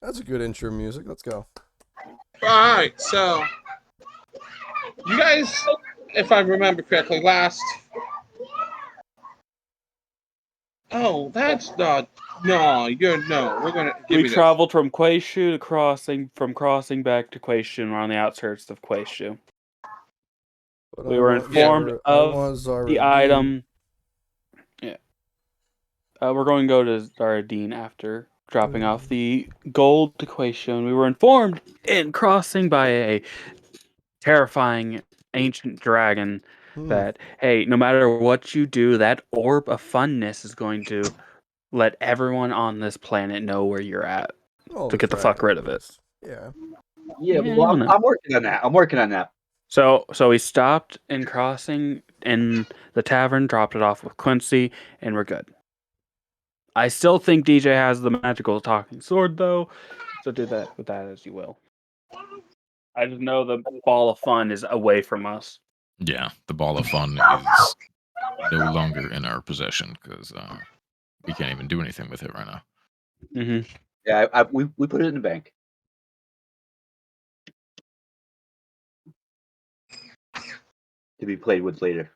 That's a good intro music. Let's go. Alright, so you guys, if I remember correctly, last. Oh, that's not. No, you're no. We're gonna give We me this. traveled from Quayshu to crossing back to Quayshu, and we're on the outskirts of Quayshu. But We were informed of the item. Yeah. We're going to go to Zaradine after dropping off the gold to Quayshu, and we were informed in crossing by a terrifying ancient dragon that, hey, no matter what you do, that orb of funness is going to let everyone on this planet know where you're at to get the fuck rid of it. Yeah. Yeah, well, I'm working on that. So we stopped in crossing in the tavern, dropped it off with Quincy, and we're good. I still think DJ has the magical talking sword, though, so do that with that as you will. I just know the ball of fun is away from us. Yeah, the ball of fun is no longer in our possession because we can't even do anything with it right now. Mm-hmm. Yeah, we put it in the bank. To be played with later.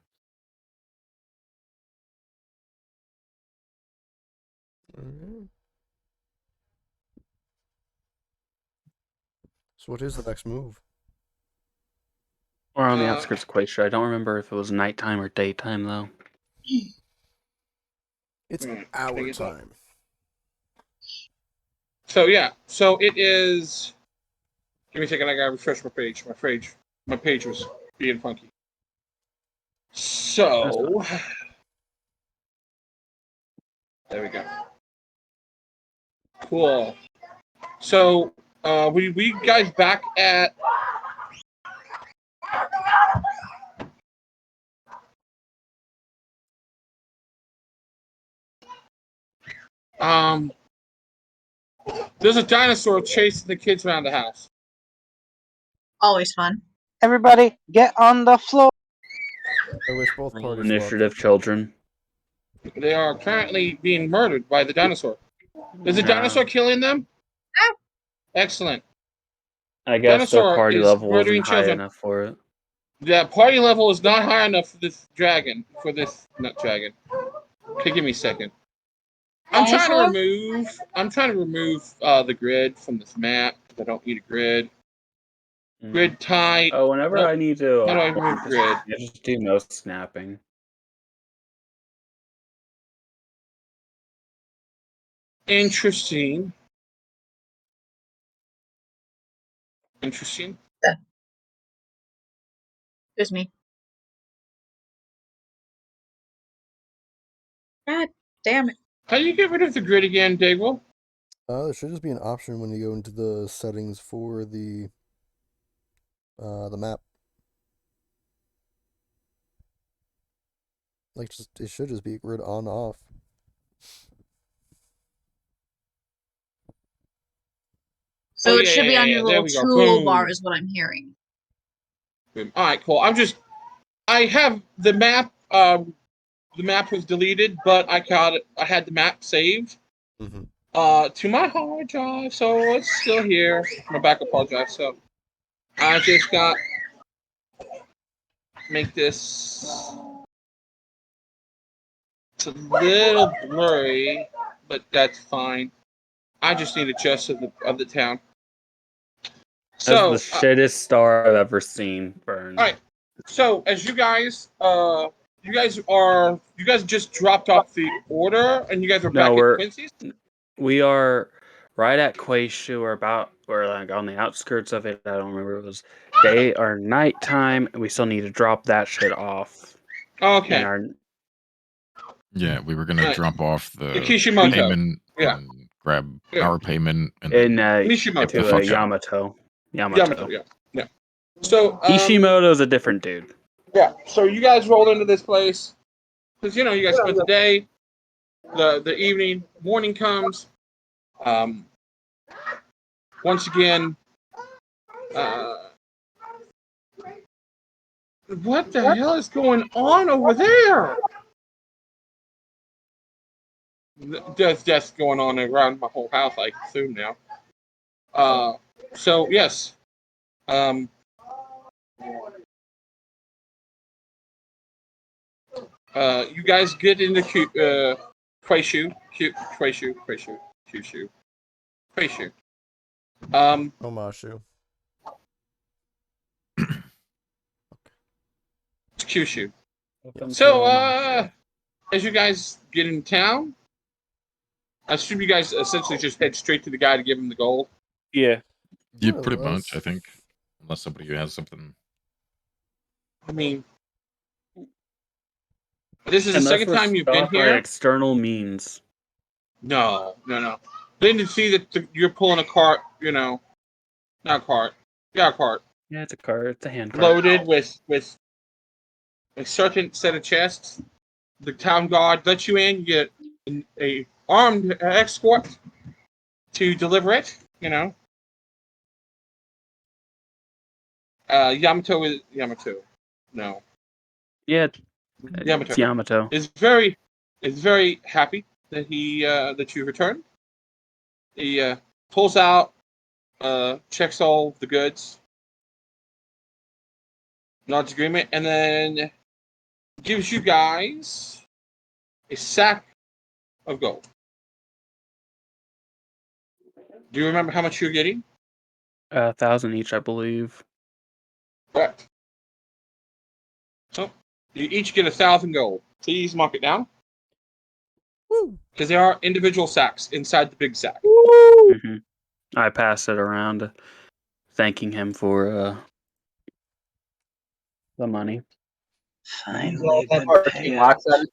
So what is the next move? We're on the outskirts of Quayshu. I don't remember if it was nighttime or daytime, though. It's our time. So yeah, so it is. Give me a second. I gotta refresh my page. My page was being funky. So there we go. Cool. So we guys back at. There's a dinosaur chasing the kids around the house. Always fun. Everybody, get on the floor. I wish both parties initiative, children. They are currently being murdered by the dinosaur. Is the dinosaur killing them? Excellent. I guess Dinosaur their party is level murdering wasn't high children. enough for it. The party level is not high enough for this dragon. Not dragon. Okay, give me a second. I'm trying to remove the grid from this map because I don't need a grid. Grid type. Oh, whenever I need to, how do I remove grid? I just do no snapping. Interesting. Yeah. Just me. God damn it. How do you get rid of the grid again, Dagwell? There should just be an option when you go into the settings for the map. Like, it should just be grid on off. So it should be on your little toolbar, is what I'm hearing. All right, cool. I have the map. The map was deleted, but I had the map saved. To my hard drive, so it's still here. My backup hard drive. So I just got make this. It's a little blurry, but that's fine. I just need a gist of the town. So that's the shittest star I've ever seen burn. All right. So as you guys just dropped off the order, and you guys are back at Quincy's. We are right at Quayshu. We're like on the outskirts of it. I don't remember if it was day or nighttime, and we still need to drop that shit off. Okay. Yeah, we were gonna drop off the Kishimoto payment and grab our payment and Mishimoto. Yamato. Yeah. So Kishimoto is a different dude. Yeah. So you guys roll into this place because you guys spent the day, the evening, morning comes. Once again, what the hell is going on over there? There's deaths going on around my whole house, I assume now. So yes. You guys get into Quaishu. Omashu. It's Kyushu. Welcome So, to as you guys get in town, I assume you guys essentially just head straight to the guy to give him the gold. yeah. Yeah, pretty much, I think. Unless somebody has something. I mean, this is the Unless second we're time you've been stuck by here. external means. No. Then to see that you're pulling a cart, not a cart. Yeah, a cart. Yeah, it's a cart. It's a hand cart. Loaded with a certain set of chests. The town guard lets you in. You get a armed escort to deliver it. Yamato is Yamato. No, Yeah, Yamato it's Yamato. is very happy that that you returned. He pulls out, checks all the goods, nods agreement, and then gives you guys a sack of gold. Do you remember how much you're getting? 1,000 each, I believe. Correct. So you each get 1,000 gold. Please mark it down. Because there are individual sacks inside the big sack. Mm-hmm. I pass it around, thanking him for the money. Finally been paid. Locks on it?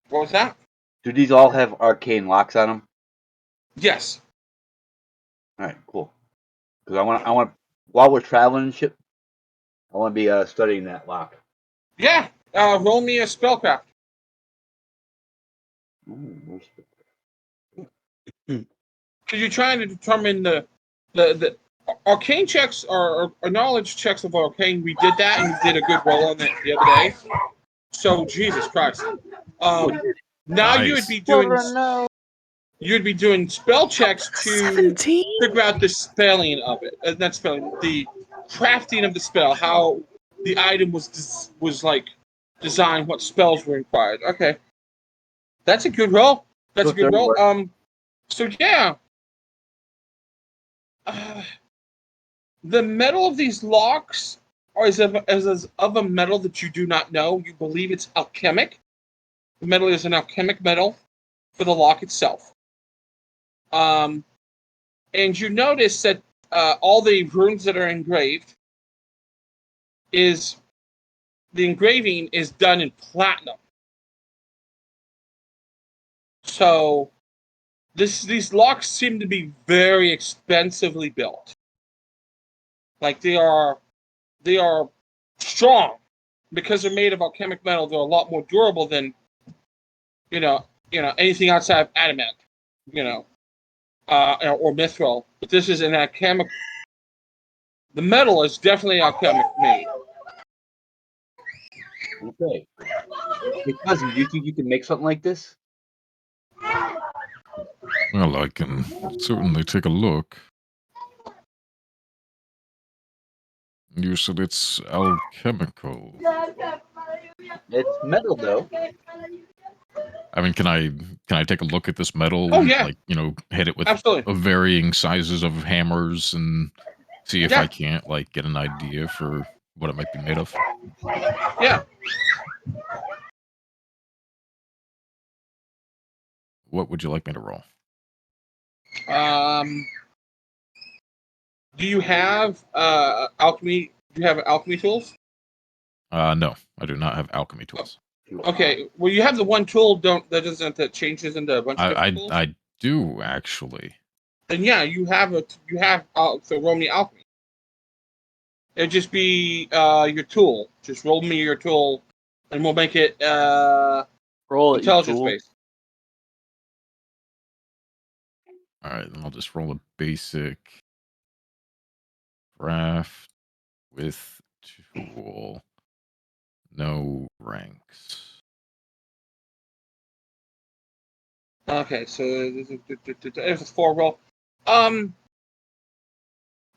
What was that? Do these all have arcane locks on them? Yes. All right, cool. Because I want, while we're traveling and shit, I want to be studying that lock. Yeah. Roll me a spellcraft. Because you're trying to determine the arcane checks or knowledge checks of arcane. We did that, and you did a good roll on it the other day. So Jesus Christ. Now Nice. you would be doing spell checks to 17? figure out the spelling of it. Not spelling, the crafting of the spell, how the item was like designed, what spells were required. Okay, that's a good roll. That's a good roll. So yeah, the metal of these locks is of a metal that you do not know. You believe it's alchemic. The metal is an alchemic metal for the lock itself. And you notice that all the runes that are engraved the engraving is done in platinum. So these locks seem to be very expensively built. Like they are strong because they're made of alchemic metal. They're a lot more durable than anything outside of adamant, or mithril. But this is an alchemic. The metal is definitely alchemic made. Okay. Hey, cousin, do you think you can make something like this? Well, I can certainly take a look. You said it's alchemical. It's metal, though. I mean, can I take a look at this metal? Oh, yeah. Like, hit it with Absolutely. varying sizes of hammers and see if Yeah. I can't get an idea for what it might be made of. Yeah. What would you like me to roll? Do you have alchemy? Do you have alchemy tools? No, I do not have alchemy tools. Okay. Well, you have the one tool that changes into a bunch of different tools. I do actually. Then yeah, you have so roll me alchemy. It'd just be your tool. Just roll me your tool, and we'll make it Roll it, intelligence based. All right, then I'll just roll a basic craft with tool. No ranks. Okay, so it was a 4 roll.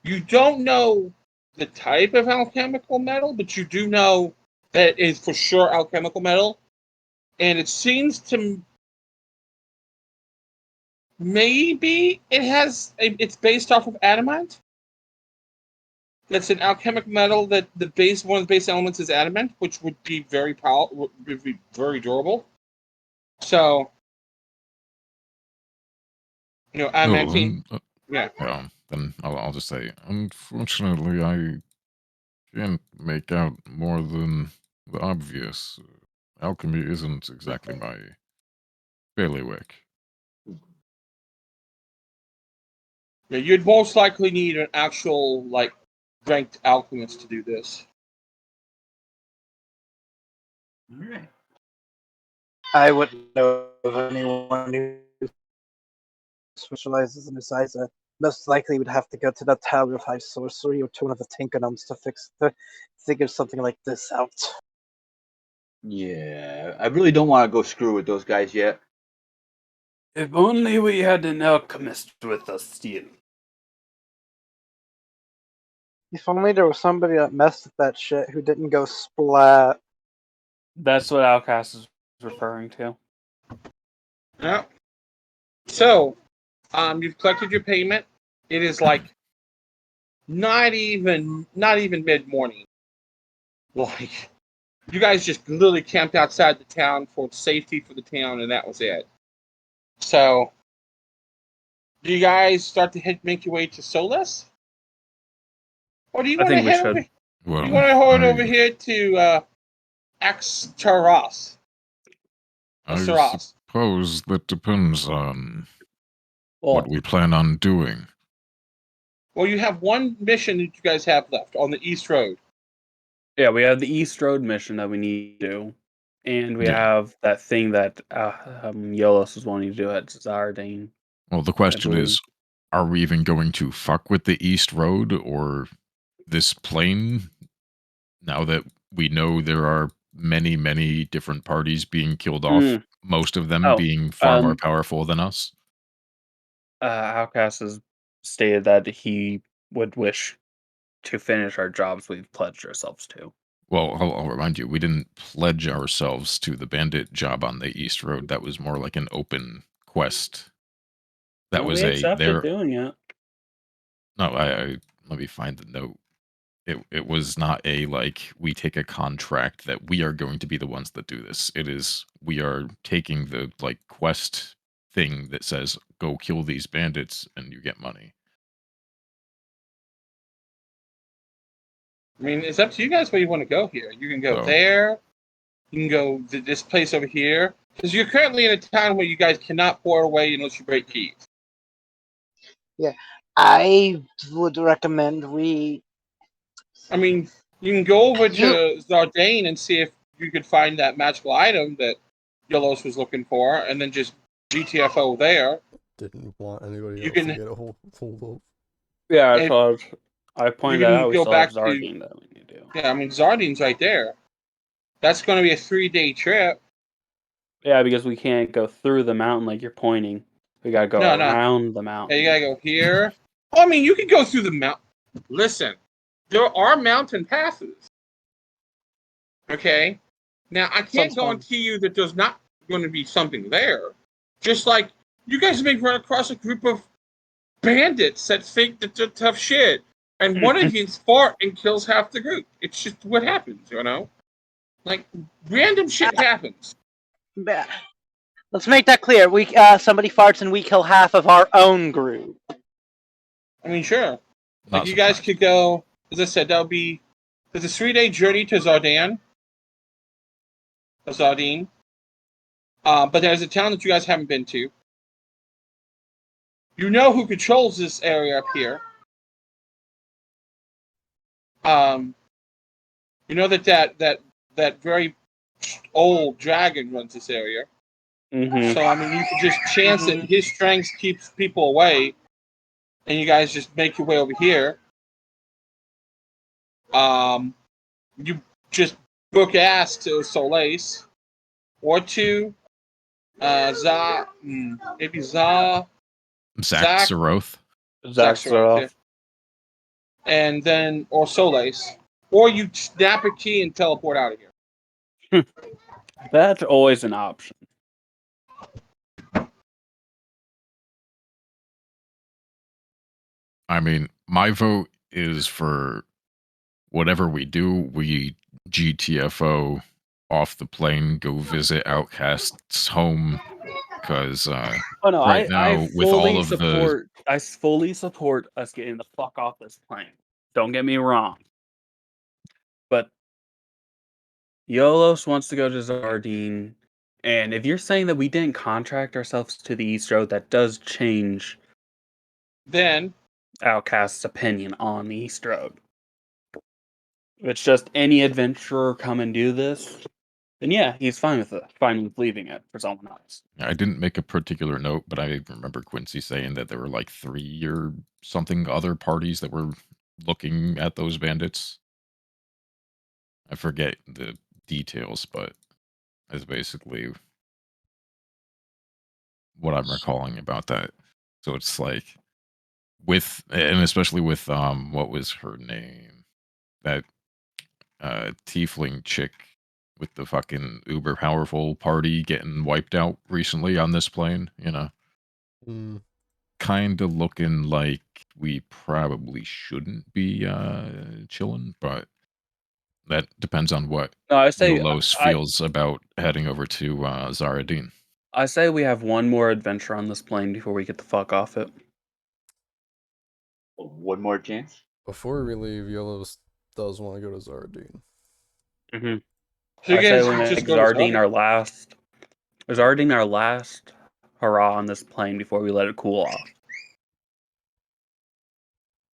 You don't know the type of alchemical metal, but you do know that it is for sure alchemical metal, and it seems to maybe it's based off of adamant. That's an alchemic metal that one of the base elements is adamant, which would be very powerful, would be very durable. So, adamantine. Yeah. Then I'll just say, unfortunately, I can't make out more than the obvious. Alchemy isn't exactly my bailiwick. Yeah, you'd most likely need an actual ranked alchemist to do this. All right. I wouldn't know of anyone who specializes in this either. Most likely would have to go to the Tower of High Sorcery or to one of the Tinkernoms to figure something like this out. Yeah, I really don't want to go screw with those guys yet. If only we had an alchemist with us still. If only there was somebody that messed with that shit who didn't go splat. That's what Outcast is referring to. Yeah. So, you've collected your payment. It is not even mid morning. Like, you guys just literally camped outside the town for safety for the town, and that was it. So, do you guys start to make your way to Solus? Or do you I want to think we head should. over? Well, You want to head over here to Axtaros? I Saras. suppose that depends on what Well, we plan on doing. Well, you have one mission that you guys have left on the East Road. yeah, we have the East Road mission that we need to do. And we Yeah. have that thing that Yolos was wanting to do at Zardane. Well, the question is, are we even going to fuck with the East Road or this plane now that we know there are many, many different parties being killed off, most of them being far more powerful than us? Outcast has stated that he would wish to finish our jobs we've pledged ourselves to. Well, I'll remind you, we didn't pledge ourselves to the bandit job on the East Road. That was more like an open quest. That was we a accepted doing it. No, I let me find the note. It was not a we take a contract that we are going to be the ones that do this. It is we are taking the quest thing that says go kill these bandits and you get money. I mean, it's up to you guys where you want to go here. You can go there. You can go to this place over here. Because you're currently in a town where you guys cannot pour away unless you break keys. Yeah, I would recommend we... I mean, you can go over to Zardane and see if you could find that magical item that Yolos was looking for, and then just GTFO there. Didn't want anybody else can, to get a hold of. Yeah, I pointed out we go still back have Zardine that we need to do. Yeah, I mean, Zardine's right there. That's going to be a 3-day trip. Yeah, because we can't go through the mountain like you're pointing. We gotta go around the mountain. Yeah, you gotta go here. I mean, you can go through the mountain. Listen, there are mountain passes. Okay? Now, I can't guarantee you that there's not going to be something there. Just like you guys may run across a group of bandits that think that they're tough shit, and one of you fart and kills half the group. It's just what happens, you know? Like, random shit happens. Let's make that clear. We somebody farts and we kill half of our own group. I mean, sure. Like, you guys could go, as I said, there's a 3-day journey to Zardane. But there's a town that you guys haven't been to. You know who controls this area up here. You know that very old dragon runs this area. Mm-hmm. So, I mean, you could just chance it. His strength keeps people away, and you guys just make your way over here. You just book ass to Solace, or to Maybe Zach Zaroth. Yeah. And then, or Solis. Or you snap a key and teleport out of here. That's always an option. I mean, my vote is for whatever we do, we GTFO off the plane, go visit Outcast's home, because right now, with all of the... I fully support us getting the fuck off this plane. Don't get me wrong. But Yolos wants to go to Zardine, and if you're saying that we didn't contract ourselves to the East Road, that does change then Outcast's opinion on the East Road. If it's just any adventurer come and do this, then yeah, he's fine with it. Fine with leaving it for someone else. I didn't make a particular note, but I remember Quincy saying that there were like 3 or something other parties that were looking at those bandits. I forget the details, but that's basically what I'm recalling about that. So it's like and especially with what was her name? That tiefling chick with the fucking uber powerful party getting wiped out recently on this plane, kind of looking like we probably shouldn't be chilling, but that depends on what Yolos feels about heading over to Zaradin. I say we have one more adventure on this plane before we get the fuck off it. One more chance? Before we leave, Yolos does want to go to Zaradin. Mm-hmm. So I say we make Zardine our last hurrah on this plane before we let it cool off.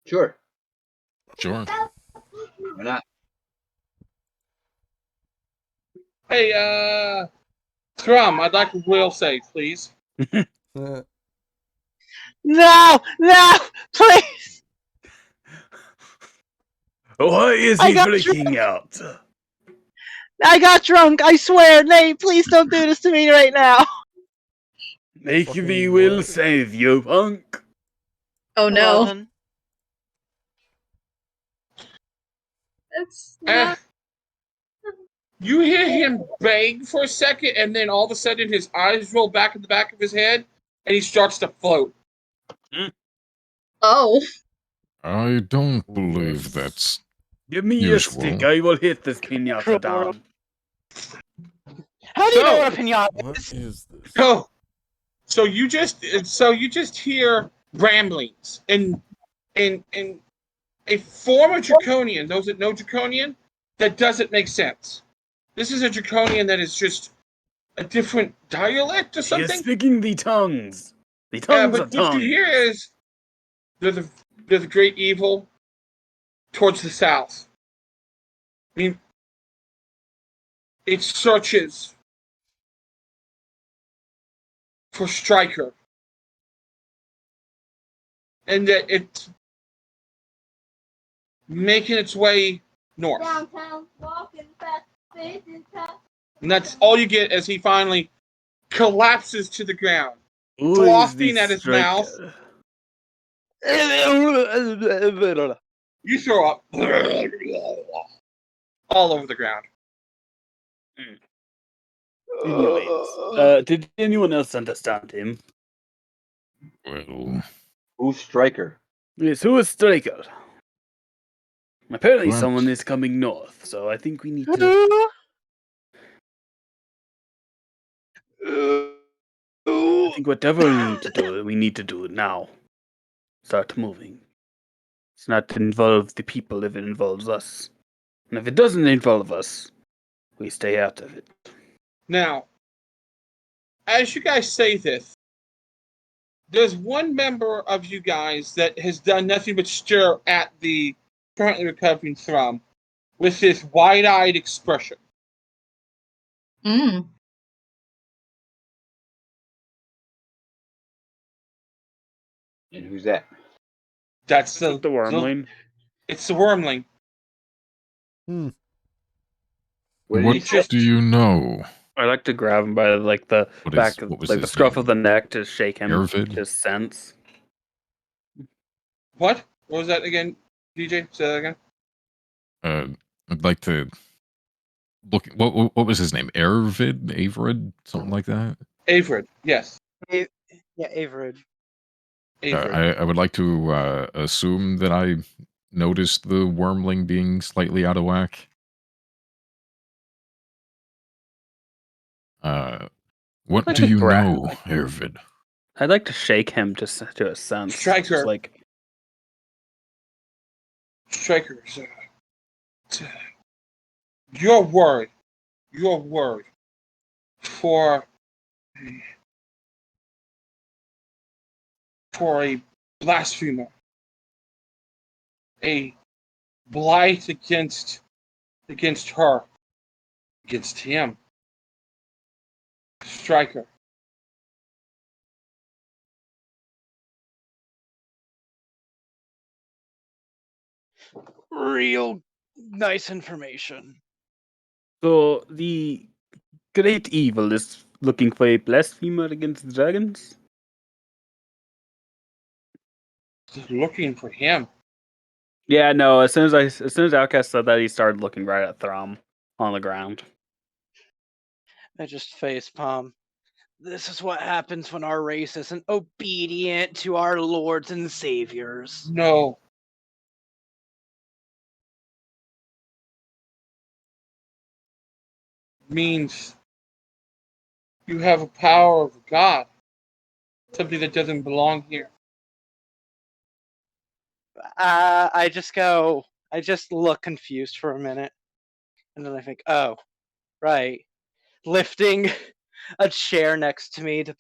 Sure. Why not? Hey, Thrum, I'd like a will save, please. No, please. Why is he freaking out? I got drunk, I swear. Nate, please don't do this to me right now. Make me will save you, punk. Oh no. That's not... You hear him bang for a second, and then all of a sudden his eyes roll back in the back of his head, and he starts to float. Oh. I don't believe that's Give me your stick, I will hit this pinata down. How do you know what a pinata is this? So you just hear ramblings in a form of Draconian. Those that know Draconian, that doesn't make sense. This is a Draconian that is just a different dialect or something. He is speaking the tongues. The tongues of tongues. What you hear is there's a great evil towards the south. I mean, it searches for Stryker. And that it's making its way north. Downtown, walking fast, and that's all you get as he finally collapses to the ground, frothing at his mouth. You throw up all over the ground. Anyways, did anyone else understand him? Well, who's Stryker? Yes, who is Stryker? Apparently someone is coming north, so I think we need to... I think whatever we need to do it now. Start moving. It's not to involve the people if it involves us. And if it doesn't involve us, we stay out of it. Now, as you guys say this, there's one member of you guys that has done nothing but stare at the currently recovering Thrum with this wide-eyed expression. Mm. And who's that? That's the wormling. It's the wormling. What do you know? I like to grab him by like the back of what was like the his scruff name? of the neck to shake him. Arvid? Just sense. What? What was that again, DJ? Say that again. I'd like to look. What was his name? Avid, something like that. Avrid, yes. Yeah, Averid. Avrid. I would like to assume that I noticed the wormling being slightly out of whack. What Like do a you grab. know, Arvid? I'd like to shake him just to a sense. Striker. Just like Strikers. Your word for a blasphemer, a blight against her, against him. Striker. Real nice information. so. The great evil is looking for a blasphemer against dragons. Looking for him. Yeah, no. As soon as Outcast said that, he started looking right at Thrum on the ground. I just facepalm. This is what happens when our race isn't obedient to our lords and saviors. No. Means you have a power of God. Something that doesn't belong here. I just look confused for a minute. And then I think, oh, right. Lifting a chair next to me to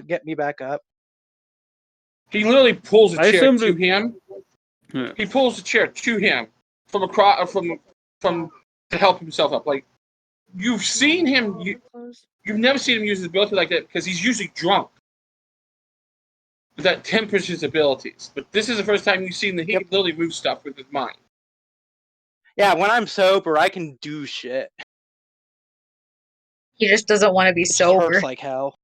get me back up. He literally pulls a chair to assumed him. Yeah. He pulls the chair to him from across from to help himself up. Like you've seen him, you've never seen him use his ability like that because he's usually drunk. That tempers his abilities. But this is the first time you've seen that he can literally move stuff with his mind. Yeah, when I'm sober, I can do shit. He just doesn't want to be sober. Hurts like hell.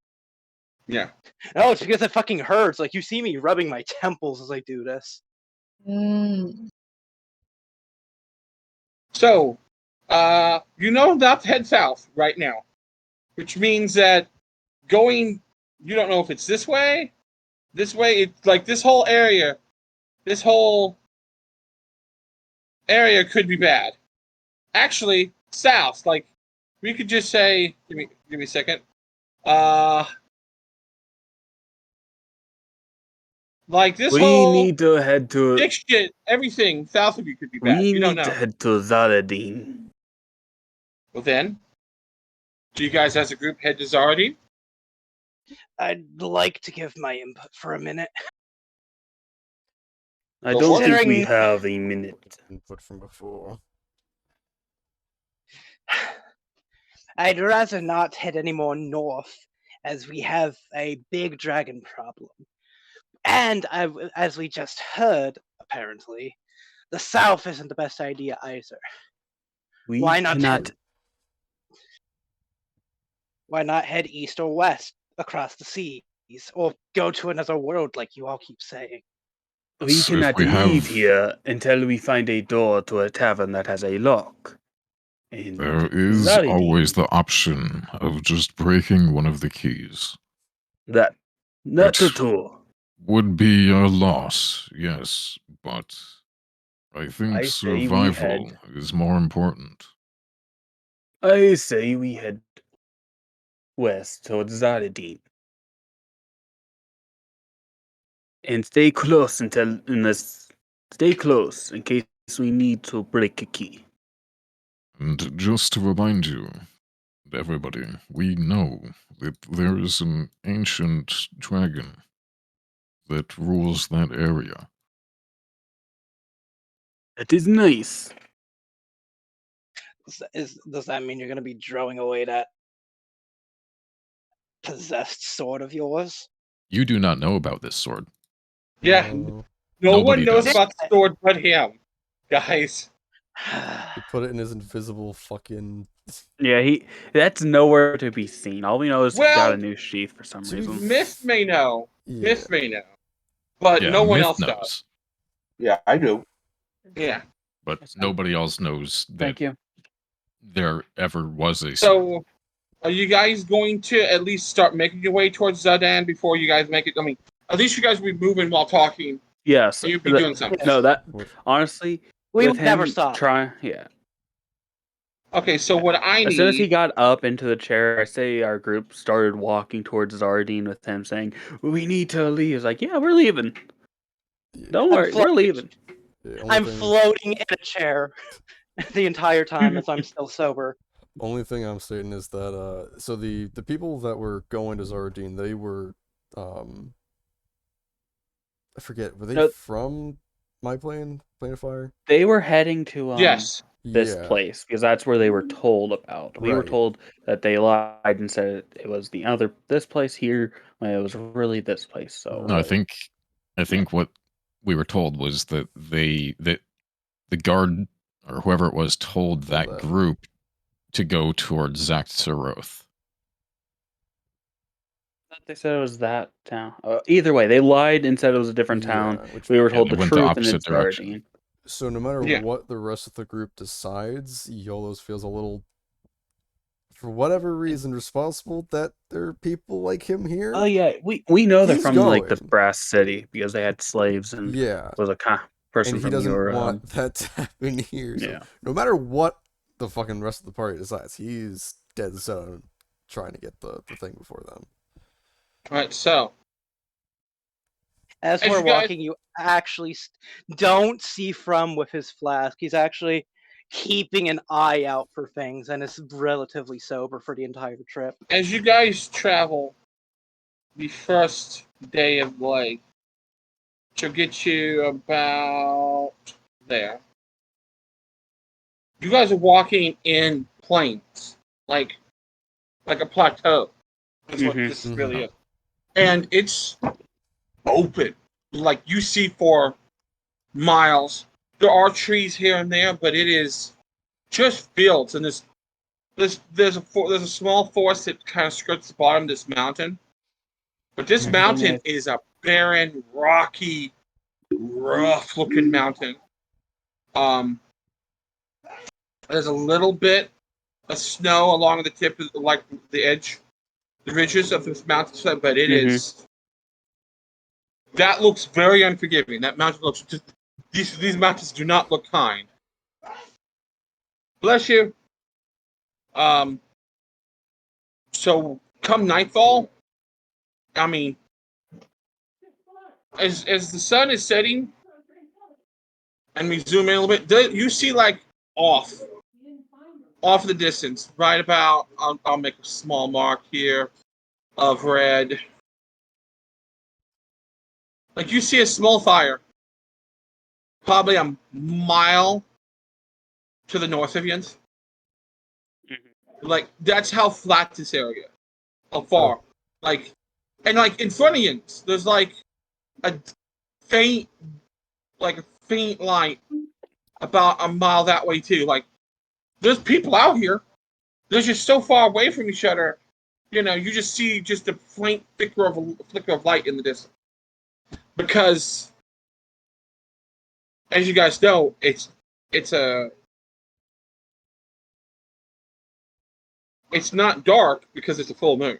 Yeah. No, it's because it fucking hurts. Like, you see me rubbing my temples as I do this. So, you know not to head south right now, which means that going, you don't know if it's this way. It's like this whole area could be bad. Actually, south, like we could just say, give me a second. Like this We need to head to. shit, everything south of you could be bad. We You don't need to know. head to Zaladin. Well then, do you guys as a group head to Zaradin? I'd like to give my input for a minute. I don't think we have a minute. Input from before. I'd rather not head any more north, as we have a big dragon problem. And as we just heard, apparently, the south isn't the best idea either. Why not head east or west across the seas, or go to another world like you all keep saying? We So cannot leave here until we find a door to a tavern that has a lock. And there is always the option of just breaking one of the keys. That not at all. Would be a loss, yes, but I think survival is more important. I say we head west towards Zaladin. And stay close in case we need to break a key. And just to remind you, everybody, we know that there is an ancient dragon that rules that area. That is nice. Does that mean you're going to be throwing away that possessed sword of yours? You do not know about this sword. Yeah. No one knows about the sword but him, guys. He put it in his invisible fucking. Yeah, that's nowhere to be seen. All we know is he got a new sheath for some reason. Myth may know. Yeah. Myth may know. But Yeah, no one Myth else knows. does. Yeah, I do. Yeah. But nobody else knows that Thank you. there ever was a. So, are you guys going to at least start making your way towards Zadan before you guys make it? I mean, at least you guys will be moving while talking. Yes. And you'll be doing something. No, that honestly, We with would never him stop. Yeah. Okay, so what I need... As soon as he got up into the chair, I say our group started walking towards Zardine with him saying, "We need to leave." He's like, "Yeah, we're leaving. Don't worry, we're leaving." I'm floating in a chair the entire time as I'm still sober. Only thing I'm stating is that so the people that were going to Zardine, they were I forget, were they from my plane of fire? They were heading to yes, this place because that's where they were told about. We were told that they lied and said it was this place here when it was really this place. So No, I think what we were told was that the guard or whoever it was told that group to go towards Zaxaroth. They said it was that town. Either way, they lied and said it was a different town. We were told the truth and it's Zardine. So no matter what the rest of the group decides, Yolos feels a little, for whatever reason, responsible that there are people like him here. Oh yeah, we know they're from like the Brass City because they had slaves and was a person and he from doesn't your want that to happen here. So yeah. No matter what the fucking rest of the party decides, he's dead set on trying to get the thing before them. All right, so as we're walking, you actually don't see From with his flask. He's actually keeping an eye out for things and is relatively sober for the entire trip. As you guys travel the first day of the leg, she'll get you about there. You guys are walking in plains, like a plateau. That's what this really is. And it's open. Like you see for miles. There are trees here and there, but it is just fields. And there's a small forest that kind of skirts the bottom of this mountain. But this mountain is a barren, rocky, rough-looking mountain. There's a little bit of snow along the tip, like the edge, the ridges of this mountainside, but it is. That looks very unforgiving. That mountain looks just. These mountains do not look kind. Bless you. So come nightfall, I mean, as the sun is setting, and we zoom in a little bit, you see like off the distance, right about. I'll make a small mark here of red. Like you see a small fire, probably a mile to the north of you. Like that's how flat this area is. How far? Like, and like in front of you, there's like a faint light about a mile that way too. Like, there's people out here. They're just so far away from each other. You know, you just see just a faint flicker of light in the distance. Because, as you guys know, it's not dark because it's a full moon.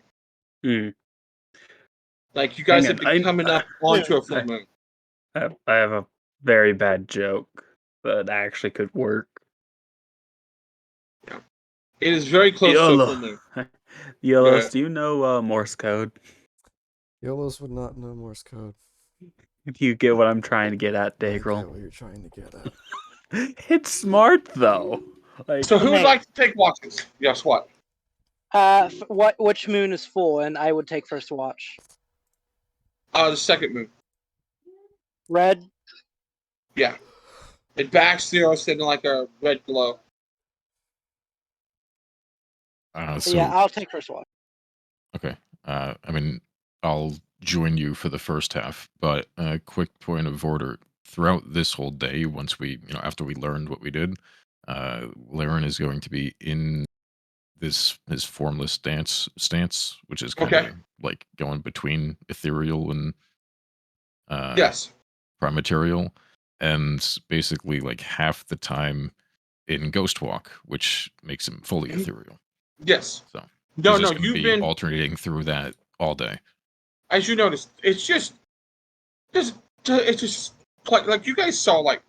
Like you guys have been coming up onto a full moon. I have a very bad joke that actually could work. Yeah. It is very close to a full moon. Yolos, do you know Morse code? Yolos would not know Morse code. Do you get what I'm trying to get at, Dagrel? I get what you're trying to get at. It's smart though. Like, so who would like to take watches? Yes, what? Which moon is full, and I would take first watch. The second moon. Red? Yeah. It backs the earth in like a red glow. Yeah, I'll take first watch. Okay. I mean, I'll join you for the first half, but a quick point of order. Throughout this whole day, once we, after we learned what we did, Laren is going to be in his formless stance, which is kind of like going between ethereal and yes, prime material, and basically like half the time in Ghost Walk, which makes him fully ethereal. Yes. So no, he's just going to you've be been alternating through that all day. As you noticed, it's just like you guys saw like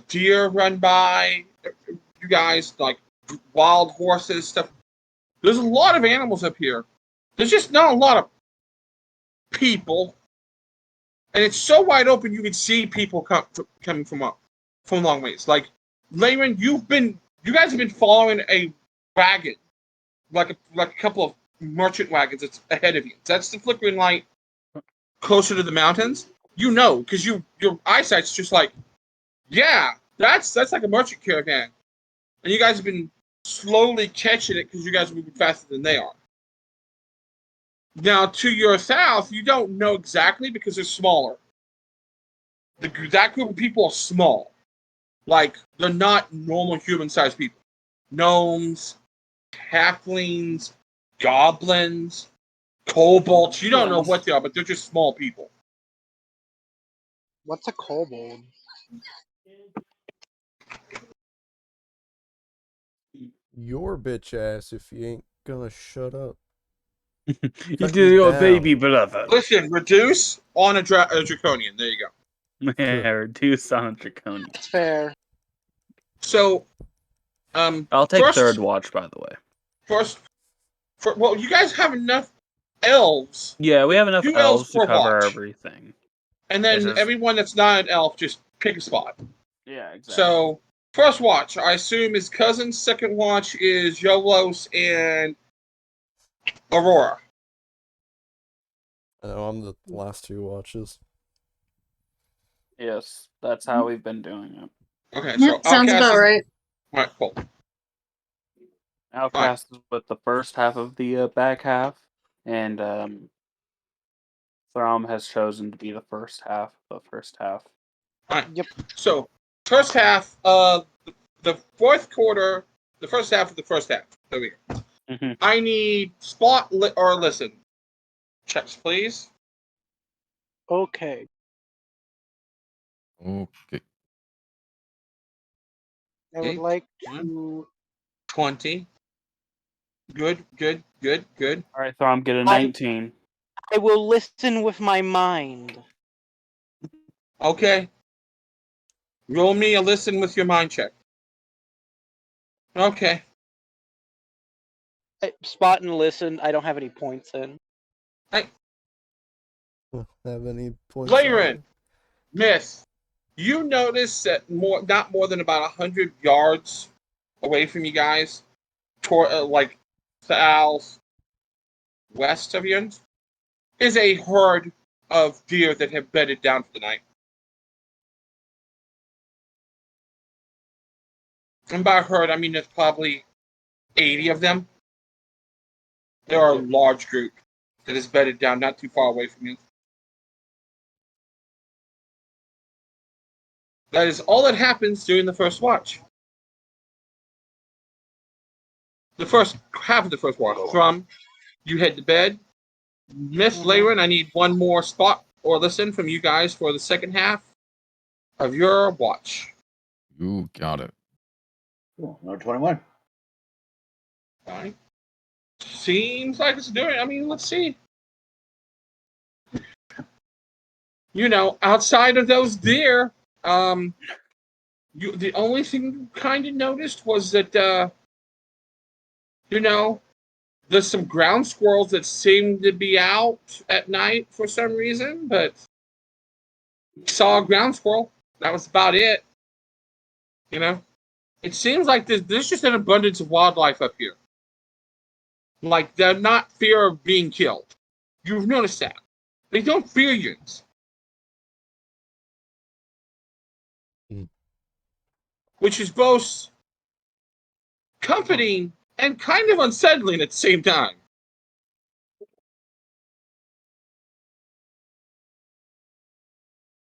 deer run by. You guys like wild horses stuff. There's a lot of animals up here. There's just not a lot of people, and it's so wide open you can see people coming from long ways. Like Layman, you guys have been following a wagon, like a couple of merchant wagons that's ahead of you. That's the flickering light closer to the mountains. You know, because your eyesight's just like, yeah, that's like a merchant caravan, and you guys have been slowly catching it because you guys are moving faster than they are. Now, to your south, you don't know exactly because they're smaller. That group of people are small. Like, they're not normal human-sized people. Gnomes, halflings, goblins, kobolds. You don't know what they are, but they're just small people. What's a kobold? Your bitch ass if you ain't gonna shut up. You do your baby brother. Listen, reduce on a draconian. There you go. Yeah, reduce on a draconian. That's fair. So, I'll take third watch, by the way. Well, you guys have enough elves. Yeah, we have enough elves to cover watch. Everything. And then everyone that's not an elf, just pick a spot. Yeah, exactly. So, first watch, I assume his cousin's. Second watch is Yolos and Aurora. Oh, I'm the last two watches. Yes, that's how we've been doing it. Okay, so sounds about right. All right, cool. Outcast is with the first half of the back half, and Throm has chosen to be the first half. All right. Yep. So, first half, the fourth quarter, the first half of the first half. There we go. Mm-hmm. I need spot or listen. Checks, please. Okay. Okay. I would like to 20. Good. All right, Throm, get a 19. I will listen with my mind. Okay. Roll me a listen with your mind check. Okay. Spot and listen. I don't have any points in. Have any points? Layering. Miss. You notice that not more than about 100 yards away from you guys, toward like south west of you, is a herd of deer that have bedded down for the night. And by herd, I mean there's probably 80 of them. They are a large group that is bedded down not too far away from you. That is all that happens during the first watch. The first half of the first watch. From you head to bed. Miss Layron, I need one more spot or listen from you guys for the second half of your watch. You got it. Cool. Number 21. All right. Seems like it's doing. I mean, let's see. You know, outside of those deer, the only thing you kind of noticed was that, you know, there's some ground squirrels that seem to be out at night for some reason, but saw a ground squirrel. That was about it. You know, it seems like there's just an abundance of wildlife up here. Like, they're not fear of being killed. You've noticed that. They don't fear humans. Which is both comforting and kind of unsettling at the same time.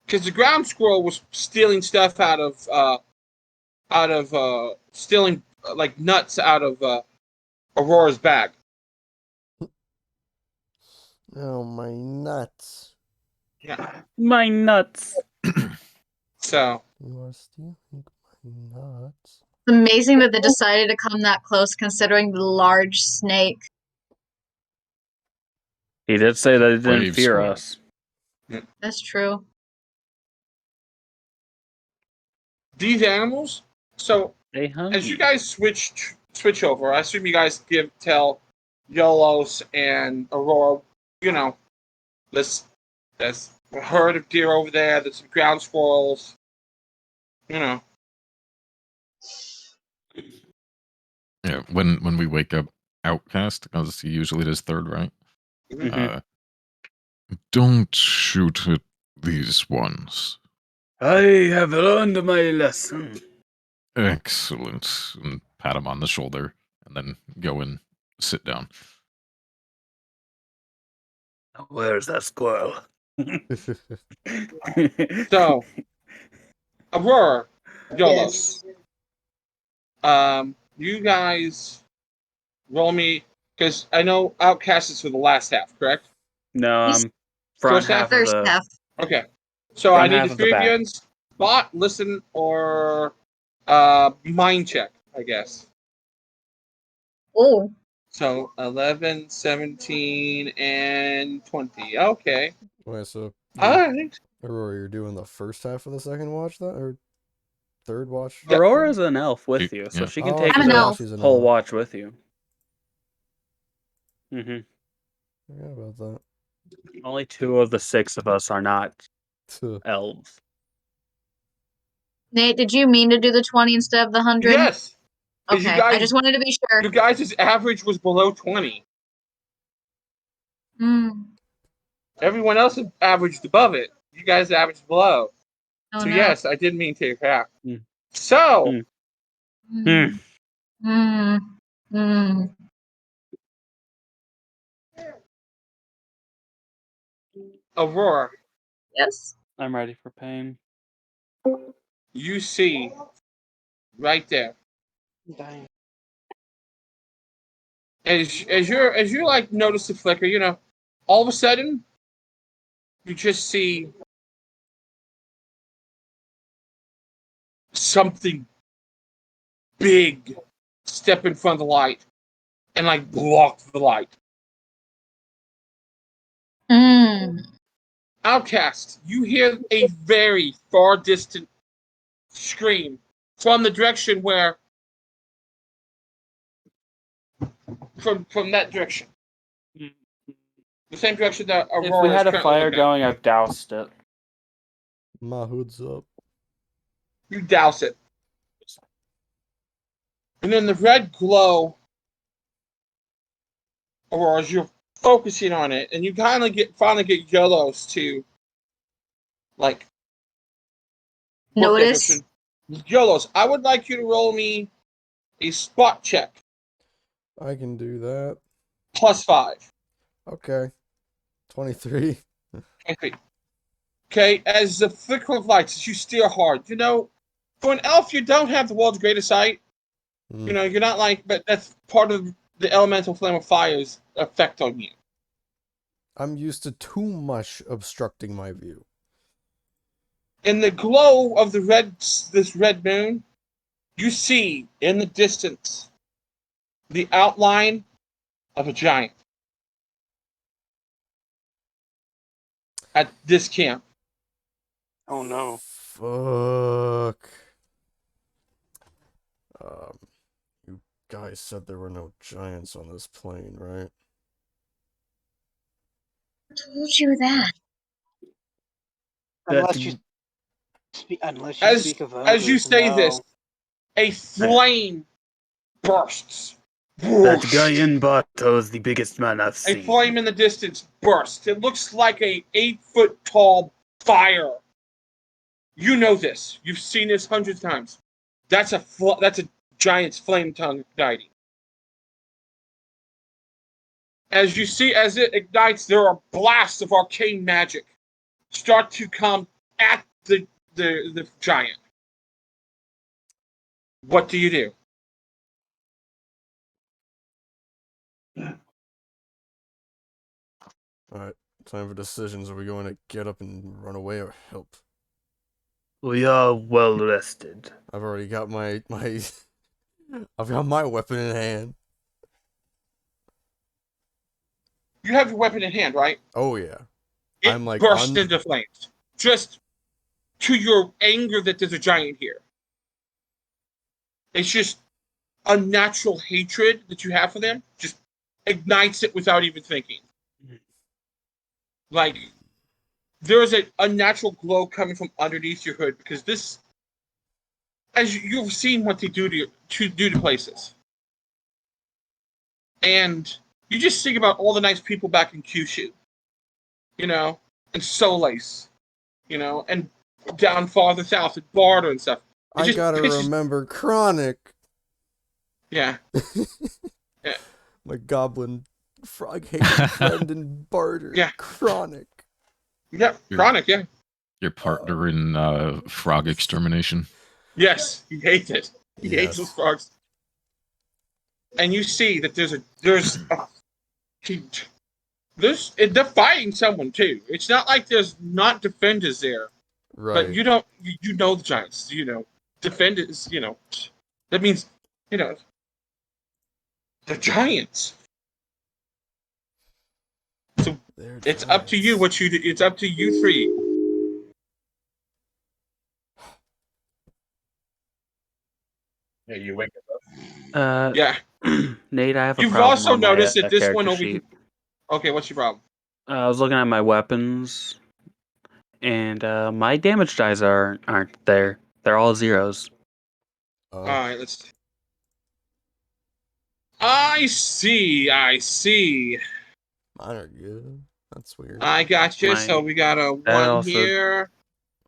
Because the ground squirrel was stealing stuff out of stealing like nuts out of Aurora's bag. Oh, my nuts. Yeah. My nuts. So. You are stealing my nuts. It's amazing that they decided to come that close considering the large snake. He did say that he didn't Brave fear squirrel. us. That's true. These animals. So They hungry. as you guys switch over, I assume you guys tell Yolos and Aurora, there's a herd of deer over there. There's some ground squirrels. Yeah, when we wake up Outcast, because he usually does third, right? Mm-hmm. Don't shoot at these ones. I have learned my lesson. Excellent. And pat him on the shoulder, and then go and sit down. Where's that squirrel? So, Aurora, Yolos, you guys roll me, because I know Outcast is for the last half, correct? No, He's- I'm front First half? half of First the. half. Okay. So Front I need half the of the three of you back. in spot, listen, or mind check, I guess. Oh. So 11, 17, and 20. Okay. Wait, so All right. Aurora, you're doing the first half of the second watch, then, or third watch? Yeah. Aurora's an elf with you, so Yeah. she can Oh, take I I'm an the forgot elf. she's an whole elf. watch with you. Mm-hmm. Forgot about that. Only 2 of the 6 of us are not elves. Nate, did you mean to do the 20 instead of the 100? Yes. Okay, I just wanted to be sure. You guys' average was below 20. Everyone else averaged above it. You guys averaged below. Oh, so no. yes, I did mean to. Yeah. So. Aurora. Yes. I'm ready for pain. You see, right there. Dying. As you like notice the flicker, all of a sudden, you just see something big step in front of the light and like block the light. Outcast, you hear a very far distant scream from the direction where from that direction. The same direction that Aurora If we had is a fire looking at. going, I've doused it. My hood's up. You douse it. And then the red glow, Aurora, as you're focusing on it, and you finally get Yolos to like notice. Yolos, I would like you to roll me a spot check. I can do that. +5. Okay. 23. Okay, as the flicker of lights, as you steer hard, for an elf, you don't have the world's greatest sight. You're not but that's part of the elemental flame of fire's effect on you. I'm used to too much obstructing my view. In the glow of this red moon, you see in the distance the outline of a giant at this camp. Oh no. Fuck. You guys said there were no giants on this plane, right? I told you that. Unless you speak of ogres, as you say this, a flame bursts. That guy in Bato is the biggest man I've seen. A flame in the distance bursts. It looks like a 8-foot tall fire. You know this. You've seen this hundreds of times. That's a giant's flame tongue igniting. As you see, as it ignites, there are blasts of arcane magic start to come at the giant. What do you do? Alright, time for decisions. Are we going to get up and run away or help? We are well rested. I've already got my I've got my weapon in hand. You have your weapon in hand, right? Oh yeah. It I'm like bursts into flames. Just to your anger that there's a giant here. It's just unnatural hatred that you have for them. Just ignites it without even thinking. Like, there's an unnatural glow coming from underneath your hood because this, as you've seen what they do to places. And you just think about all the nice people back in Kyushu, you know, and Solace, you know, and down farther south at Bardo and stuff. I gotta remember Chronic. Yeah. Yeah. My goblin frog hating friend and barter. Yeah. Chronic. Yeah, Chronic, yeah. Your partner in frog extermination. Yes, he hates it. He hates those frogs. And you see that they're fighting someone too. It's not like there's not defenders there. Right. But you know the Giants, you know. Defenders, you know. That means, you know, the Giants. So it's up to you what you do. It's up to you three. Yeah, you wake up. Yeah. Nate, I have a You've problem. also on my, noticed that this character one over sheet. here. Okay, what's your problem? I was looking at my weapons, and my damage dice aren't there. They're all zeros. All right, let's. I see. Mine are good. That's weird. I got you. So we got a 1 here.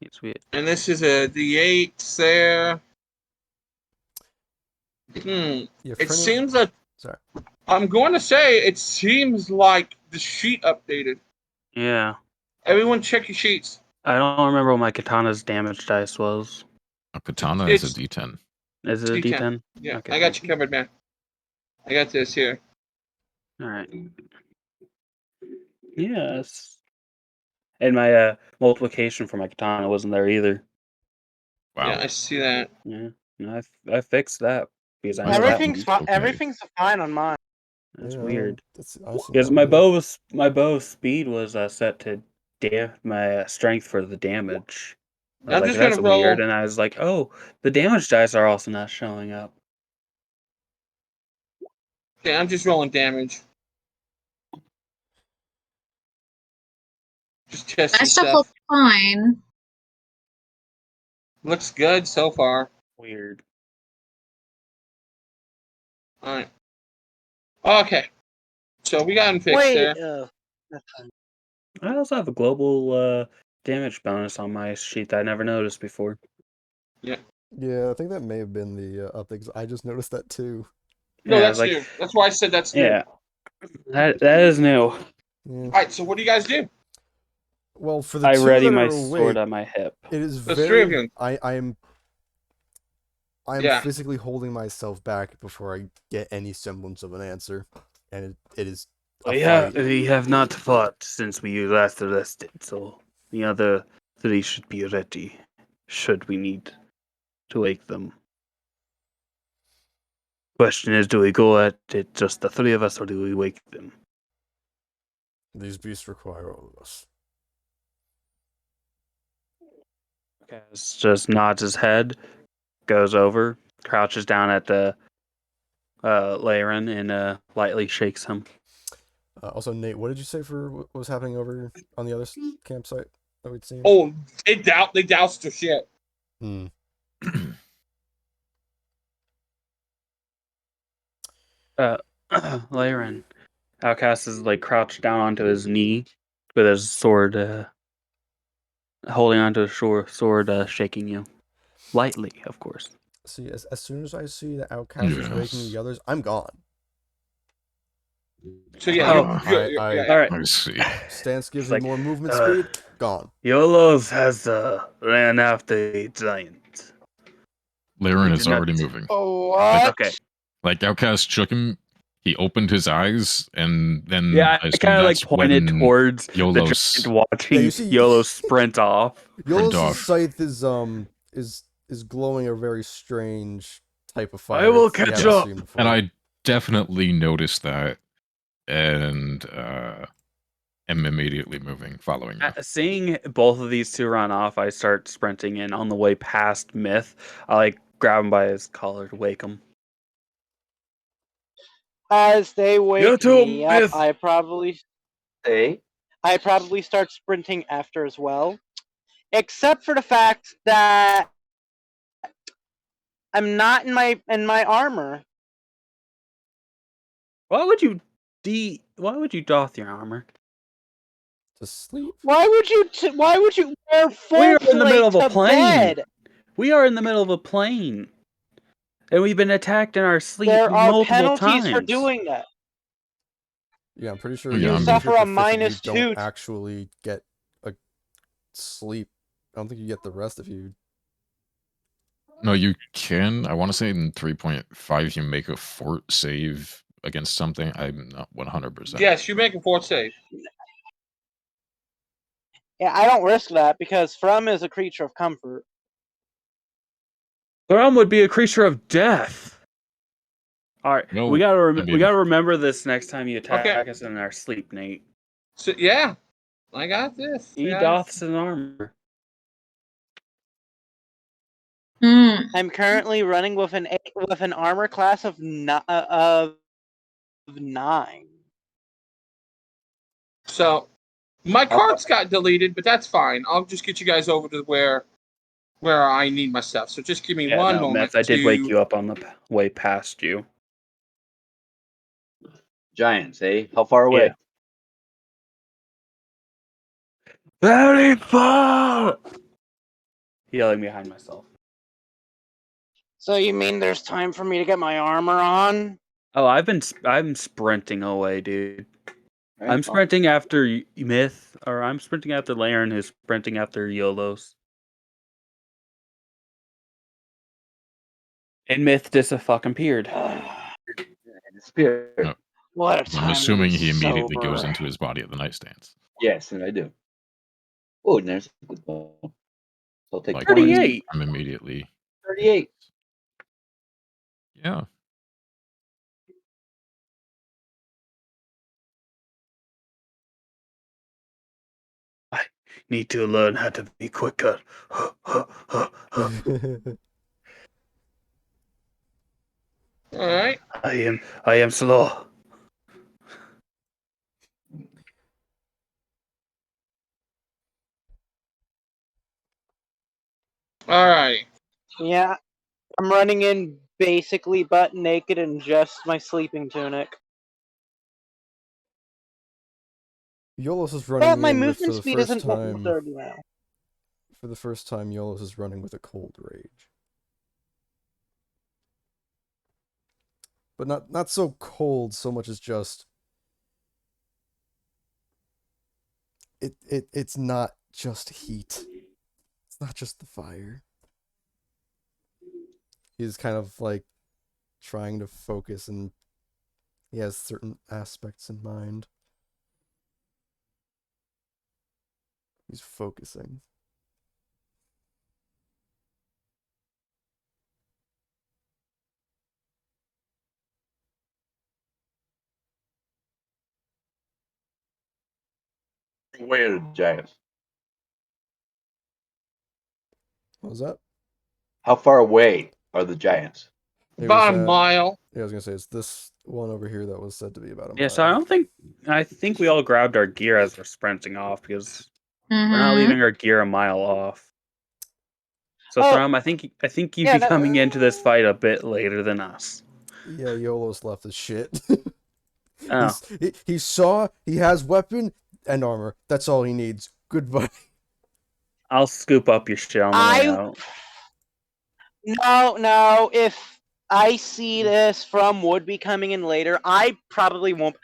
It's weird. And this is a D8 there. It seems that. Sorry. I'm going to say it seems like the sheet updated. Yeah. Everyone check your sheets. I don't remember what my katana's damage dice was. A katana is a D10. Is it a D10? Yeah, okay, I got you covered, man. I got this here. All right. Yes. And my multiplication for my katana wasn't there either. Wow. Yeah, I see that. Yeah, no, I fixed that because I everything's fine. Everything's fine on mine. That's weird. That's awesome. Because my bow speed was set to my strength for the damage. I was like, that's weird, and I was like, oh, the damage dice are also not showing up. Yeah, I'm just rolling damage. Just testing My stuff looks fine. Looks good so far. Weird. All right. Okay. So we got him fixed there. I also have a global damage bonus on my sheet that I never noticed before. Yeah. Yeah, I think that may have been the update, 'cause I just noticed that too. No, that's new. That's why I said that's new. Yeah. That is new. Yeah. All right, so what do you guys do? Well, for the I two ready that my are sword awake, on my hip. It is There's three of very. you. I'm Yeah. physically holding myself back before I get any semblance of an answer, and it is. We have not fought since we last arrested, so the other three should be ready, should we need to wake them. Question is, do we go at it just the three of us, or do we wake them? These beasts require all of us. Cass just nods his head, goes over, crouches down at the Laren, and lightly shakes him. Also, Nate, what did you say for what was happening over on the other campsite that we'd seen? Oh, they doused their shit. Laren, Outcast is like crouched down onto his knee with his sword, holding onto his sword, shaking you. Lightly, of course. See, as soon as I see that Outcast is waking the others, I'm gone. So yeah, all right. Let's see. Stance gives me more movement speed. Gone. Yolos has ran after a giant. Laren is already moving. Oh, what? Okay. Like Outcast shook him, he opened his eyes, and then Yeah, I kind of like pointed towards Yolos, the giant watching you see, YOLO sprint off. Yolos' scythe is glowing a very strange type of fire. I will you catch haven't up. seen before. And I definitely noticed that, and am immediately moving, following you. Seeing both of these two run off, I start sprinting in. On the way past Myth, I like grab him by his collar to wake him. As they wake me up, Myth. I probably start sprinting after as well. Except for the fact that I'm not in my armor. Why would you doff your armor? To sleep. Why would you wear full We are in the middle of a to plane. bed? We are in the middle of a plane, and we've been attacked in our sleep There are multiple penalties times for doing that. Yeah, I'm pretty sure. Yeah, You I mean, suffer if a you're proficient, minus you don't 2. actually get a sleep. I don't think you get the rest if you. No, you can. I want to say in 3.5 you make a fort save against something. I'm not 100%. Yes, you make a fort save. Yeah, I don't risk that because From is a creature of comfort. Thrum would be a creature of death. All right, No, we gotta I mean- we gotta remember this next time you attack us in our sleep, Nate. So yeah, I got this. He guys. doths an armor. I'm currently running with an armor class of 9. So my cards got deleted, but that's fine. I'll just get you guys over to where I need my stuff. So just give me one moment. Meth, I did wake you up on the way past you. Giants, eh? How far away? Yeah. Very far. Yelling behind myself. So you mean there's time for me to get my armor on? Oh, I'm sprinting away, dude. Right, I'm sprinting after Myth, or I'm sprinting after Laren, who's sprinting after Yolos. And Myth disappeared. Disappeared. No. What a time. I'm assuming he immediately sober. goes into his body at the nightstands. Yes, and I do. Oh, and there's a good one. So I'll take Like 38. I'm immediately 38. Yeah. I need to learn how to be quicker. All right. I am slow. All right. Yeah, I'm running in basically butt naked and just my sleeping tunic. Yolos is running But my in with, movement for the speed first isn't level time. 30 now. For the first time, Yolos is running with a cold rage. But not so cold so much as just it's not just heat. It's not just the fire. He's kind of like trying to focus, and he has certain aspects in mind. He's focusing. Where are the Giants? What was that? How far away are the Giants? About a mile. Yeah, I was gonna say it's this one over here that was said to be about a mile. Yeah, so I think we all grabbed our gear as we're sprinting off because we're not leaving our gear a mile off. So Thrum, I think you'd be coming into this fight a bit later than us. Yeah, Yolos left his shit. Oh. He saw he has weapon and armor. That's all he needs. Goodbye. I'll scoop up your shit on the way out. No. If I see this From would be coming in later, I probably won't.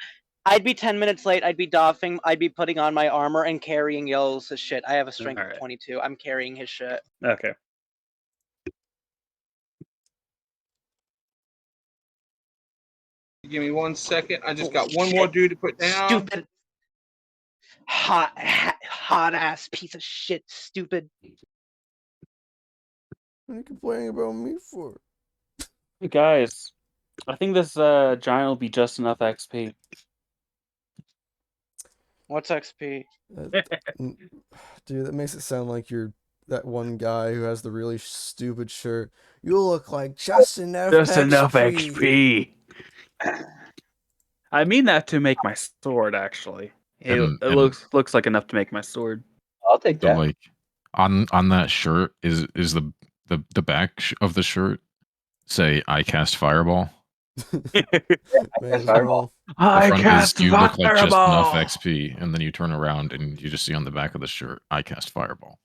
I'd be 10 minutes late. I'd be doffing. I'd be putting on my armor and carrying Yolos' shit. I have a strength of 22. I'm carrying his shit. Okay. Give me 1 second. I just got one more dude to put down. Stupid. Hot ass piece of shit. Stupid. What are you complaining about me for? Hey guys, I think this giant will be just enough XP. What's XP? Dude, that makes it sound like you're that one guy who has the really stupid shirt. You look like just enough XP. I mean that to make my sword, actually. It looks like enough to make my sword. I'll take So that. like on that shirt is the back of the shirt say I cast fireball. May as well. I front cast is you look like just enough fireball. XP, and then you turn around and you just see on the back of the shirt I cast fireball.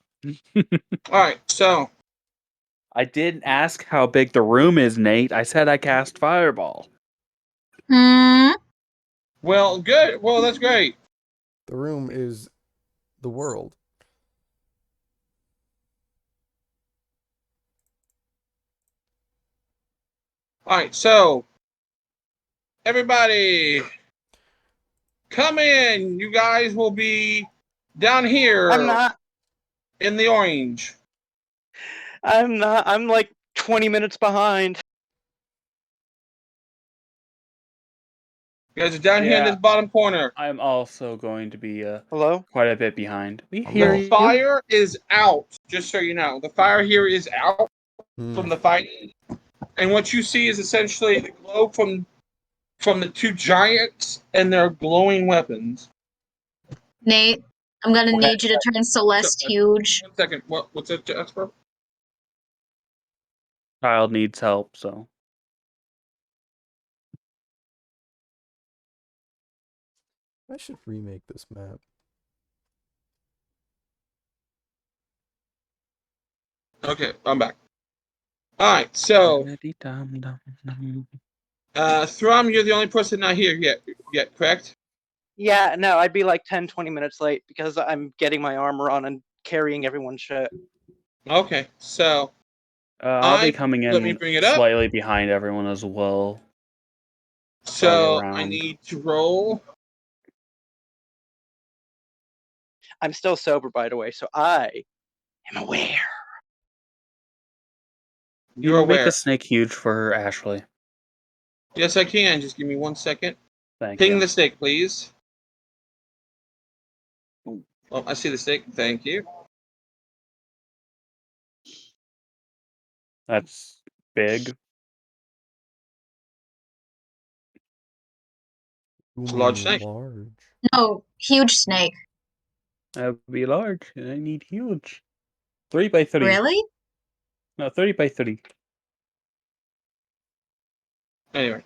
All right, so I didn't ask how big the room is, Nate. I said I cast fireball. well, good. Well, that's great. The room is the world. All right, so everybody, come in. You guys will be down here. I'm not. In the orange. I'm not. I'm like 20 minutes behind. You guys are down here in this bottom corner. I'm also going to be Hello? quite a bit behind. We Hello. hear The you. fire is out, just so you know. The fire here is out from the fighting. And what you see is essentially the glow from the two giants and their glowing weapons. Nate, I'm gonna need you to turn Celeste huge. 1 second. What's it, Jasper? Child needs help, so. I should remake this map. Okay, I'm back. Alright, so Thrum, you're the only person not here yet, correct? Yeah, no, I'd be like 10, 20 minutes late because I'm getting my armor on and carrying everyone's shit. Okay, so I'll be coming let me in bring it up. slightly behind everyone as well. So I need to roll. I'm still sober, by the way, so I am aware. You're aware. Make the snake huge for Ashley. Yes, I can. Just give me 1 second. Thank Ping you. the snake, please. Oh, I see the snake. Thank you. That's big. It's a large snake. No, huge snake. That would be large. I need huge. 3 by 3. Really? No, 30 by 30. Anyway.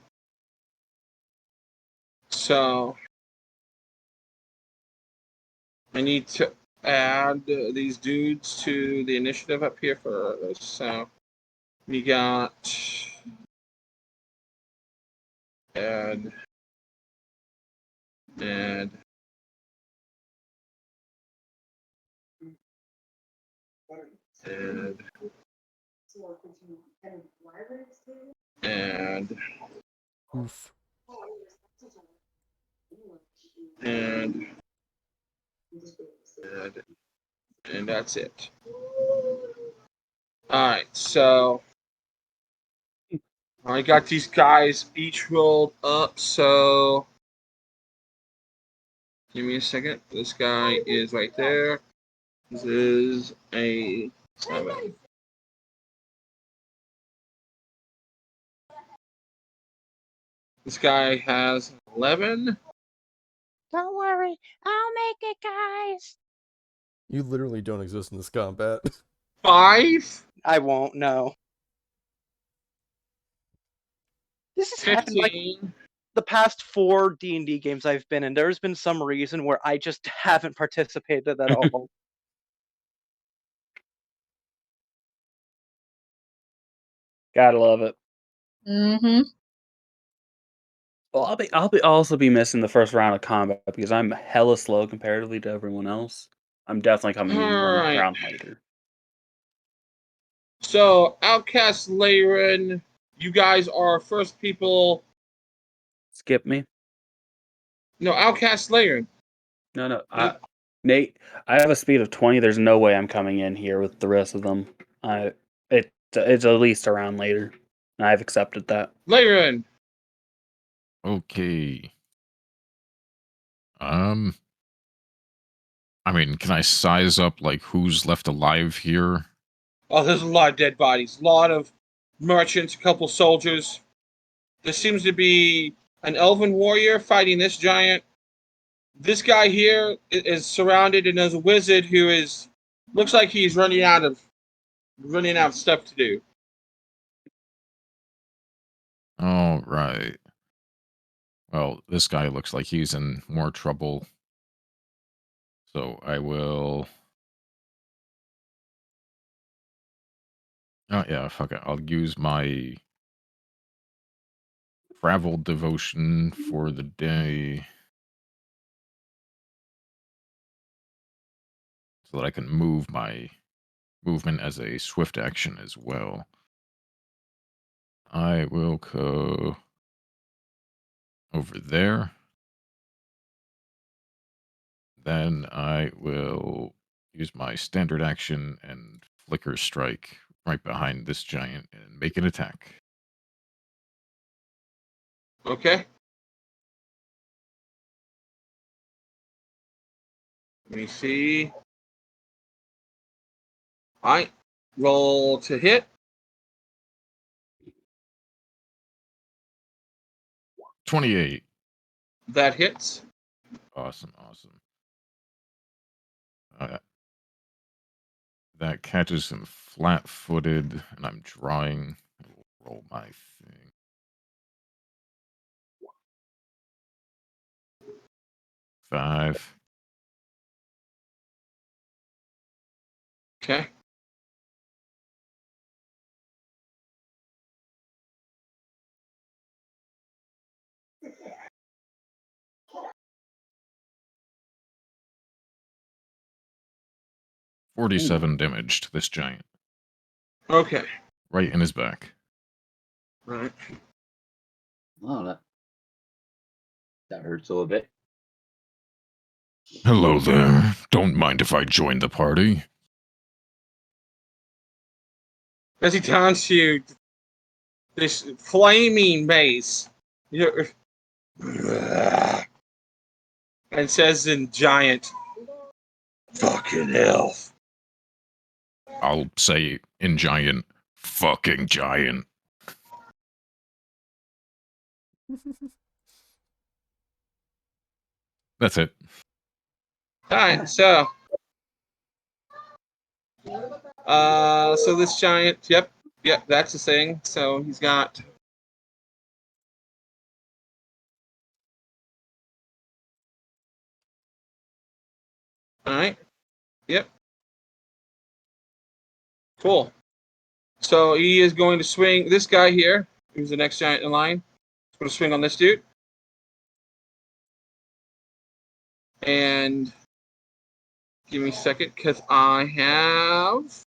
So I need to add these dudes to the initiative up here first. So we got add and Oof. and that's it. Alright, so I got these guys each rolled up, so give me a second. This guy is right there. This is a 7. This guy has 11. Don't worry, I'll make it, guys. You literally don't exist in this combat. 5. I won't, no. This has 15. happened like the past 4 D&D games I've been in. There's been some reason where I just haven't participated at all. Gotta love it. Mm-hmm. Well, I'll also be missing the first round of combat because I'm hella slow comparatively to everyone else. I'm definitely coming in 1 round later. So, Outcast Lyran, you guys are first people skip me? No, Outcast Layering. No. Nate, I have a speed of 20. There's no way I'm coming in here with the rest of them. It's at least around later. I've accepted that. Layering. Okay. I mean, can I size up like who's left alive here? Oh, there's a lot of dead bodies. A lot of merchants, a couple soldiers. There seems to be an elven warrior fighting this giant. This guy here is surrounded, and there's a wizard who looks like he's running out of stuff to do. All right. Well, this guy looks like he's in more trouble. So I will. Oh yeah, fuck it. I'll use my travel devotion for the day so that I can move my movement as a swift action as well. I will go over there. Then I will use my standard action and flicker strike right behind this giant and make an attack. Okay. Let me see. All right. Roll to hit. 28. That hits. Awesome. That catches him flat-footed, and I'm drawing. Roll my thing. Five. Okay. Ooh. 47 damage to this giant. Okay. Right in his back. Right. Oh, that hurts a little bit. Hello there. Don't mind if I join the party. As he taunts you, this flaming mace, and says in giant, "Fucking elf." I'll say in giant, fucking giant. That's it. All right, so this giant, yep, that's the thing. So he's got. All right. Yep. Cool. So he is going to swing this guy here, who's the next giant in line. He's going to swing on this dude. And give me a second, because I have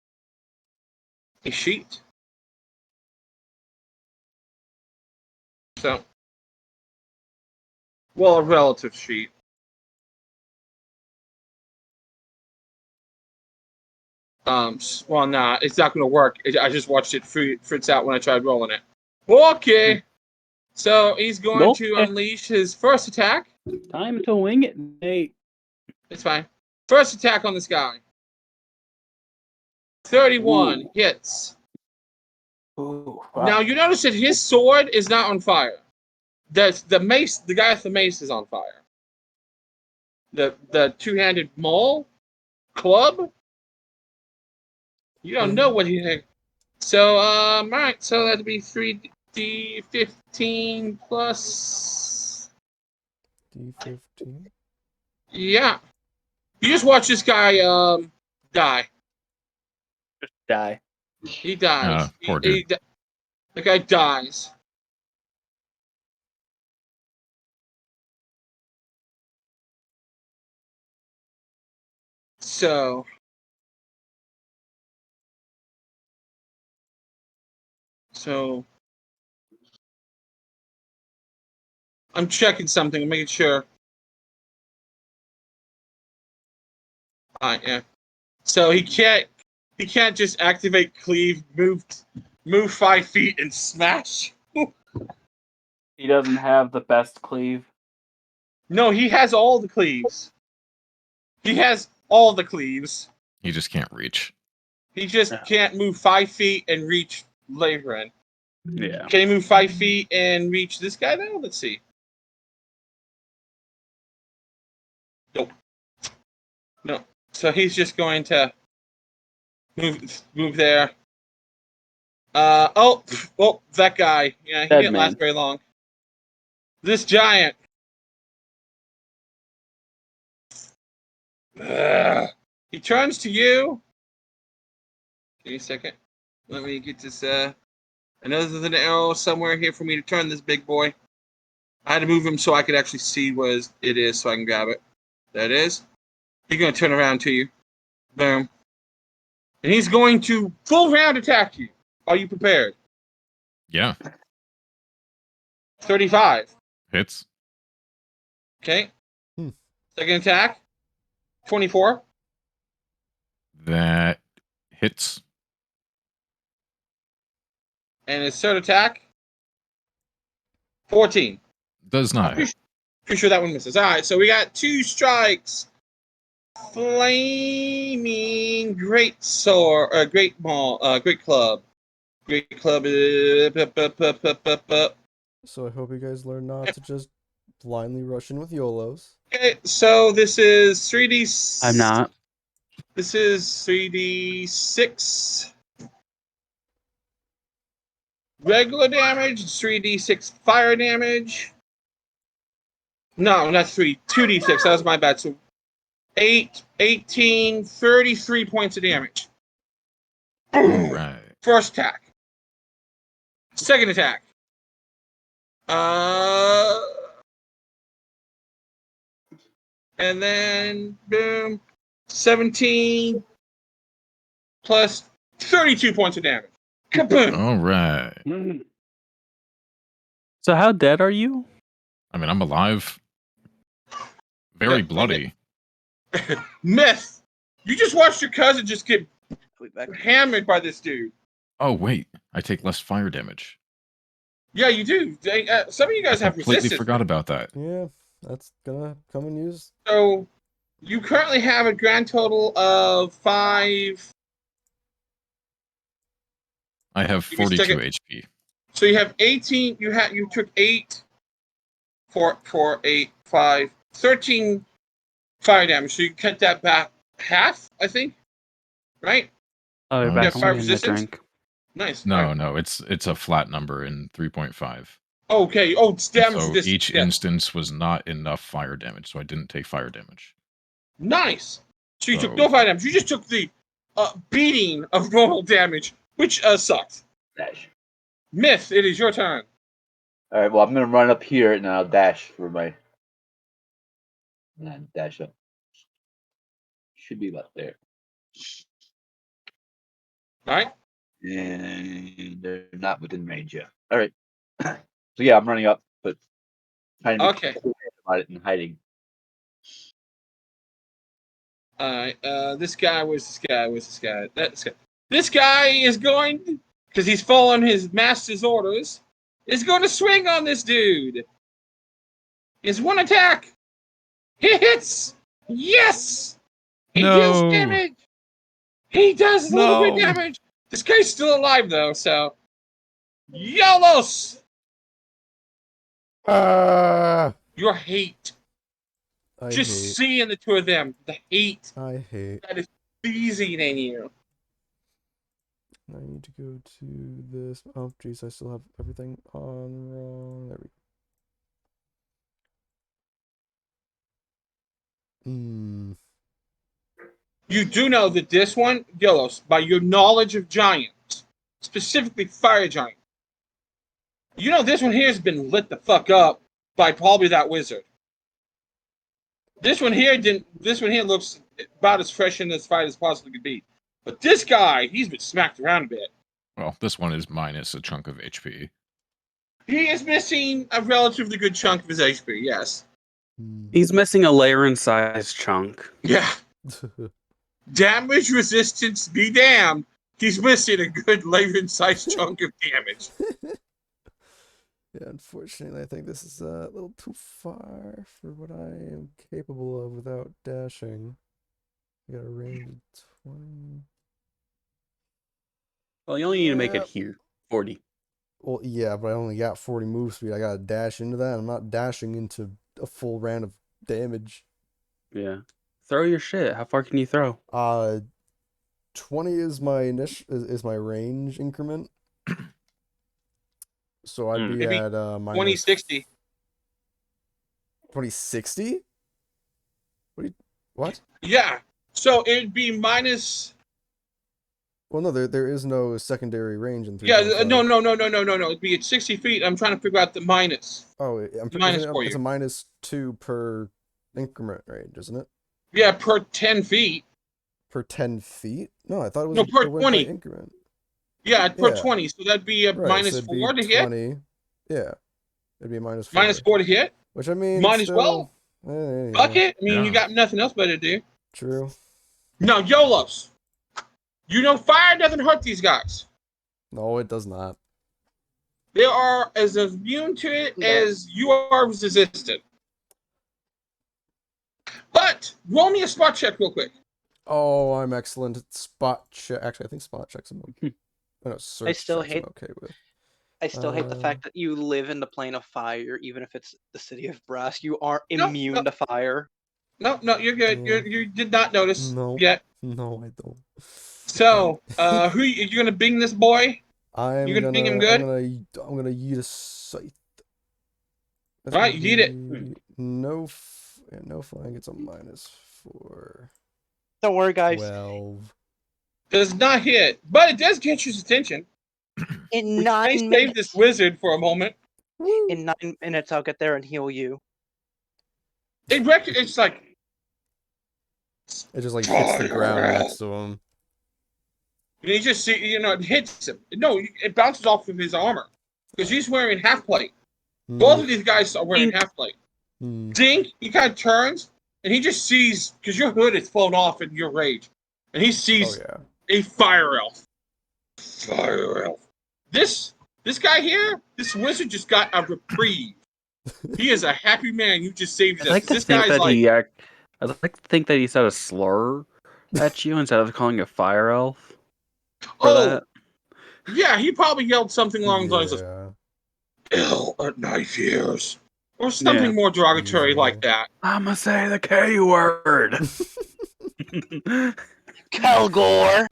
a sheet. So, well, a relative sheet. Well, nah, it's not going to work. I just watched it fritz out when I tried rolling it. Okay. So he's going to unleash his first attack. Time to wing it, Nate. It's fine. First attack on this guy. 31 hits. Ooh, wow. Now you notice that his sword is not on fire. The mace, the guy with the mace is on fire. The two-handed maul club. You don't know what he had. So all right. So that'd be 3d15 plus D15. Yeah. You just watch this guy die. Just die. He dies. Poor dude. The guy dies. So I'm checking something. I'm making sure. Yeah. So he can't just activate cleave, move 5 feet, and smash. He doesn't have the best cleave. No, he has all the cleaves. He has all the cleaves. He just can't reach. He just can't move 5 feet and reach Lavren. Yeah. Can he move 5 feet and reach this guy though? Let's see. Nope. No. So he's just going to move there. Oh, that guy. Yeah, he didn't last very long. This giant. He turns to you. Give me a second. Let me get this. I know there's an arrow somewhere here for me to turn this big boy. I had to move him so I could actually see what it is so I can grab it. There it is. He's going to turn around to you. Boom. And he's going to full round attack you. Are you prepared? Yeah. 35. Hits. Okay. Second attack. 24. That hits. And his third attack. 14. Does not hit. Pretty sure that one misses. All right, so we got 2 strikes. Flaming great sword, great ball, great club. Great club. So I hope you guys learn not to just blindly rush in with YOLOs. Okay, so this is 3D. I'm not. This is 3D6 regular damage, 3D6 fire damage. No, not 2D6. That was my bad. So 8, 18, 33 points of damage. All right. First attack. Second attack. And then boom, 17 plus 32 points of damage. Kaboom! All right. So how dead are you? I mean, I'm alive. Very bloody. Myth! You just watched your cousin just get hammered by this dude. Oh, wait. I take less fire damage. Yeah, you do. Some of you guys I have completely resistance. forgot about that. Yeah, that's gonna come in use. So, you currently have a grand total of 5. I have 42 HP. So you have 18. You took 8, 4, 8, 5, 13 fire damage. So you cut that back half, I think. Right? Oh, you're back on fire the resistance? drink. Nice. No, right. no, it's a flat number in 3.5. Okay. Oh, it's damage. So this each instance was not enough fire damage, so I didn't take fire damage. Nice. So you took no fire damage. You just took the beating of normal damage, which sucks. Dash. Myth, it is your turn. All right. Well, I'm gonna run up here and I'll dash for my. And dash up. Should be about there. All right. And they're not within range yet. All right. So yeah, I'm running up, but trying to be about it and hiding. All right. This guy. This guy is going, because he's following his master's orders, is going to swing on this dude. It's one attack. He hits. Yes. He deals damage. He does a little bit of damage. This guy's still alive though, so YOLOS. Your hate. Seeing the two of them, the hate. I hate. That is seizing in you. I need to go to this. Oh, jeez, I still have everything on wrong. There we go. You do know that this one, YOLOS, by your knowledge of giants, specifically fire giants, you know this one here has been lit the fuck up by probably that wizard. This one here looks about as fresh in this fight as possibly could be. But this guy, he's been smacked around a bit. Well, this one is minus a chunk of HP. He is missing a relatively good chunk of his HP, yes. He's missing a Laren-sized chunk. Yeah. Damage resistance be damned. He's missing a good Laren-sized chunk of damage. Yeah, unfortunately, I think this is a little too far for what I am capable of without dashing. I got a range of 20. Well, you only need to make it here. 40. Well, yeah, but I only got 40 move speed. I gotta dash into that. I'm not dashing into a full round of damage. Yeah. Throw your shit. How far can you throw? 20 is my is my range increment. So I'd be at minus 2060. 2060? What? Yeah. So it'd be minus. Well, no, there is no secondary range in 3.5. Yeah, no. It'd be at 60 feet. I'm trying to figure out the minus. Oh, it's a -2 per increment range, isn't it? Yeah, per 10 feet. Per 10 feet? No, I thought it was No, per it went 20. by increment. Yeah, per 20. So that'd be a minus 4 to hit. 20. Yeah, it'd be minus 4. Minus 4 to hit. Which I mean, might as well. Fuck it. I mean, you got nothing else better to do. True. No, YOLOs. You know, fire doesn't hurt these guys. No, it does not. They are as immune to it as you are resistant. But roll me a spot check real quick. Oh, I'm excellent at spot check. Actually, I think spot checks I'm okay. No, search I still checks hate. I'm okay with. I still hate the fact that you live in the plane of fire, even if it's the city of brass. You aren't immune to fire. No, you're good. You did not notice yet. No, I don't. So, who you gonna bing this boy? You're gonna bing him good? I'm gonna yeet a scythe. All right, yeet it. No flying. It's a -4. Don't worry, guys. 12. Does not hit, but it does get his attention. In 9 minutes. Save this wizard for a moment. In 9 minutes, I'll get there and heal you. It's like. It just like hits the ground next to him. And you just see, it hits him. No, it bounces off of his armor because he's wearing half plate. Both of these guys are wearing half plate. Dink, he kind of turns and he just sees, because your hood is flown off in your rage, and he sees a fire elf. Fire elf. This guy here, this wizard just got a reprieve. He is a happy man. You just saved us. I'd like to think that he said a slur at you instead of calling a fire elf. That. Yeah, he probably yelled something along the lines of "ill at knife ears" or something more derogatory like that. I'ma say the K word. Kelgore.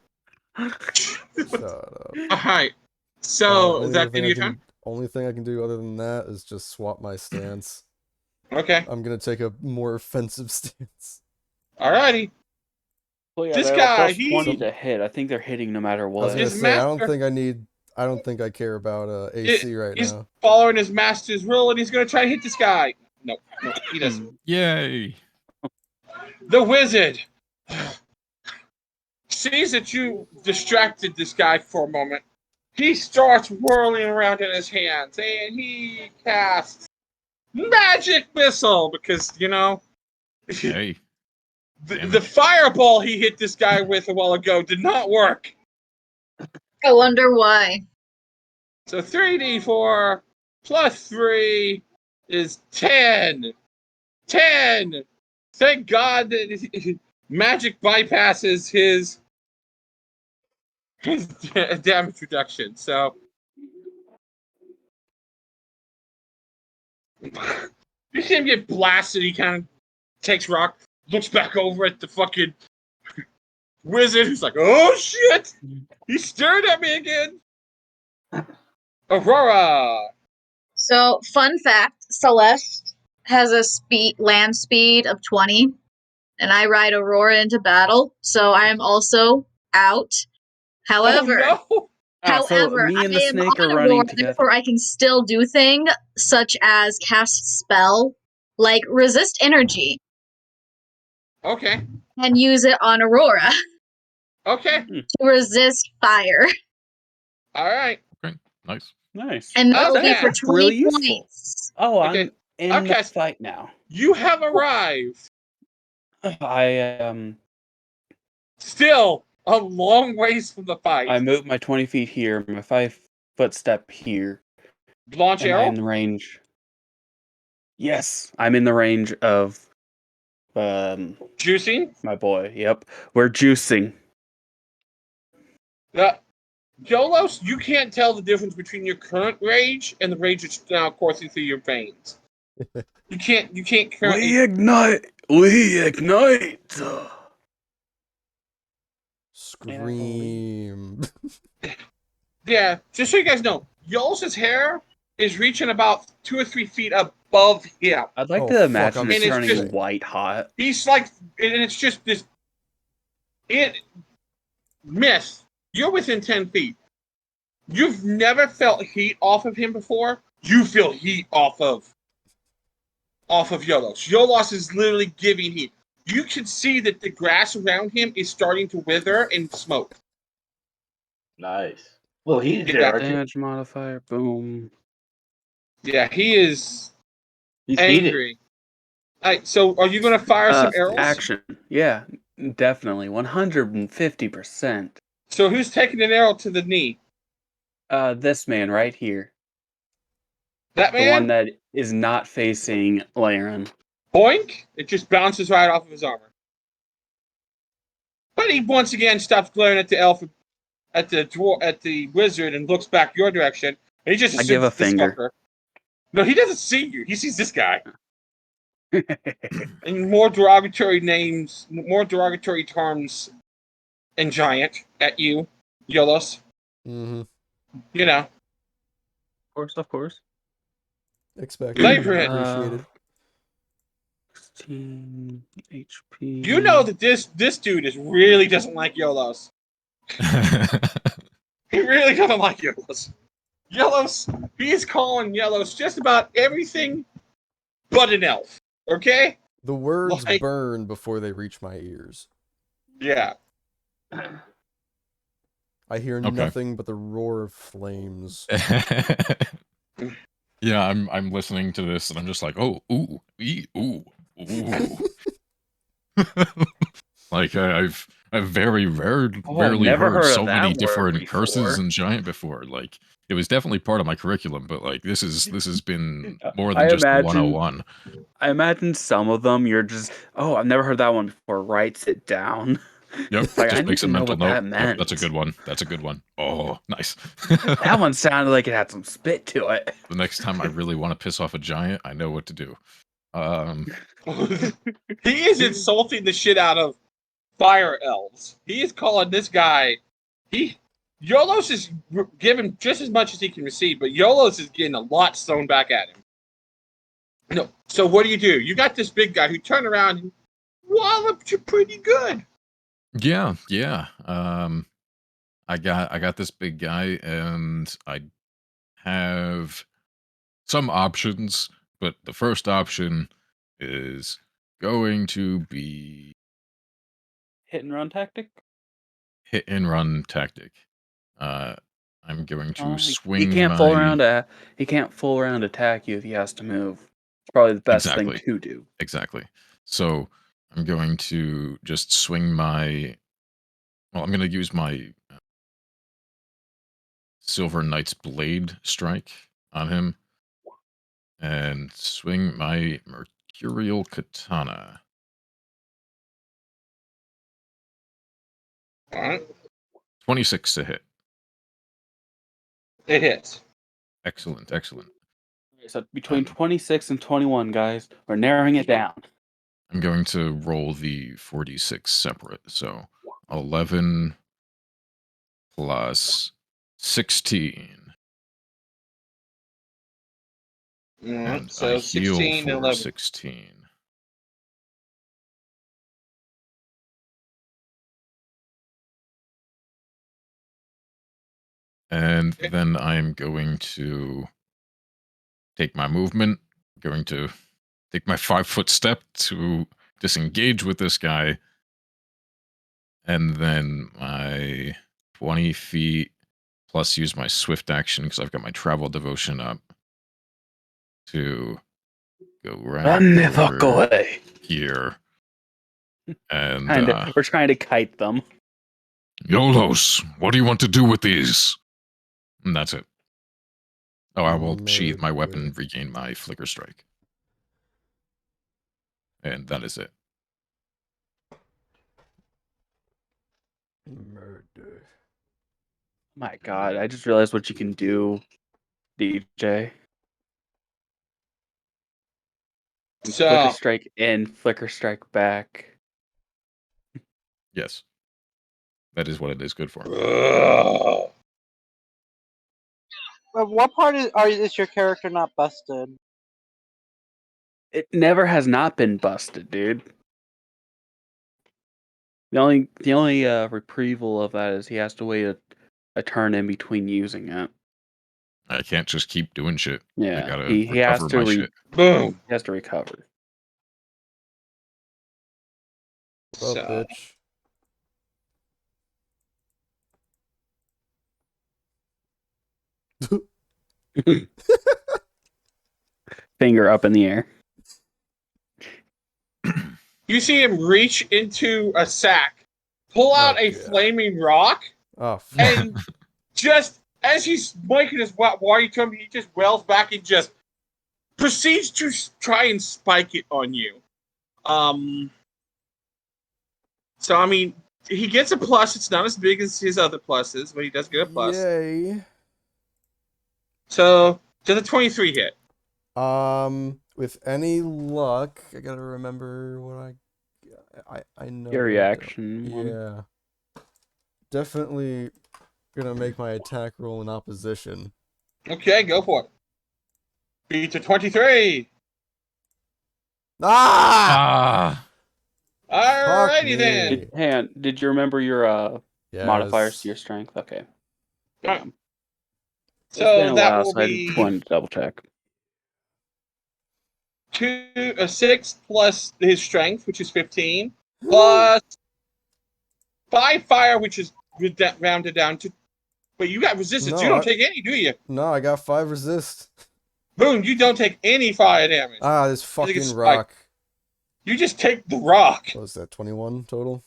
Shut up. All right. So is that any turn? Only thing I can do other than that is just swap my stance. Okay. I'm gonna take a more offensive stance. Alrighty. Well, yeah, this guy, he 20 to hit. I think they're hitting no matter what. I was gonna say, I don't think I care about AC right now. He's following his master's rule, and he's gonna try to hit this guy. No, he doesn't. Yay! The wizard sees that you distracted this guy for a moment. He starts whirling around in his hands, and he casts magic missile because Hey. The fireball he hit this guy with a while ago did not work. I wonder why. So 3d4 plus 3 is 10. 10! Thank God that magic bypasses his damage reduction. So you see him get blasted. He kind of takes rock, looks back over at the fucking wizard, who's like, "Oh shit!" He stared at me again. Aurora. So, fun fact: Celeste has a land speed of 20, and I ride Aurora into battle, so I am also out. However, so me and the snake are running together. Therefore, I can still do things such as cast spell, like resist energy. Okay. And use it on Aurora. Okay. To resist fire. All right. Okay. Nice. Nice. And that will be for Okay. 20 Really useful. points. Oh, Okay. I'm in Okay. the fight now. You have arrived. I am. Still a long ways from the fight. I moved my 20 feet here, my 5-foot step here. Launch Am I arrow? in the range? Yes, I'm in the range of Juicing? my boy. Yep, we're juicing. Jolos, you can't tell the difference between your current rage and the rage that's now coursing through your veins. You can't currently. We ignite. Scream. Yeah, just so you guys know, Yolos' hair is reaching about 2 or 3 feet above him. I'd like to imagine it's turning just white hot. He's like, and it's just this. Myth, you're within 10 feet. You've never felt heat off of him before. You feel heat off of Yolos. Yolos is literally giving heat. You can see that the grass around him is starting to wither and smoke. Nice. Well, he's there. Damage modifier, boom. Yeah, he is He's angry. heated. All right, so are you going to fire some arrows? Action. Yeah, definitely. 150%. So who's taking an arrow to the knee? This man right here. That man? The one that is not facing Laren. Boink! It just bounces right off of his armor. But he once again stops glaring at the elf, at the wizard, and looks back your direction. And he just I give a this finger. fucker. No, he doesn't see you. He sees this guy. And more derogatory terms, and giant at you, Yolos. Mm-hmm. You know. Of course. Expected. Labor it. Appreciated. 16 HP. You know that this dude really doesn't like Yolos. He really doesn't like Yolos. He's calling Yolos just about everything but an elf. Okay? The words burn before they reach my ears. Yeah. I hear nothing but the roar of flames. Yeah, I'm listening to this and I'm just like, oh, ooh, ooh. Like I've rarely heard so many different curses in Giant before. Like it was definitely part of my curriculum, but like this has been more than just 101. I imagine some of them you're just, oh, I've never heard that one before. Writes it down. Yep, like, just I makes a know mental what note. that meant. Yep, that's a good one. That's a good one. Oh, nice. That one sounded like it had some spit to it. The next time I really want to piss off a giant, I know what to do. He is insulting the shit out of fire elves. He is calling this guy. Yolos is giving just as much as he can receive, but Yolos is getting a lot thrown back at him. No. So what do? You got this big guy who turned around and walloped you pretty good. Yeah. I got this big guy, and I have some options, but the first option is going to be hit and run tactic. I'm going to swing. He can't full around. He can't full around attack you if he has to move. It's probably the best thing to do. Exactly. So I'm going to just swing my. Well, I'm going to use my Silver Knight's Blade strike on him, and swing my Mercurial Katana. All right. 26 to hit. It hits. Excellent. So between 26 and 21, guys, we're narrowing it down. I'm going to roll the 4d6 separate. So 11 plus 16. And so I heal 16 for and 11. 16. And then I'm going to take my movement. I'm going to take my 5-foot step to disengage with this guy. And then my 20 feet plus use my swift action because I've got my travel devotion up to go right over here. And we're trying to kite them. YOLOs, what do you want to do with these? And that's it. Oh, I will sheathe my weapon and regain my flicker strike. And that is it. Murder. My God, I just realized what you can do, DJ. So, flicker strike in, flicker strike back. Yes. That is what it is good for. What part is your character not busted? It never has not been busted, dude. The only reprieval of that is he has to wait a turn in between using it. I can't just keep doing shit. Yeah, I gotta he has recover to my shit. Boom. He has to recover. Well, bitch. Finger up in the air. You see him reach into a sack, pull out a flaming rock, and just as he's making his warrior to him, he just wells back and just proceeds to try and spike it on you. So, I mean, he gets a plus. It's not as big as his other pluses, but he does get a plus. Yay. So, does a 23 hit? With any luck, I gotta remember what I know. Your reaction. Yeah. Definitely gonna make my attack roll in opposition. Okay, go for it. Beat a 23. Ah! Alrighty then. Hang on. Did you remember your modifiers to your strength? Okay. Damn. So it's been a that while, will so I be just wanted to double check. 6 plus his strength, which is 15, plus 5 fire, which is rounded down to. But you got resistance. You don't take any, do you? No, I got 5 resist. Boom! You don't take any fire damage. Ah, this fucking rock. You just take the rock. What was that? 21 total.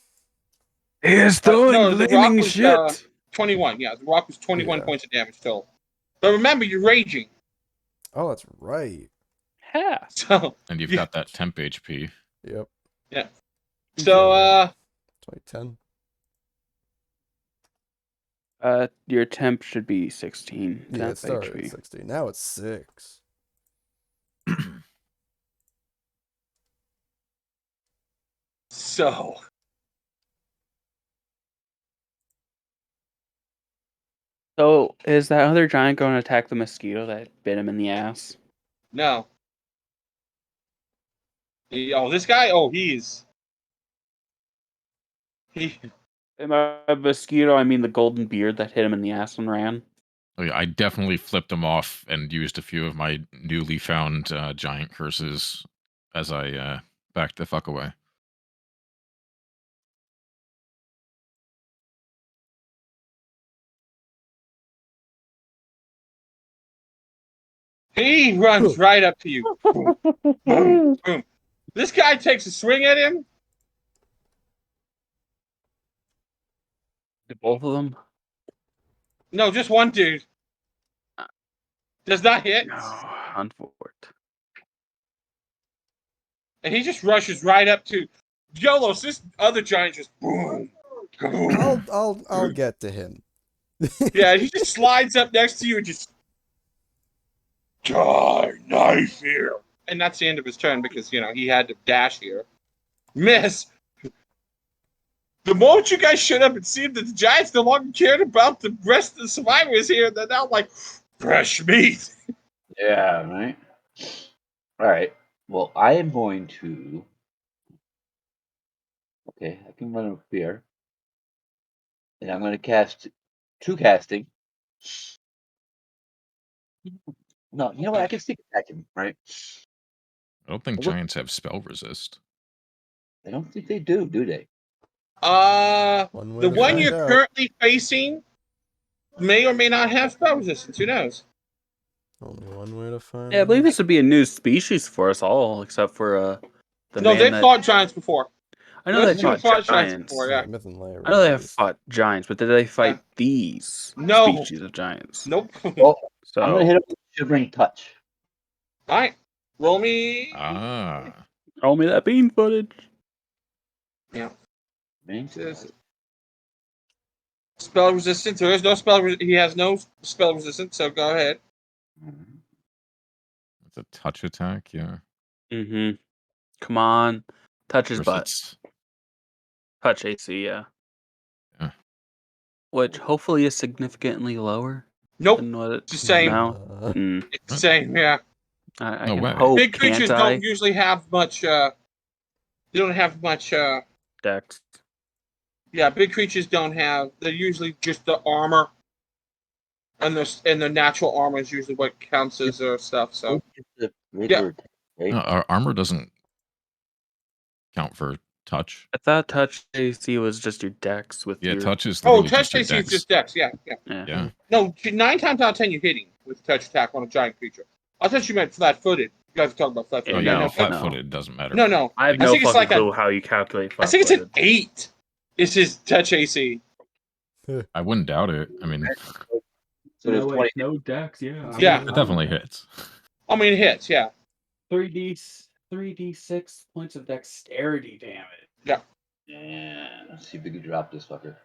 He is throwing flaming was, shit. 21. Yeah, the rock was 21 points of damage total. But remember, you're raging. Oh, that's right. Yeah. So, and you've got that temp HP. Yep. Yeah. So, 2010. Your temp should be 16. Yeah, it started at 16. Now it's 6. So is that other giant going to attack the mosquito that bit him in the ass? No. This guy. By mosquito, I mean the golden beard that hit him in the ass and ran. Oh yeah, I definitely flipped him off and used a few of my newly found giant curses as I backed the fuck away. He runs right up to you. Boom, boom, boom. This guy takes a swing at him. Did both of them? No, just one dude. Does not hit. No, unfortunate. And he just rushes right up to Yolos. This other giant just boom. Boom. I'll get to him. Yeah, he just slides up next to you and just knife here. And that's the end of his turn because he had to dash here. Miss. The moment you guys showed up, it seemed that the Giants no longer cared about the rest of the survivors here. They're now like, fresh meat. Yeah, right? All right. Well, I am going to... Okay, I can run up here. And I'm going to cast 2 casting. No, you know what? I can sneak attack him, right? I don't think giants have spell resist. I don't think they do they? The one you're currently facing may or may not have spell resistance. Who knows? Only one way to find Yeah, I believe out. this would be a new species for us all, except for the No, man they've that... fought giants before. I know they Those two have fought fought giants giants. before, yeah. Myth and layer I know they have raised. fought giants, but did they fight these No. species of giants? Nope. Well, So I'm gonna hit him with shivering touch. All right. Roll me. roll me that bean footage. Yeah. Bean Says spell resistance. There is no spell. He has no spell resistance. So go ahead. It's a touch attack, yeah. Mm-hmm. Come on, touch his butt. It's... Touch AC, yeah. Yeah. Which hopefully is significantly lower. Nope. Than what It's the same. now. It's the same. Yeah. I No can way. hope. Big creatures can't I? don't usually have much. They don't have much. Dex. Yeah, big creatures don't have. They're usually just the armor, and the natural armor is usually what counts as stuff. So yeah. No, our armor doesn't count for touch. I thought touch AC was just your dex with your... touch is literally touch just your AC is dex. just dex. Yeah. No, 9 times out of 10 you're hitting with a touch attack on a giant creature. I thought you meant flat-footed. You guys are talking about flat-footed. No, flat-footed doesn't matter. No. I have no fucking clue how you calculate I think flat-footed. it's an 8. It's his touch AC. I wouldn't doubt it. I mean, so there's 20. No dex, yeah. Yeah. It definitely hits. I mean, it hits, yeah. 3d6 points of dexterity damage. Yeah. Yeah. Let's see if we can drop this fucker.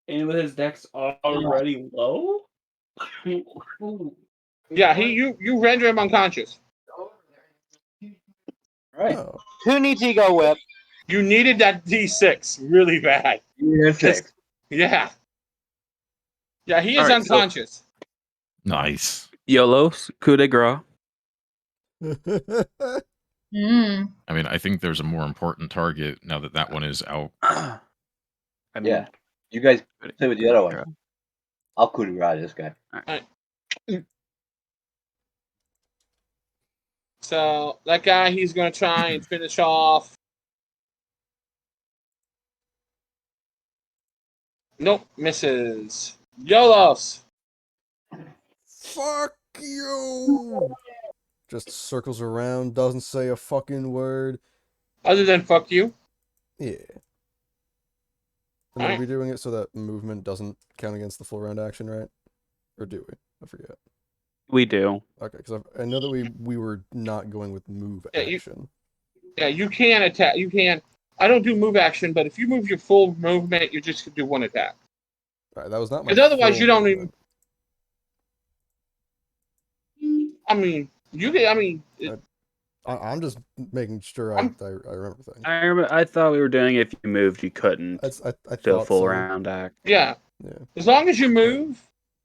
And with his dex already low? Yeah, you render him unconscious. Right. Oh. Who needs ego whip? You needed that D6 really bad. Yeah. Yeah, he is unconscious. Nice. YOLO's coup de grace. Mm. I mean, I think there's a more important target now that that one is out. I mean, Yeah. You guys play with the other one. I'll coup de grace this guy. All right. So that guy, he's going to try and finish off. Nope, misses. YOLOS. Fuck you! Just circles around, doesn't say a fucking word. Other than fuck you. Yeah. And then we're doing it so that movement doesn't count against the full round action, right? Or do we? I forget. We do. Okay, because I know that we were not going with move action. You can attack. You can. I don't do move action, but if you move your full movement, you just do one attack. All right, that was not my. Because otherwise, full you don't movement. even. I mean, you can. I mean. I'm just making sure I remember things. I thought we were doing it if you moved, you couldn't I do a thought full so. round act. Yeah. As long as you move,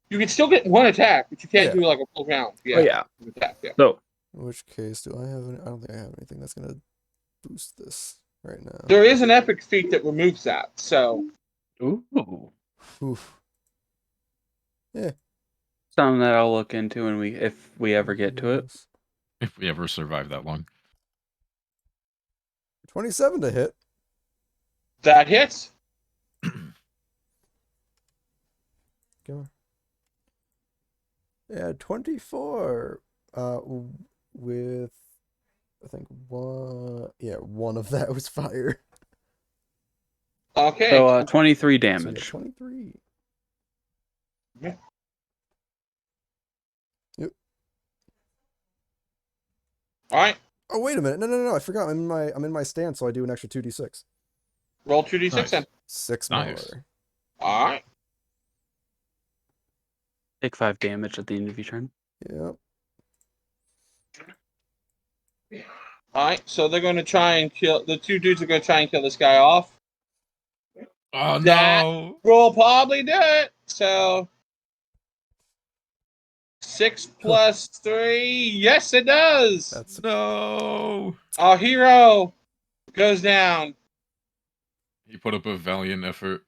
you can still get one attack, but you can't do like a full round. Yeah. Oh, yeah. Attack, yeah. So, in which case, do I have any? I don't think I have anything that's gonna boost this right now. There is an epic feat that removes that. So. Ooh. Oof. Yeah. Something that I'll look into when if we ever get to it. If we ever survive that long. 27 to hit. That hits. Come on. Yeah, 24. With I think one of that was fire. Okay. So 23 So damage. 23. Yeah. Yep. All right. Oh wait a minute! No! I forgot. I'm in my stance, so I do an extra 2d6. Roll 2d6 then. 6 Nice. more. All right. Take 5 damage at the end of your turn. Yep. All right. So they're going to try and kill the two dudes. Are going to try and kill this guy off. Oh That no! will probably do it. So 6 plus 3. Yes, it does. That's No! Our hero goes down. He put up a valiant effort.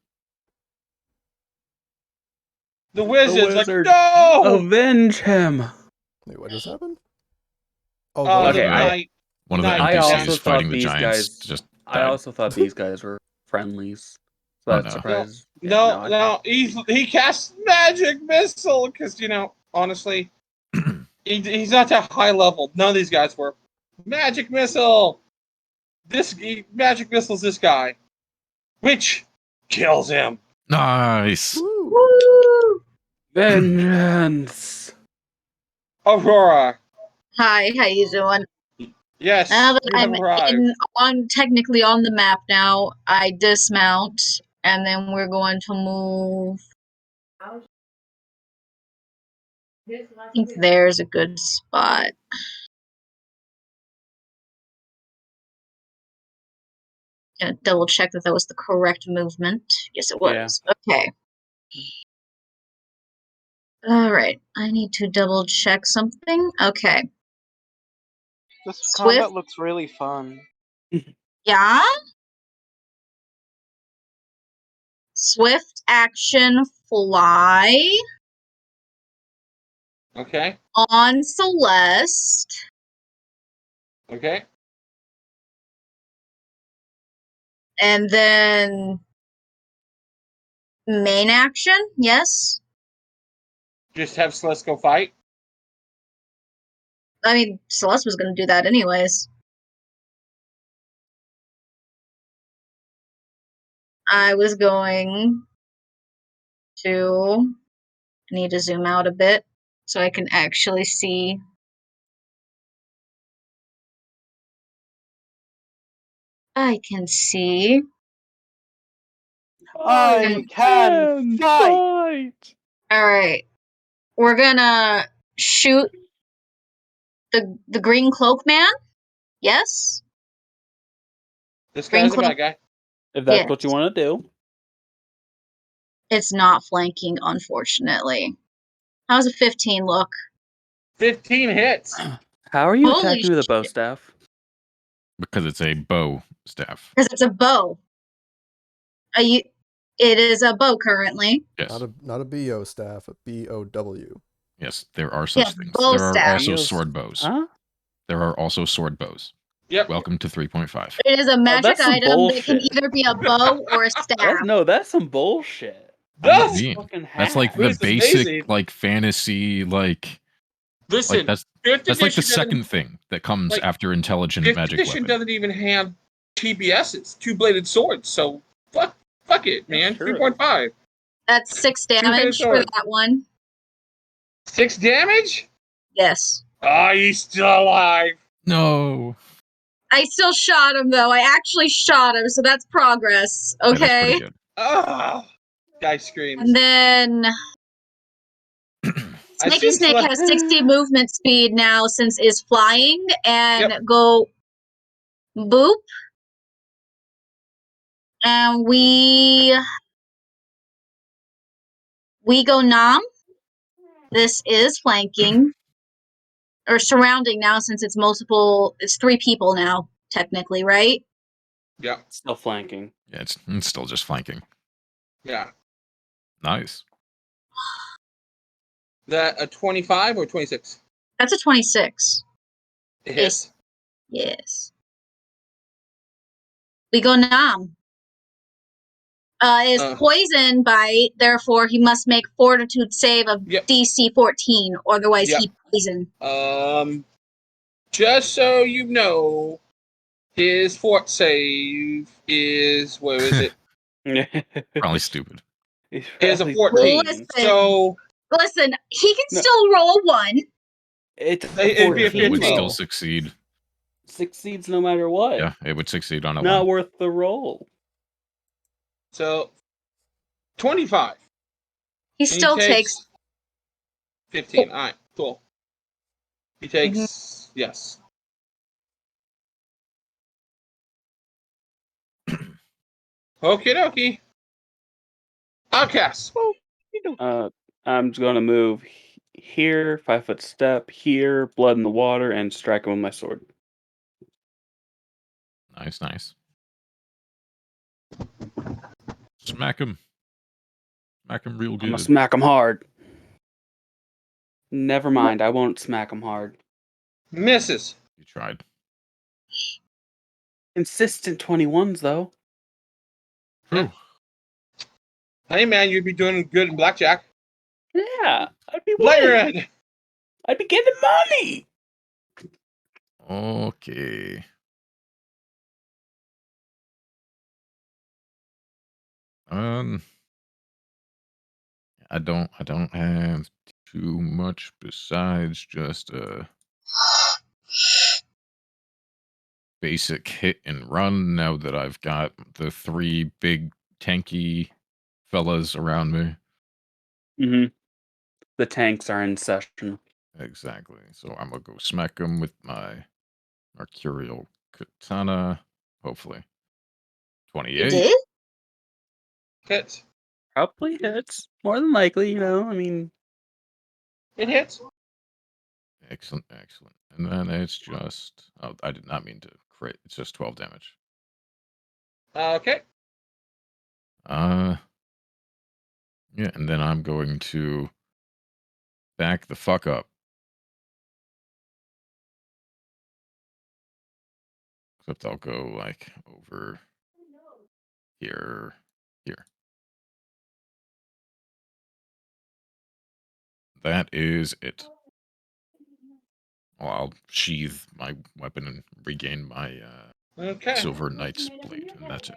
The wizard's like, wizard. no! Avenge him! Wait, what just happened? Oh, okay, the knight. One of the I also NPCs thought fighting the these giants guys just I died. also thought these guys were friendlies. But no. surprise. No, he casts magic missile because honestly, he's not that high level. None of these guys were. Magic missile. Magic missile's this guy, which kills him. Nice. Woo! Vengeance. Aurora. Hi, how you doing? Yes, Now that you have arrived. I'm technically on the map now, I dismount, and then we're going to move. I think there's a good spot. Gonna double check that was the correct movement. Yes, it was. Yeah. Okay. All right. I need to double check something. Okay. This combat looks really fun. Yeah. Swift action fly. Okay. On Celeste. Okay. And then main action, yes. Just have Celeste go fight? I mean, Celeste was going to do that anyways. I was going to... I need to zoom out a bit so I can actually see. I can see. I can fight! Alright. We're gonna shoot the green cloak man? Yes? This guy's a bad guy. If that's what you want to do. It's not flanking, unfortunately. How's a 15 look? 15 hits. How are you attacking with a bow staff? Because it's a bow staff. Because it's a bow. It is a bow currently. Yes. Not a BO staff, a BOW. Yes, there are such things. Bow There are staff. also sword bows. Huh? There are also sword bows. Yep. Welcome to 3.5. It is a magic item that can either be a bow or a staff. That's some bullshit. That's like the basic, amazing. like fantasy, like. Listen, like that's like the second thing that comes after intelligent magic edition weapon. doesn't even have TBSs, two-bladed swords. So fuck it, man. 3.5. That's 6 damage for that one. 6 damage? Yes. Oh, he's still alive. No. I still shot him though. I actually shot him, so that's progress. Okay. Yeah, that's pretty good. Oh, guy screams. And then Snaky Snake has 60 movement speed now since is flying and go boop. And we go nom. This is flanking. Or surrounding now since it's multiple. It's 3 people now, technically, right? Yeah. Still flanking. Yeah, it's still just flanking. Yeah. Nice. That a 25 or 26? That's a 26. It hits. Yes. We go nom. Is poison bite, therefore he must make fortitude save of DC 14, otherwise he poison. Just so you know, his fort save is where is it? Probably stupid. Is a 14. Listen, he can still roll 1. It'd be a 15. It would still succeed. Succeeds no matter what. Yeah, it would succeed on a Not 1. worth the roll. So 25. He still takes 15. All right, cool. He takes yes. Okie dokie. Outcast. I'm just gonna move here, 5-foot step here, blood in the water, and strike him with my sword. Nice. Smack him. Smack him real good. I'm gonna smack him hard. Never mind, I won't smack him hard. Misses. You tried. Consistent 21s though. True. Hey man, you'd be doing good in blackjack. Yeah, I'd be Layer winning. in. I'd be getting money. Okay. I don't have too much besides just basic hit and run now that I've got the 3 big tanky fellas around me. Mm-hmm. The tanks are in session. Exactly. So I'm gonna go smack them with my Mercurial Katana. Hopefully. 28. You did? Hits. Probably hits. More than likely, I mean. It hits. Excellent, excellent. And then it's just... Oh, I did not mean to crit. It's just 12 damage. Okay. Yeah, and then I'm going to back the fuck up. Except I'll go, like, over here. That is it. Well, I'll sheathe my weapon and regain my Silver Knight's blade, and that's it.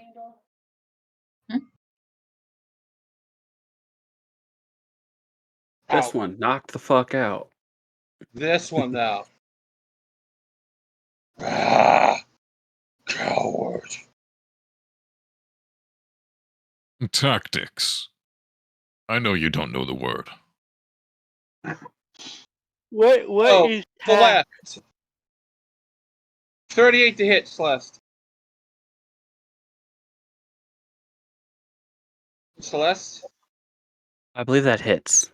This one knocked the fuck out. This one now. Coward. Tactics. I know you don't know the word. What is Celeste. 38 to hit, Celeste. Celeste? I believe that hits.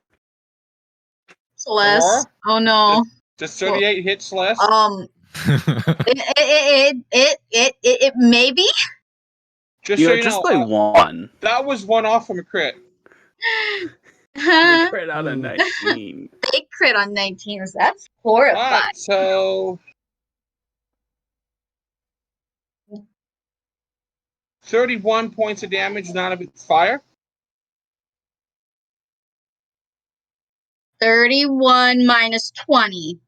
Celeste. Aurora? Oh no. Does 38 hit Celeste? It maybe. Just so you just know, by one. That was one off from a crit. They crit on a 19. They crit on 19s. That's horrifying. All right, so 31 points of damage, none of it's fire. 31 minus 20.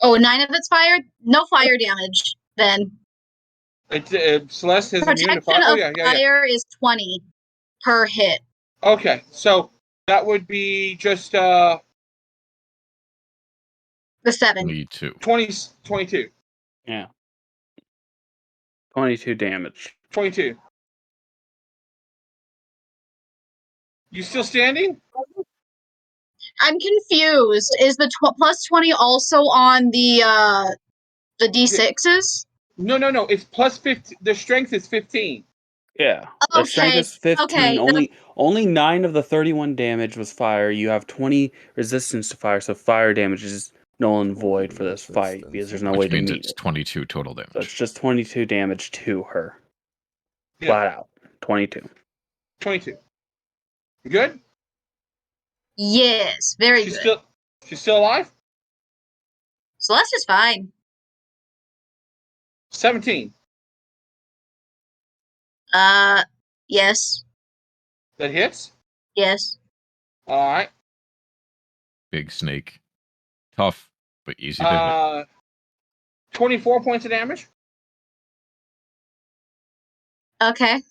Oh, 9 of it's fire? No fire damage, then. Celeste is immune to fire. Protection of fire is 20 per hit. Okay, so that would be just the 7. 22. Yeah. 22 damage. 22. You still standing? I'm confused. Is the plus 20 also on the D6s? No. It's plus 15. The strength is 15. Yeah. The strength is 15. Okay. Only 9 of the 31 damage was fire. You have 20 resistance to fire, so fire damage is null and void for this fight because there's no way to meet it. Which means it's 22 total damage. So it's just 22 damage to her. Yeah. Flat out. 22. 22. You good? Yes, very good. She's still alive? Celeste is fine. 17. Yes. That hits? Yes. All right. Big snake. Tough, but easy to hit. 24 points of damage. Okay.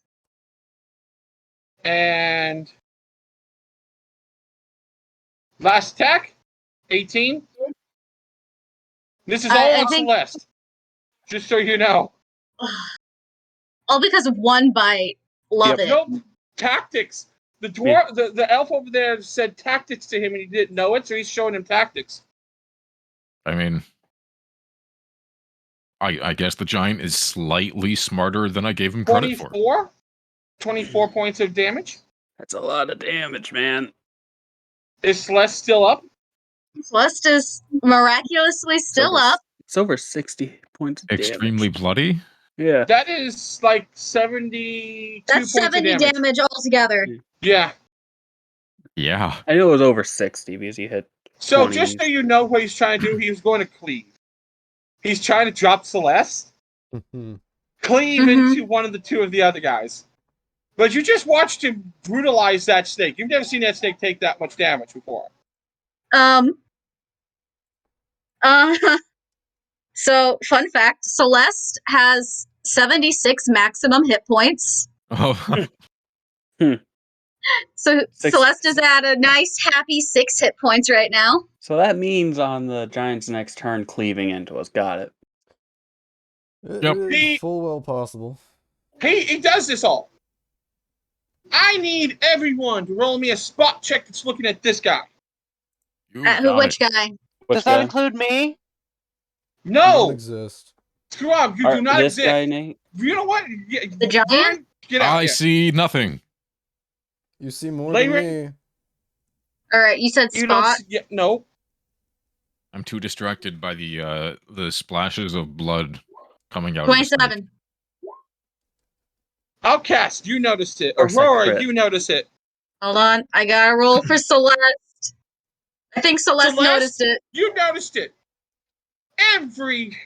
And last attack, 18. This is all on Celeste. Just so you know. All because of one bite. Love it. Nope. Tactics. The dwarf, the elf over there said tactics to him and he didn't know it, so he's showing him tactics. I mean, I guess the giant is slightly smarter than I gave him credit for. 24 points of damage. That's a lot of damage, man. Is Celeste still up? Celeste is miraculously still up. It's over 60 points of damage. Extremely bloody? Yeah. That is like 72 That's points 70 of damage altogether. Yeah. Yeah. I knew it was over 60 because he hit 20. So just so you know what he's trying to do, he was going to cleave. He's trying to drop Celeste. Cleave into one of the two of the other guys. But you just watched him brutalize that snake. You've never seen that snake take that much damage before. So, fun fact, Celeste has 76 maximum hit points. Oh. So Celeste is at a nice, happy 6 hit points right now. So that means on the Giant's next turn, cleaving into us. Got it. It is full well possible. He does this all. I need everyone to roll me a spot check that's looking at this guy. Which guy? Does that include me? No! You don't exist. Screw up, you do not this exist. Guy, Nate? You know what? The giant? Get out I see nothing. You see more than me. Alright, you said spot? No. I'm too distracted by the splashes of blood coming out 27. of the snake. Outcast, you noticed it. Aurora, you noticed it. Hold on, I gotta roll for Celeste. I think Celeste noticed it. You noticed it. Every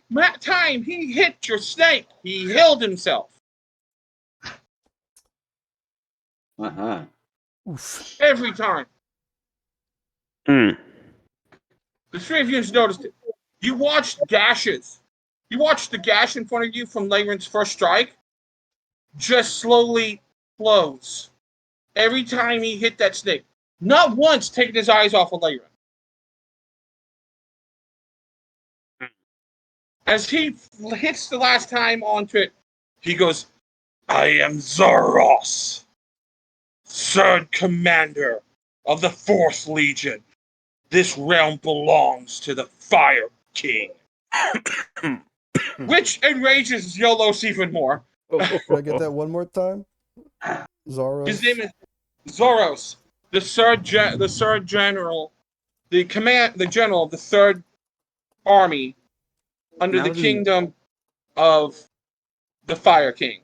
time he hit your snake, he healed himself. Oof. Every time. The three of you noticed it. You watched gashes. You watched the gash in front of you from Leyren's first strike just slowly close. Every time he hit that snake. Not once taking his eyes off of Leyren. As he hits the last time onto it, he goes, I am Zaros, third commander of the 4th Legion. This realm belongs to the Fire King. Which enrages Yolos even more. Should I get that one more time? Zaros. His name is Zoros, the third general, the general of the 3rd Army under the kingdom of the Fire King.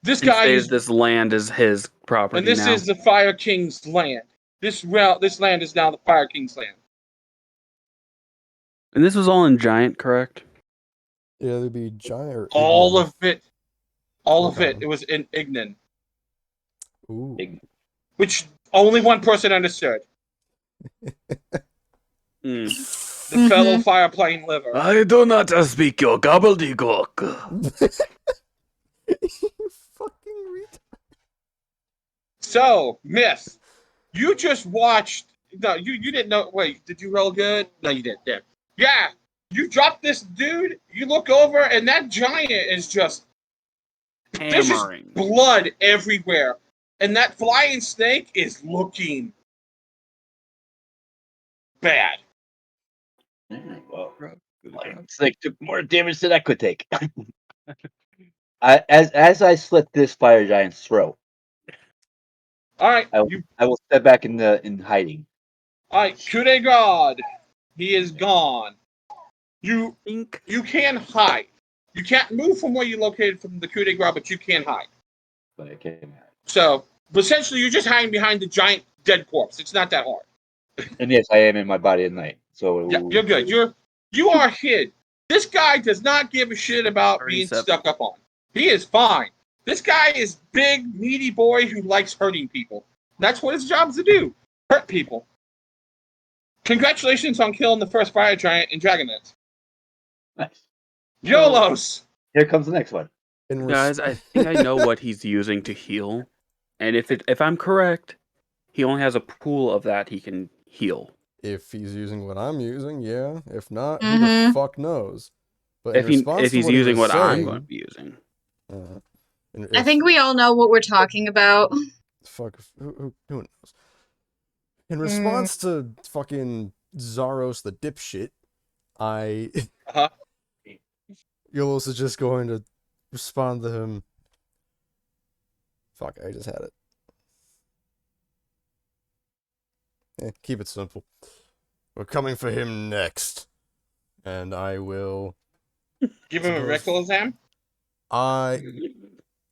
This guy this land is his property and this now. is the Fire King's land. This land is now the Fire King's land. And this was all in Giant, correct? Yeah, it'd be Giant or all Ignan. of it. All of it. It was in Ignan. Ooh. Which only one person understood. The fellow fireplane liver. I do not speak your gobbledygook. You fucking retard. So, Myth, you just watched. No, you didn't know. Wait, did you roll good? No, you didn't. Yeah. You dropped this dude, you look over, and that giant is just. Hammering. There's just blood everywhere. And that flying snake is looking bad. Well, snake took more damage than I could take. As I slit this fire giant's throat, all right, I will step back in hiding. All right, coup de grace. He is gone. You can hide. You can't move from where you located from the coup de grace, but you can hide. But I can't hide. So, essentially, you're just hiding behind the giant dead corpse. It's not that hard. And yes, I am in my body at night. So yeah, you're good. You are hid. This guy does not give a shit about being stuck up on. He is fine. This guy is big, meaty boy who likes hurting people. That's what his job is to do. Hurt people. Congratulations on killing the first fire giant in Dragonlance. Nice. YOLOS! Here comes the next one. Guys, I think I know what he's using to heal. And if I'm correct, he only has a pool of that he can heal. If he's using what I'm using, yeah. If not, who the fuck knows? But if he's using what I'm going to be using. I think we all know what we're talking about. Fuck, who knows? In response to fucking Zaros the dipshit, Yolos is just going to respond to him. Fuck, I just had it. Keep it simple. We're coming for him next. And I will... Give him a rectal exam?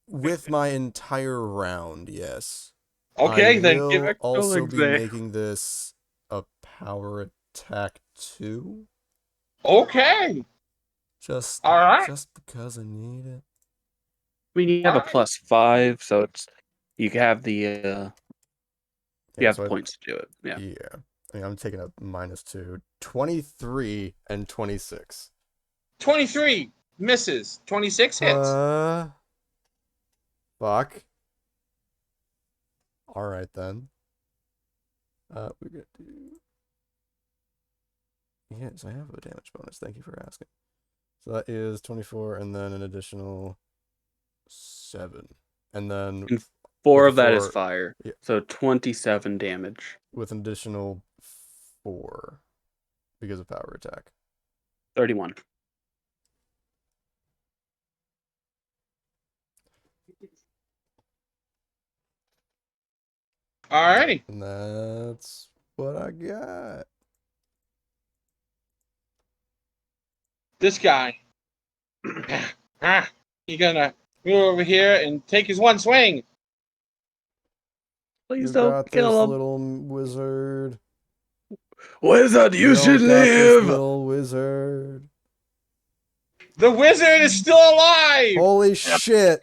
With my entire round, yes. Okay, then give it it also be making this a power attack too. Okay. Just all right. Just because I need it. mean, you have a +5, so it's you have the you have points to do it. Yeah. Yeah. I mean, I'm taking a -2. 23 and 26. 23 misses. 26 hits. Fuck. All right then. We're gonna do. Yes, I have a damage bonus. Thank you for asking. So that is 24, and then an additional 7, and then and 4 of that is fire. Yeah. So 27 damage with an additional 4 because of power attack. 31. Alrighty. And that's what I got. This guy. He's gonna move over here and take his one swing. Please you don't got kill this, him. little wizard. Wizard, you should live. live. Little wizard. The wizard is still alive. Holy shit!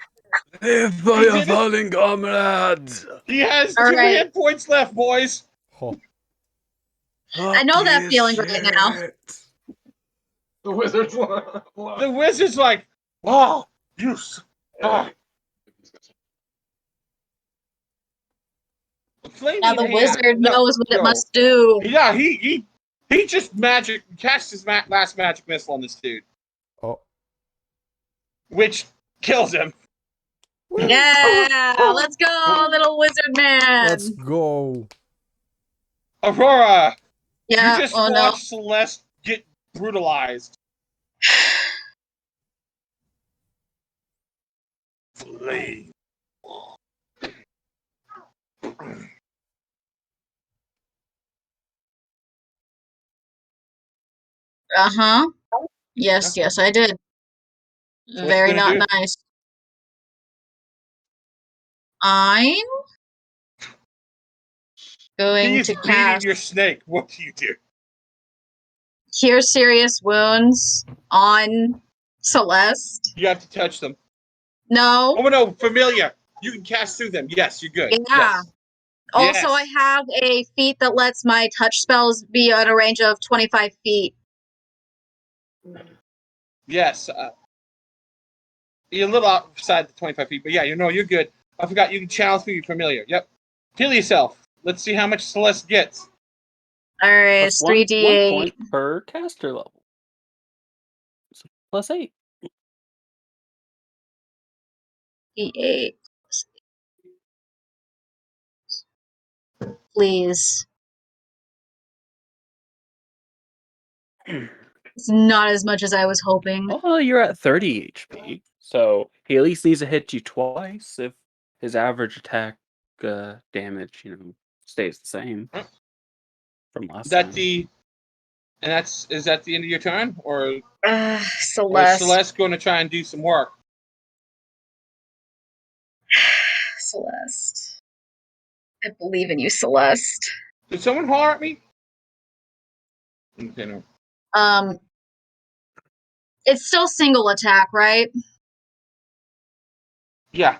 Live for your fallen comrades. He has 2 hit points left, boys. Oh. I know that feeling right now. The wizard's like, oh, you. Now the wizard knows what it must do. Yeah, he just cast his last magic missile on this dude. Oh. Which kills him. Yeah, let's go, little wizard man. Let's go. Aurora. Yeah. You just watched Celeste get brutalized. Flame. Uh-huh. Yes, yes, I did. So very not nice. I'm going to cast your snake. What do you do? Cure Serious Wounds on Celeste. You have to touch them. No. Oh no, familiar. You can cast through them. Yes, you're good. Yeah. Yes. Also, I have a feat that lets my touch spells be at a range of 25 feet. Yes. You're a little outside the 25 feet, but yeah, you're good. I forgot you can channel through your familiar. Yep. Heal yourself. Let's see how much Celeste gets. Alright, it's 3d8. 1 point per caster level. So +8. D8. Please. It's not as much as I was hoping. Oh, you're at 30 HP. So he at least needs to hit you twice if his average attack damage, stays the same from last time. Is that the end of your turn, or Celeste? Or is Celeste going to try and do some work? Celeste, I believe in you, Celeste. Did someone holler at me? Okay, no. It's still single attack, right? Yeah.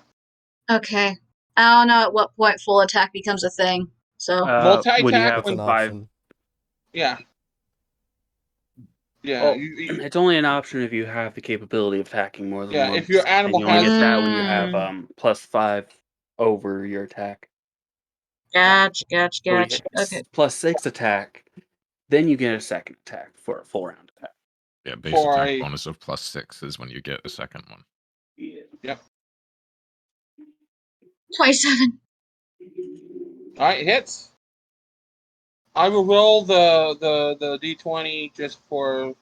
Okay. I don't know at what point full attack becomes a thing. So multi-attack when 5. Yeah. Yeah. Well, it's only an option if you have the capability of attacking more than once. If your animal and you only get that when you have +5 over your attack. Gotcha. Okay. +6 attack, then you get a second attack for a full round attack. Yeah, base attack bonus of +6 is when you get a second one. Yeah. Yep. 27. Alright, hits. I will roll the D20 just for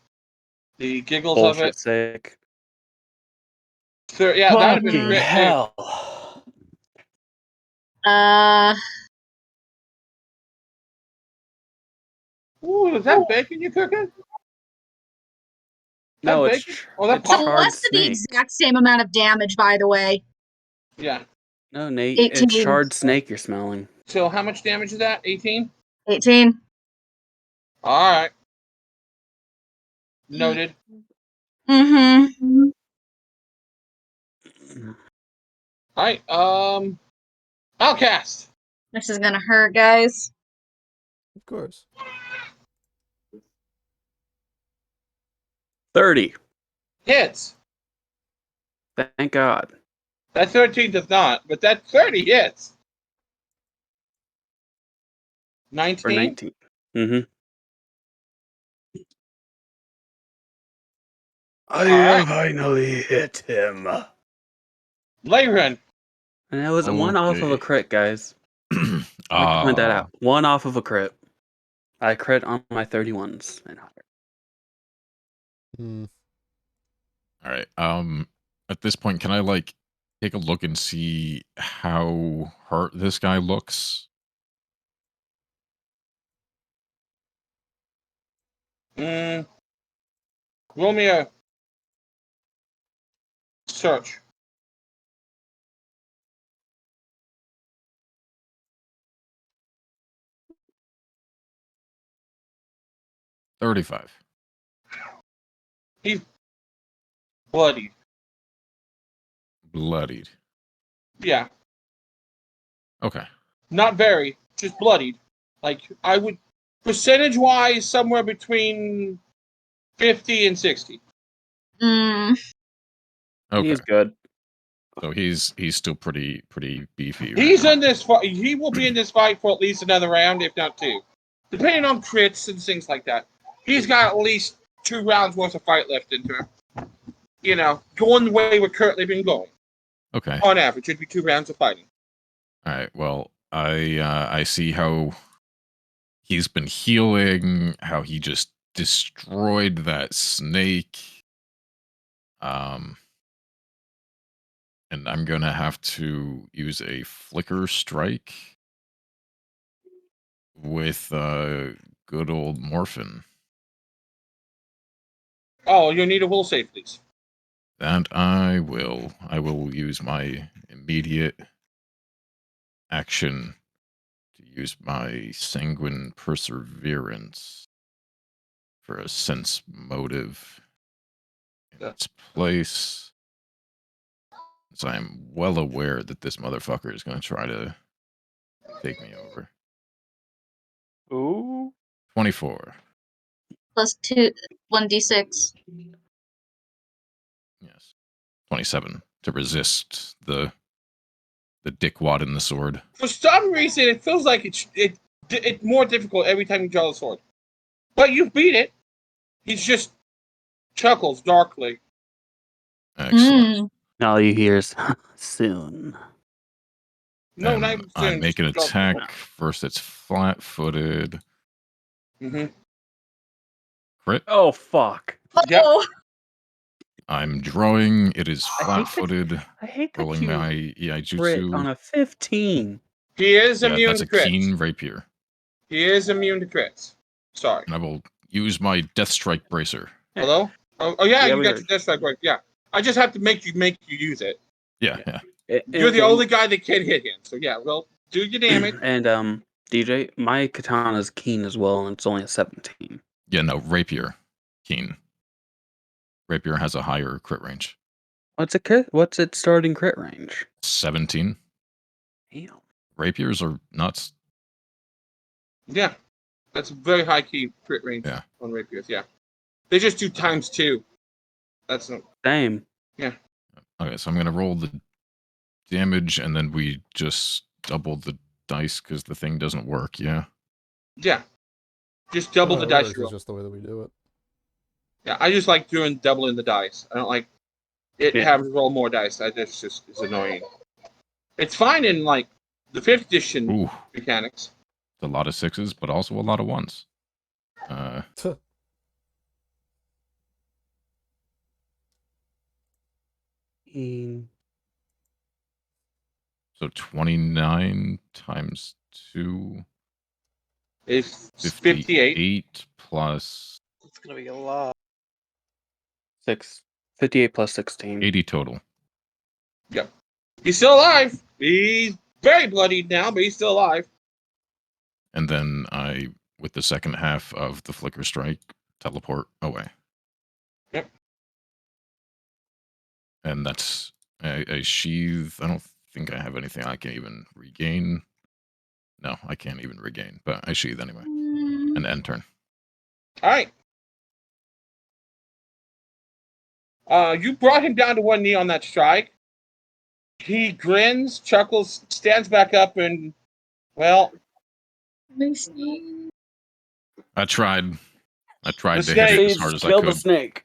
the giggles of it. Sake. So, yeah, that would have been great. Hell. Ooh, is that bacon you cooking? No, it's Celeste did the exact same amount of damage, by the way. Yeah. No, Nate, 18. it's charred snake you're smelling. So how much damage is that? 18? 18. Alright. Noted. Mm-hmm. Alright, I'll cast. This is gonna hurt, guys. Of course. 30. Hits. Thank God. That 13 does not, but that 30 hits. 19? Or 19. Mm-hmm. I finally hit him. Layron. And that was one off of a crit, guys. I'd like to point that out. One off of a crit. I crit on my 31s and higher. All right. At this point, can I like take a look and see how hurt this guy looks? Roll me a search. $35. He's bloodied. Bloodied. Yeah. Okay. Not very, just bloodied. Like, I would, percentage-wise, somewhere between 50 and 60. Mm. Okay. He's good. So he's still pretty beefy. He's in this fight. He will be in this fight for at least another round, if not 2. Depending on crits and things like that. He's got at least 2 rounds worth of fight left into him. You know, going the way we're currently been going. Okay. On average, it'd be 2 rounds of fighting. All right. Well, I see how he's been healing, how he just destroyed that snake. And I'm gonna have to use a flicker strike with good old Morphin. Oh, you need a will save, please. That I will. I will use my immediate action to use my sanguine perseverance for a sense motive in its place. So I'm well aware that this motherfucker is going to try to take me over. Ooh. 24. Plus 1d6. Yes. 27 to resist the dickwad in the sword. For some reason, it feels like it's more difficult every time you draw the sword. But you beat it. He just chuckles darkly. Excellent. All you hear is soon. No, and not even I soon. make an Just attack. darkly. First, it's flat-footed. Mm-hmm. Crit. Oh, fuck. Yep. Oh, I'm drawing. It is flat-footed. I hate that Rolling you my crit on Iaijutsu. a 15. He is Yeah, immune that's to a crits. keen rapier. He is immune to crits. Sorry. And I will use my Death Strike Bracer. Hello? Oh yeah, Yeah, you we got heard. your death strike right. Yeah. I just have to make you use it. Yeah. You're the only guy that can hit him. So yeah, well, do your damage. And DJ, my katana's keen as well, and it's only a 17. Yeah, no, rapier. Keen. Rapier has a higher crit range. What's its starting crit range? 17. Damn. Rapiers are nuts. Yeah. That's a very high key crit range on rapiers, yeah. They just do ×2. That's not Same. Yeah. Okay, so I'm gonna roll the damage and then we just double the dice because the thing doesn't work, yeah? Yeah. Just double the dice roll. It's just the way that we do it. Yeah, I just like doubling the dice. I don't like it having to roll more dice. It's annoying. It's fine in like the 5th edition mechanics. It's a lot of 6s, but also a lot of 1s. So 29 times 2 is 58 plus. It's gonna be a lot. 58 plus 16. 80 total. Yep. He's still alive. He's very bloodied now, but he's still alive. And then I, with the second half of the flicker strike, teleport away. Yep. And that's a sheath. I don't think I have anything I can even regain. No, I can't even regain, but I sheathe anyway. And end turn. All right. You brought him down to one knee on that strike. He grins, chuckles, stands back up, and, well... I tried The to hit snake. it as hard as I Kill could. the snake.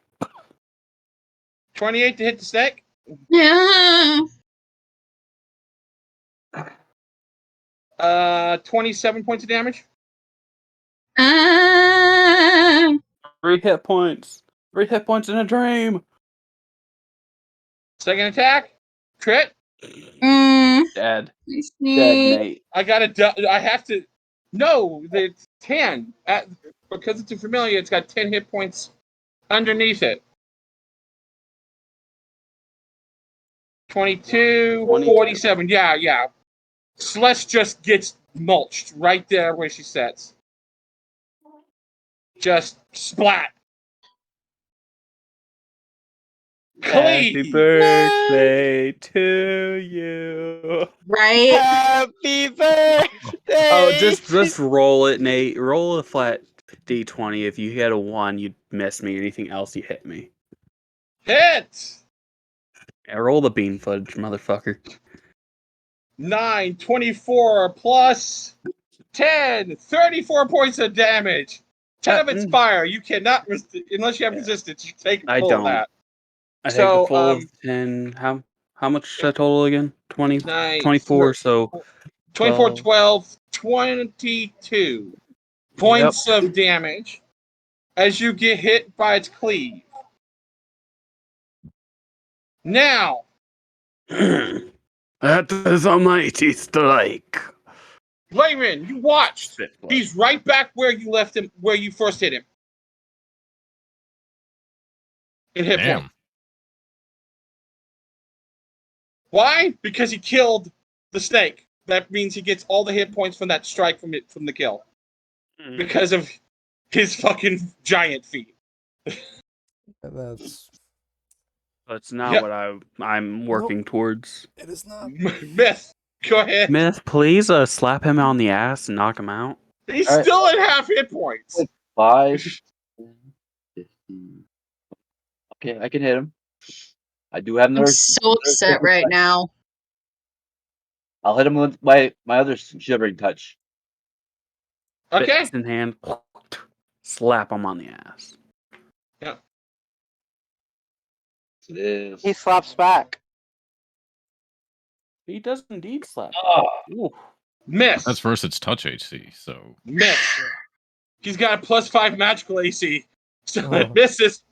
28 to hit the snake. Yeah. 27 points of damage. 3 hit points. 3 hit points in a dream. Second attack. Crit. Dead. Dead, Nate. I have to... No, it's 10. Because it's a familiar, it's got 10 hit points underneath it. 22, 47. Yeah. Celeste just gets mulched right there where she sits. Just splat. Happy birthday to you. Right? Happy birthday! Oh, just roll it, Nate. Roll a flat D20. If you hit a 1, you'd miss me. Anything else, you hit me. Hit! Yeah, roll the bean fudge, motherfucker. 9, 24 plus 10, 34 points of damage. 10 of its fire. You cannot, unless you have resistance, you take a full of that. I take the full of 10. How much total again? 20, 24, so 24, 12, 22 points of damage as you get hit by its cleave. Now, that is a mighty strike. Layman, you watched. He's right back where you left him, where you first hit him. In hit point. Why? Because he killed the snake. That means he gets all the hit points from that strike from the kill. Because of his fucking giant feet. That's not what I'm working towards. It is not. Myth, go ahead. Myth, please slap him on the ass and knock him out. He's still at half hit points. 5, 15. Okay, I can hit him. I do have another. I'm so upset right now. I'll hit him with my other shivering touch. Okay. Fist in hand, slap him on the ass. Yeah. He slaps back. He does indeed slap. Oh. Miss. That's versus its touch AC, so. Miss. He's got a +5 magical AC. So it misses.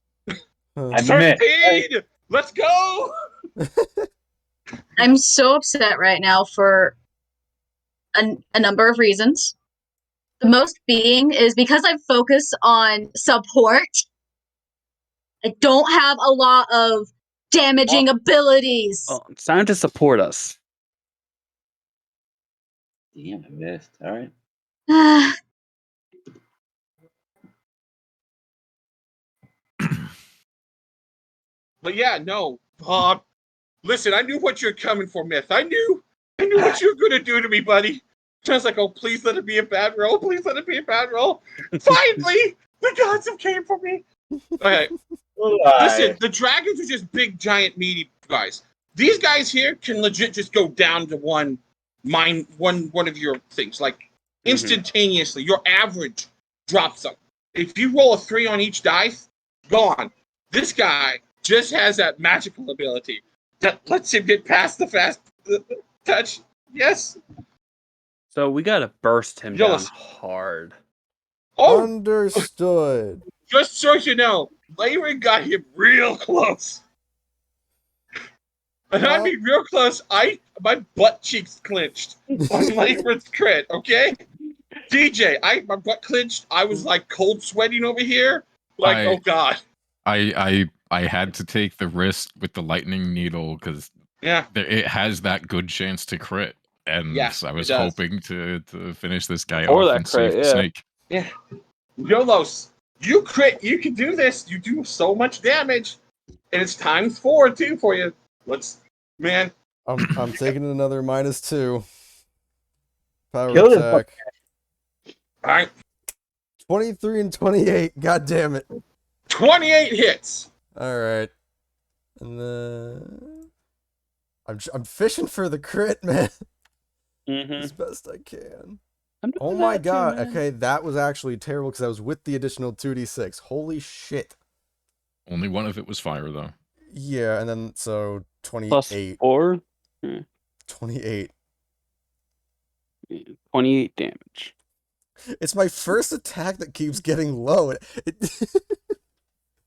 13! Let's go! I'm so upset right now for a number of reasons. The most being is because I focus on support. I don't have a lot of damaging abilities. Oh, it's time to support us. Damn, I missed. All right. But yeah, no. Listen, I knew what you're coming for, Myth. I knew what you were going to do to me, buddy. I was like, oh, please let it be a bad roll. Please let it be a bad roll. Finally, the gods have came for me. Okay. Listen, the dragons are just big, giant, meaty guys. These guys here can legit just go down to one of your things. Like, instantaneously. Your average drops them. If you roll a 3 on each dice, gone. This guy just has that magical ability that lets him get past the fast touch. Yes. So we gotta burst him down hard. Oh, understood. Just so you know, Layron got him real close. And I mean real close. My butt cheeks clenched on Layron's crit. Okay, DJ, my butt clenched. I was like cold sweating over here. Like, oh god. I had to take the risk with the lightning needle because it has that good chance to crit. And I was hoping to finish this guy off and save the snake. Yeah. Yolos, you crit, you can do this. You do so much damage. And it's ×4 too for you. Man, I'm taking another -2. Power Kill him. attack. All right. 23 and 28. God damn it. 28 hits. All right. And then I'm fishing for the crit, man. As best I can. Oh my god. Okay, that was actually terrible because I was with the additional 2d6. Holy shit. Only one of it was fire, though. Yeah, and then so 28. Plus 4. 28. 28 damage. It's my first attack that keeps getting low. And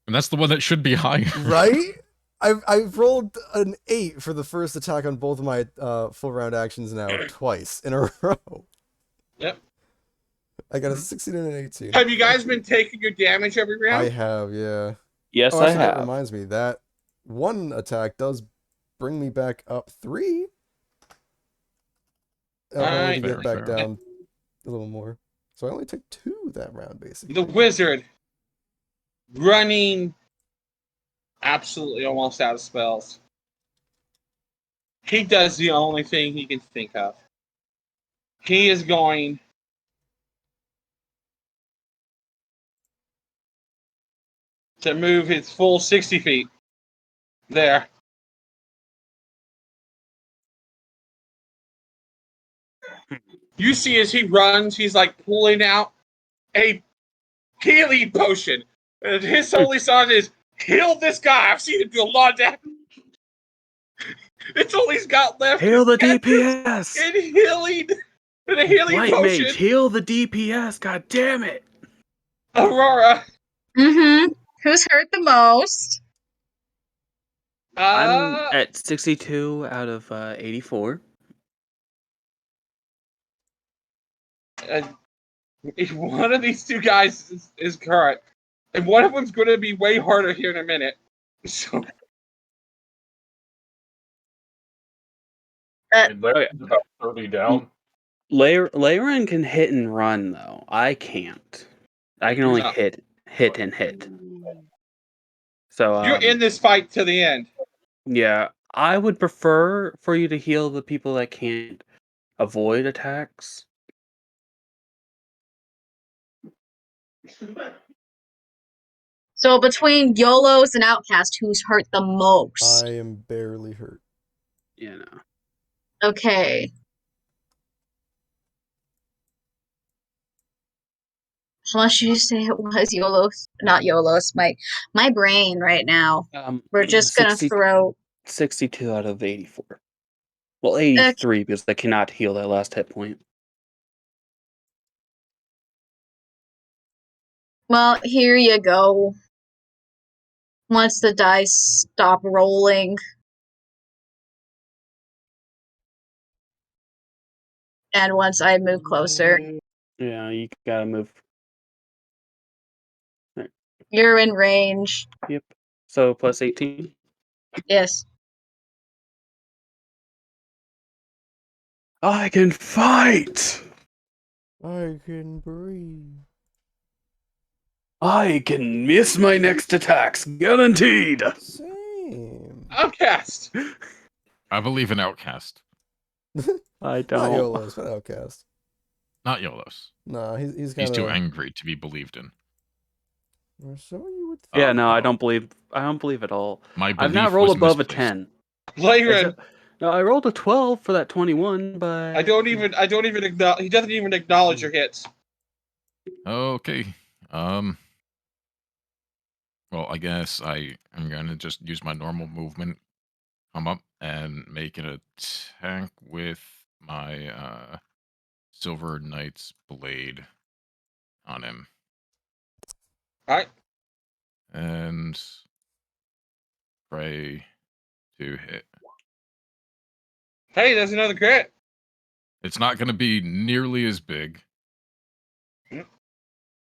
that's the one that should be higher. Right? I've rolled an 8 for the first attack on both of my full round actions now twice in a row. Yep. I got a 16 and an 18. Have you guys been taking your damage every round? I have, yeah. Yes, actually, I have. That reminds me, that one attack does bring me back up 3. I need to get back down a little more. So I only took 2 that round, basically. The wizard running absolutely almost out of spells. He does the only thing he can think of. He is going to move his full 60 feet. There. You see as he runs, he's like pulling out a healing potion. And his only thought is, heal this guy. I've seen him do a lot of damage. It's all he's got left. Heal the DPS! And healing. And a healing Light potion. Mage, heal the DPS, god damn it! Aurora. Who's hurt the most? I'm at 62 out of 84. One of these two guys is current. And one of them's going to be way harder here in a minute. So. About 30 down. Leyren can hit and run, though. I can't. I can only hit and hit. So you're in this fight to the end. Yeah, I would prefer for you to heal the people that can't avoid attacks. So between YOLOs and Outcast, who's hurt the most? I am barely hurt. Yeah, no. Okay. How much did you say it was? YOLOs? Not YOLOs. My brain right now. We're just gonna throw 62 out of 84. Well, 83 because I cannot heal that last hit point. Well, here you go. Once the dice stop rolling. And once I move closer. Yeah, you gotta move. Right. You're in range. Yep. So plus 18? Yes. I can fight! I can breathe. I can miss my next attacks, guaranteed! Same. Outcast! I believe in Outcast. I don't. Not YOLOs, but Outcast. Not YOLOs. No, he's too angry to be believed in. Or so you would think. Yeah, no, I don't believe at all. My I've not rolled above a 10. Leyren. No, I rolled a 12 for that 21, but I don't even acknowledge. He doesn't even acknowledge your hits. Okay. Well, I guess I'm gonna just use my normal movement, come up and make an attack with my Silver Knight's blade on him. All right. And try to hit. Hey, there's another crit. It's not gonna be nearly as big.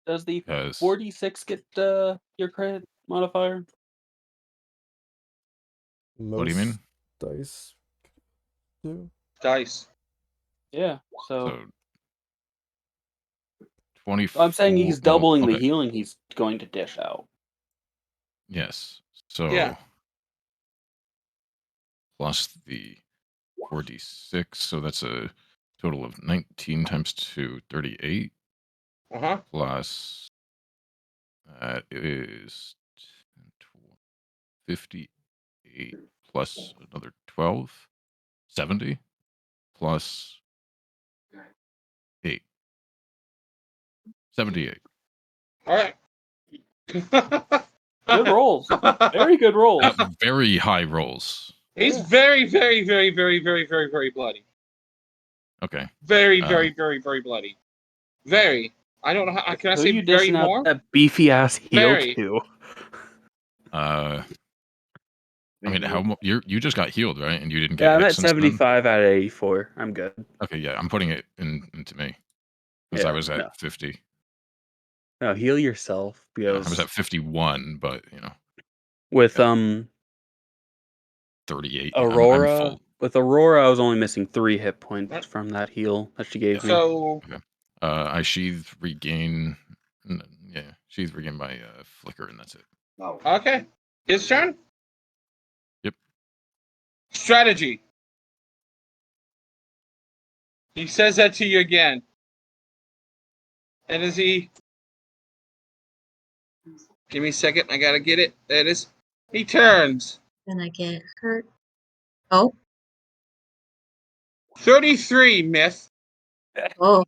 Does the 46 get your credit modifier? Most what do you mean? Dice do? Dice. Yeah, so 24. I'm saying he's doubling okay. the healing he's going to dish out. Yes. So yeah. plus the 4d6, so that's a total of 19 times 2, 38. Plus that is 58 plus another 12, 70 plus 8, 78. All right. Good rolls. Very good rolls. Very high rolls. He's very, very, very, very, very, very, very bloody. Okay. Very, very, very, very bloody. Very. I don't know how. Can I say you very dishing out more? that beefy ass heel Very. too? I mean, you just got healed, right? And you didn't get. Yeah, I'm hit at since 75 out of 84. I'm good. Okay, yeah, I'm putting it into me because I was at 50. No, heal yourself because I was at 51, but with 38. Aurora. I'm full. With Aurora, I was only missing 3 hit points from that heal that she gave me. So, I sheath regain. Yeah, sheath regain my flicker, and that's it. Okay. His turn? Yep. Strategy. He says that to you again. And as he... Give me a second. I gotta get it. There it is. He turns. Gonna get hurt. Oh. 33, Myth. Oh.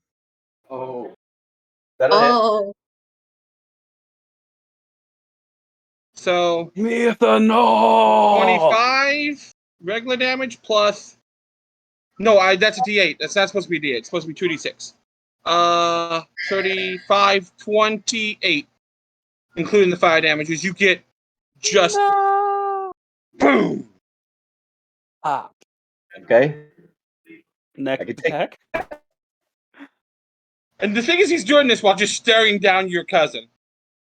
Oh. Oh. So... Methanol! 25 regular damage plus... No, that's a D8. That's not supposed to be a D8. It's supposed to be 2D6. 35, 28. Including the fire damages. You get just... Boom! Ah. Okay. Next attack. And the thing is, he's doing this while just staring down your cousin.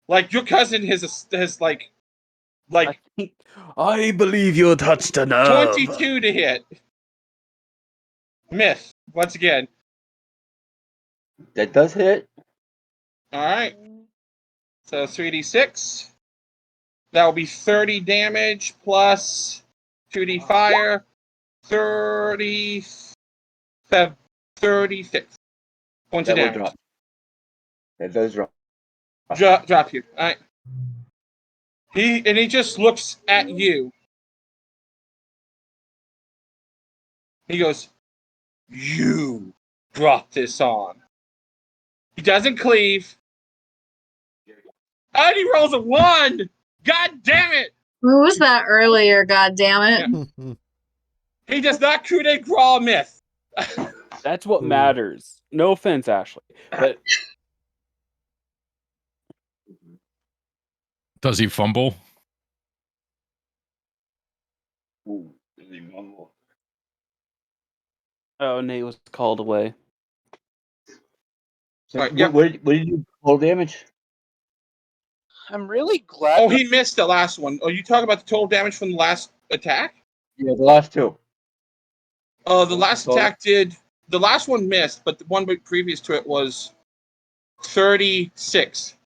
Like, your cousin has like... I believe you touched a nerve. 22 to hit. Myth, once again. That does hit. Alright. So 3d6. That will be 30 damage plus 2d fire. 36 points of damage. Drop. That does drop. Drop you. Alright. He just looks at you. He goes, "You brought this on." He doesn't cleave. And he rolls a 1! God damn it! Who was that earlier? God damn it! Yeah. He does not coup de grace Myth. That's what matters. No offense, Ashley, but does he fumble? Ooh, does he mumble? Oh, Nate was called away. So what did you do? Full damage? I'm really glad. Oh, he missed the last one. Oh, you talking about the total damage from the last attack? Yeah, the last two. Oh, the last attack did... The last one missed, but the one previous to it was 36.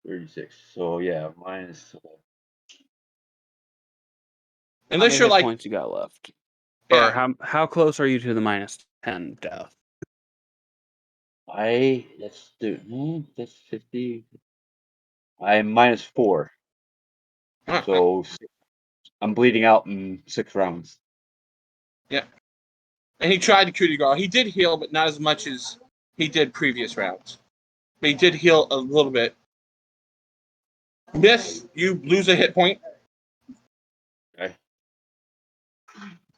36. So, yeah, minus... Unless you're like... points you got left? Yeah. Or how close are you to the minus 10 death? Let's do... That's 50... I'm minus 4. So, I'm bleeding out in 6 rounds. Yeah. And he tried to coup de grace. He did heal, but not as much as he did previous rounds. But he did heal a little bit. Myth, you lose a hit point. Okay.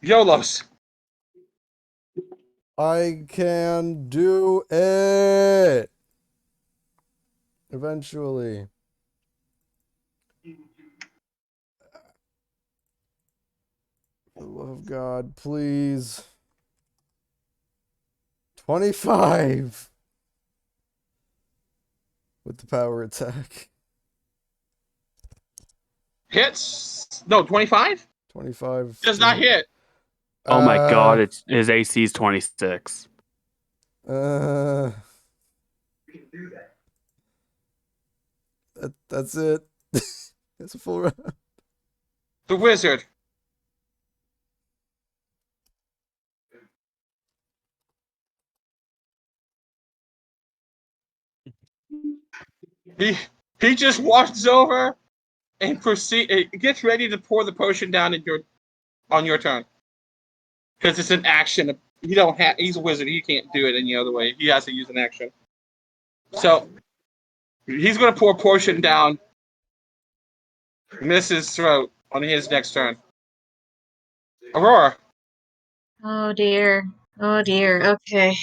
YOLOS. I can do it. Eventually. For the love of God, please. 25 with the power attack. Hits? No, 25? 25 does not hit. Oh my god, his AC is 26. That's it. It's a full round. The wizard. He just walks over and gets ready to pour the potion down on your turn. Because it's an action. He's a wizard. He can't do it any other way. He has to use an action. So he's going to pour a potion down Mrs. throat on his next turn. Aurora. Oh dear. Oh dear. Okay.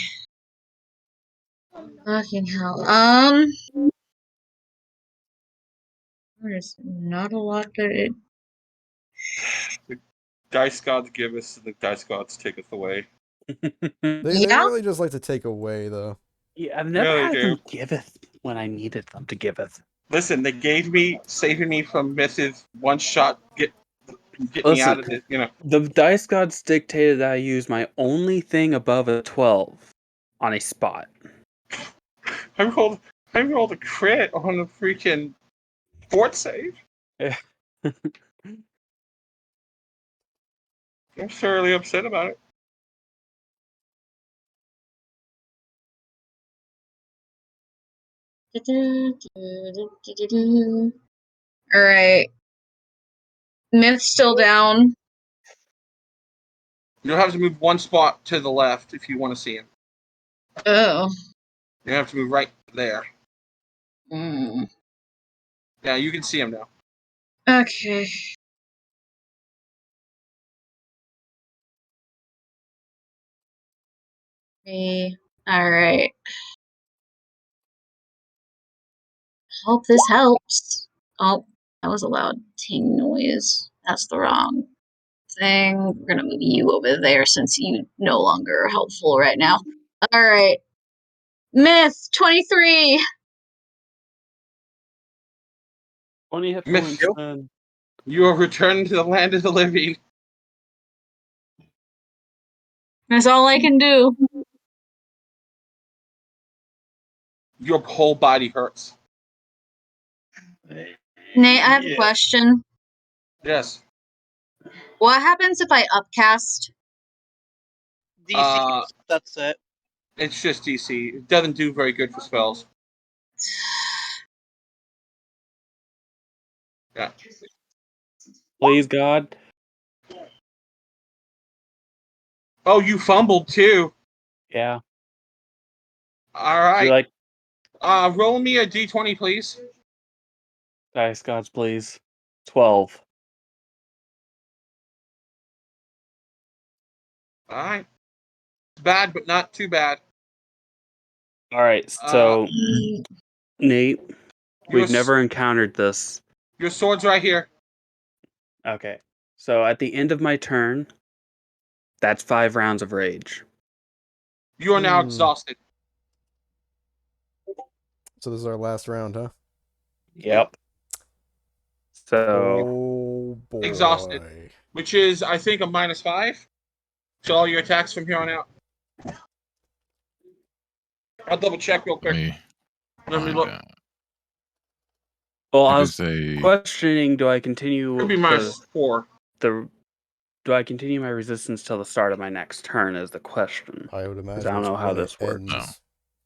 Fucking hell. There's not a lot that it. The dice gods give us, the dice gods taketh away. They really just like to take away, though. Yeah, I've never had them giveth when I needed them to giveth. Listen, they gave me, saving me from Mrs. One Shot, get me out of this, The dice gods dictated that I use my only thing above a 12 on a spot. I rolled a crit on a freaking fort save. Yeah. I'm thoroughly upset about it. All right. Myth's still down. You'll have to move one spot to the left if you want to see him. Oh. You have to move right there. Mm. Yeah, you can see him now. Okay. All right. Hope this helps. Oh, that was a loud ting noise. That's the wrong thing. We're gonna move you over there since you no longer are helpful right now. All right. Myth 23. 20 hit points. You are returned to the land of the living. That's all I can do. Your whole body hurts. Nate, I have a question. Yes. What happens if I upcast? DC, that's it. It's just DC. It doesn't do very good for spells. Yeah. Please, God. Oh, you fumbled too. Yeah. All right. You're like, roll me a d20, please. dice gods, please. 12. All right. It's bad, but not too bad. All right, so Nate, we've never encountered this. Your sword's right here. Okay, so at the end of my turn, that's 5 rounds of rage. You are now exhausted. So this is our last round, huh? Yep. So. Oh boy. Exhausted. Which is, I think, a -5 to all your attacks from here on out. I'll double check real quick. Let me look. Well, I was questioning, do I continue? Could be -4. Do I continue my resistance till the start of my next turn is the question. I would imagine. I don't know how this works. No.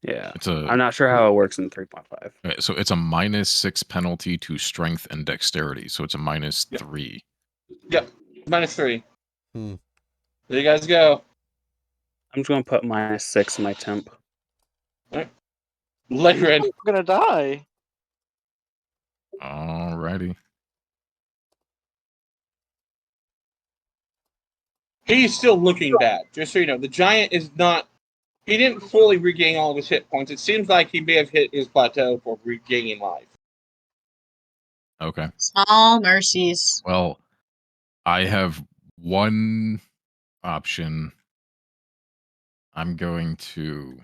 Yeah. I'm not sure how it works in 3.5. Okay, so it's a -6 penalty to strength and dexterity. So it's a -3. Yep. -3. There you guys go. I'm just going to put -6 in my temp. Right. Red. I'm gonna die. Alrighty. He's still looking bad. Just so you know, the giant is not. He didn't fully regain all of his hit points. It seems like he may have hit his plateau for regaining life. Okay. Small mercies. Well, I have one option. I'm going to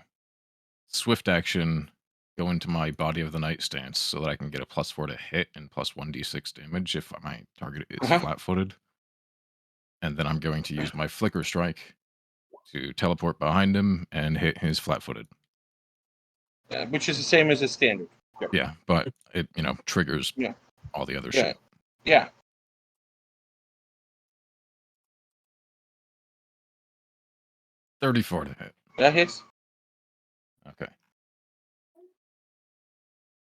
swift action go into my body of the night stance so that I can get a +4 to hit and +1d6 damage if my target is flat-footed. And then I'm going to use my flicker strike to teleport behind him and hit his flat-footed. Yeah, which is the same as his standard. Yep. Yeah, but it triggers all the other shit. Yeah. $34 to hit. That hits. Okay.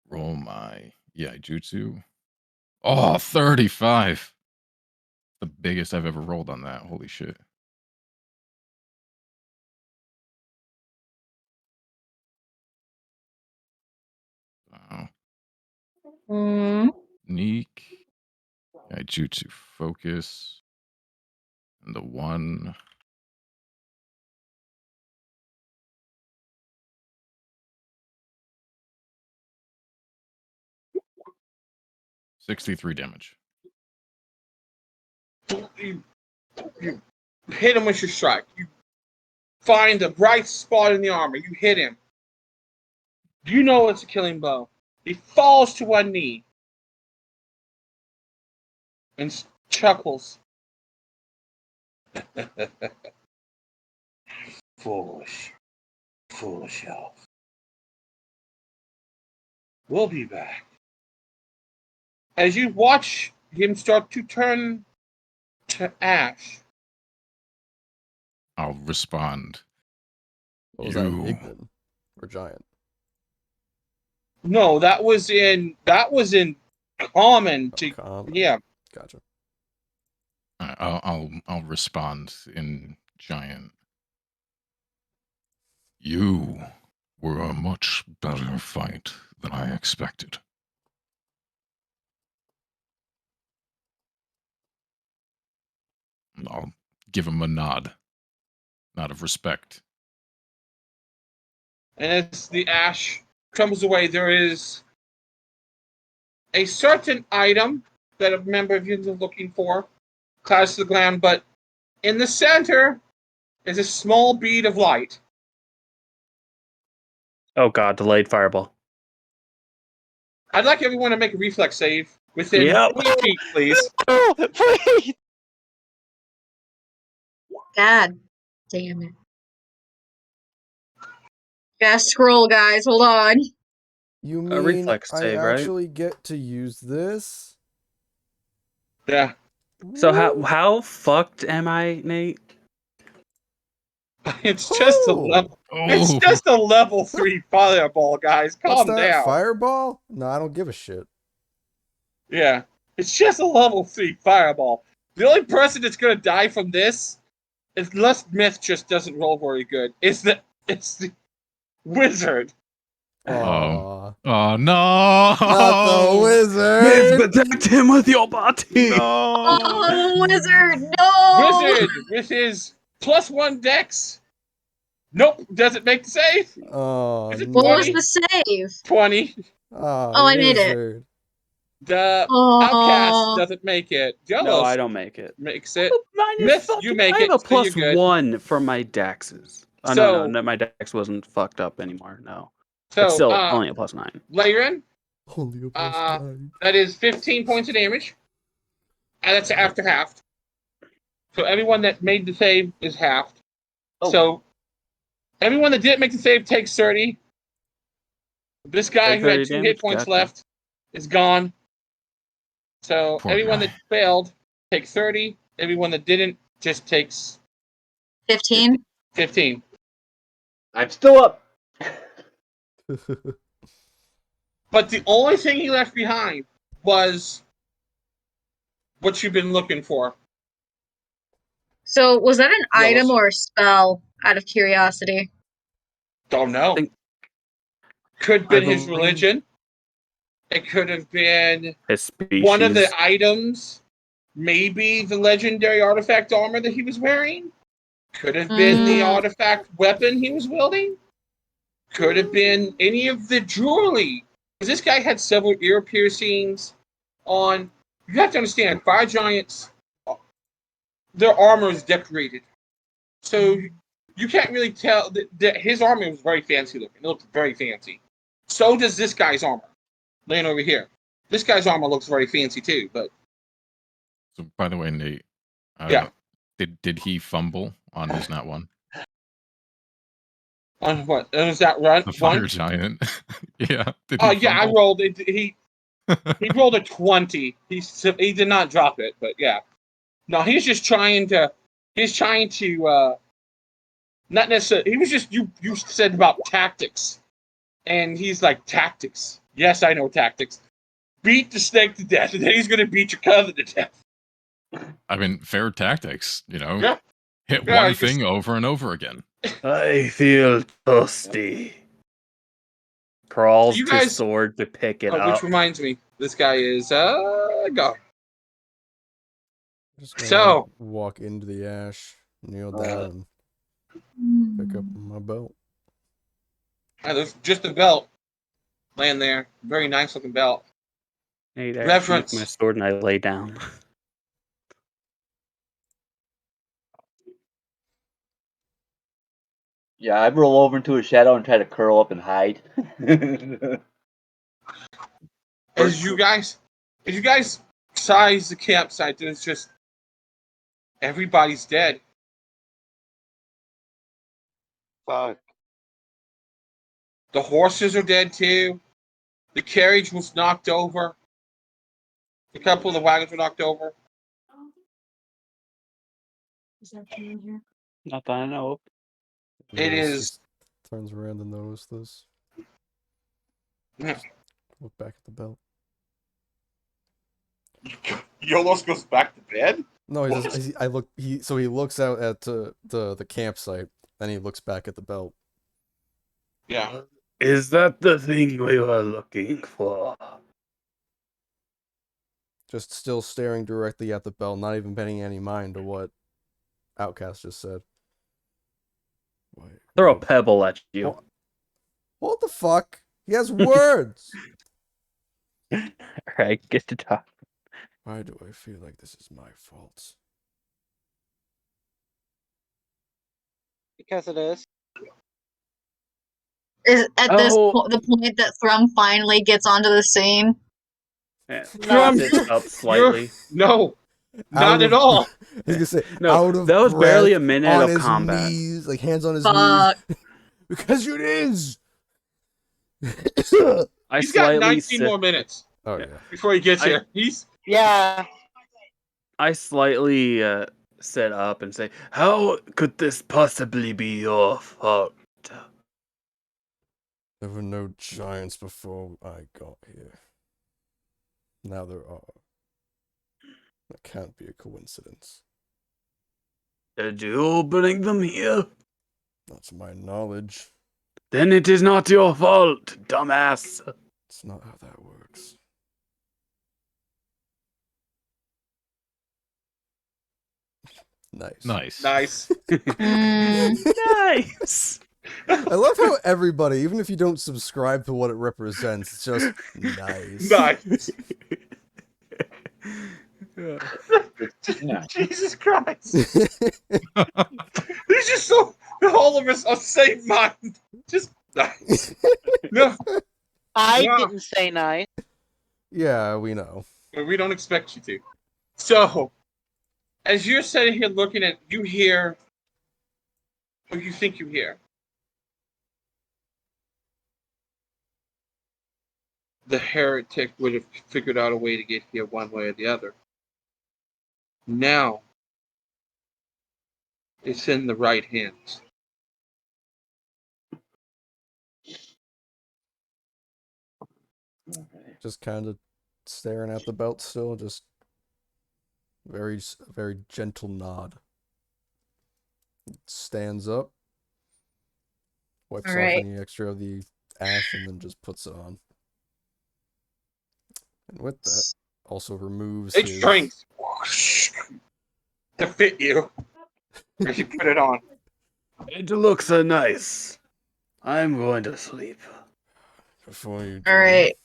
Roll my jutsu. Oh, 35. The biggest I've ever rolled on that. Holy shit. Wow. Neek. Jutsu focus. And the 1. $63 damage. You hit him with your strike. You find the bright spot in the armor. You hit him. You know it's a killing blow. He falls to one knee and chuckles. Foolish elf. We'll be back. As you watch him start to turn to ash, I'll respond. What was that, Igman or Giant? No, that was in common. Common. Yeah. Gotcha. I'll respond in Giant. You were a much better fight than I expected. I'll give him a nod of respect. And as the ash crumbles away, there is a certain item that a member of you is looking for, clouds to the ground, but in the center is a small bead of light. Oh god, delayed fireball. I'd like everyone to make a reflex save within 20 feet, please. Oh, please! God damn it. Gotta scroll, guys. Hold on. You A mean reflex I save, right? actually get to use this? Yeah. So how fucked am I, Nate? It's just a level. It's just a level 3 fireball, guys. What's Calm that? down. Fireball? No, I don't give a shit. Yeah. It's just a level 3 fireball. The only person that's gonna die from this, unless Myth just doesn't roll very good, is the wizard. Oh no! Not the wizard! Protect him with your body! No! Oh, wizard! No! Wizard with his +1 dex. Nope, doesn't make the save. Oh, Is it What was 20? the save? 20. Oh, I made it. wizard. The outcast doesn't make it. Jealous No, I don't make it. makes it. Myth, you make I have it. a So you're good. +1 for my dexes. Oh, So- no, my dex wasn't fucked up anymore. No. So It's still only a +9. Layron, Only a +9. that is 15 points of damage. And that's after halved. So everyone that made the save is halved. Oh. So everyone that didn't make the save takes 30. This guy Take who had 30 2 damage? hit points Gotcha. left is gone. So Poor everyone guy. that failed takes 30. Everyone that didn't just takes 15? 15. I'm still up. But the only thing he left behind was what you've been looking for. So, was that an Yes. item or a spell, out of curiosity? Don't know. Could have been his religion. It could have been his species. one of the items. Maybe the legendary artifact armor that he was wearing. Could have been the artifact weapon he was wielding. Could have been any of the jewelry. Because this guy had several ear piercings on. You have to understand, fire giants, their armor is decorated. So you can't really tell that his armor was very fancy looking. It looked very fancy. So does this guy's armor. Laying over here. This guy's armor looks very fancy too, but. So, by the way, Nate. Yeah. Did he fumble on his nat 1? On what? Was that run? The fire giant. Yeah. Oh yeah, I rolled it. He rolled a 20. He did not drop it, but yeah. No, he's just trying to. He's trying to. Not necessarily. He was just you said about tactics, and he's like tactics. Yes, I know tactics. Beat the snake to death, and then he's going to beat your cousin to death. I mean, fair tactics, you know? Yeah. Hit one thing over and over again. I feel thirsty. Crawls You to guys- sword to pick it up. Which reminds me, this guy is, go. Just gonna So- walk into the ash, kneel down, and pick up my belt. There's just a belt laying there. Very nice looking belt. Hey, there, Reference. my sword and I lay down. Yeah, I'd roll over into a shadow and try to curl up and hide. As you guys size the campsite, it's just everybody's dead. Fuck. The horses are dead too. The carriage was knocked over. A couple of the wagons were knocked over. Is there tea in here? Not that I know of. It Lewis is- just turns around and notices this. Just look back at the belt. Yolos goes back to bed. No, he doesn't. I look. So he looks out at the campsite, then he looks back at the belt. Yeah. Is that the thing we were looking for? Just still staring directly at the belt, not even paying any mind to what Outcast just said. Wait, Throw a pebble at you. what the fuck? He has words. Alright, get to talk. Why do I feel like this is my fault? Because it is. Is at this Oh. the point that Thrum finally gets onto the scene? Yeah. Thrum, Sits up slightly. No, not at all. I was gonna say No, out of that was barely a breath, minute on of his combat. knees, like hands on his Fuck. knees. Because it is. I He's got slightly 19 more minutes Oh yeah. before he gets I- here. He's Yeah. I slightly sit up and say, "How could this possibly be your fault?" There were no giants before I got here. Now there are. That can't be a coincidence. Did you bring them here? Not to my knowledge. Then it is not your fault, dumbass. It's not how that works. Nice. Nice. Nice. I love how everybody, even if you don't subscribe to what it represents, it's just nice. nice. Yeah. Jesus Christ. He's just so all of us on the same mind. Just nice. No, I Yeah. didn't say nice. Yeah, we know. we don't expect you to. So, as you're sitting here looking at, you hear, or you think you hear, the heretic would have figured out a way to get here one way or the other. Now, it's in the right hands. Just kind of staring at the belt still, just very gentle nod. Stands up, wipes off Alright. any extra of the ash, and then just puts it on. And with that, also removes Take his... strength to fit you as you put it on. It looks nice. I'm going to sleep. Before you do, Alright.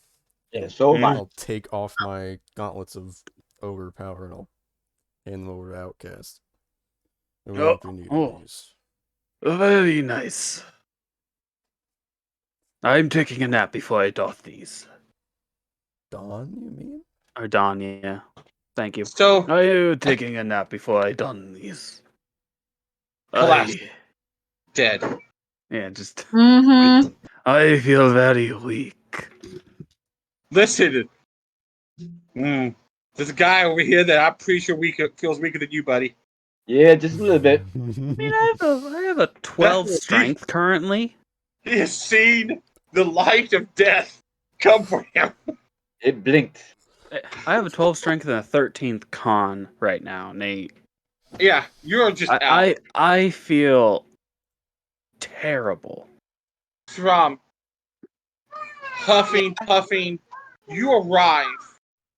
Yeah, so am I. I'll take off my gauntlets of ogre power and I'll hand them over to Outcast. We won't be needing these. Very nice. I'm taking a nap before I doff these. Dawn, you mean? Or don, yeah. Thank you. So, I'm taking a nap before I don these. Collapse. Dead. Yeah, just... Mm-hmm. I feel very weak. Listen. There's a guy over here that I'm pretty sure feels weaker than you, buddy. Yeah, just a little bit. I mean, I have a 12 strength currently. He has seen the light of death come for him. It blinked. I have a 12 strength and a 13th con right now, Nate. Yeah, you're just out. I feel terrible. From huffing, puffing, you arrive.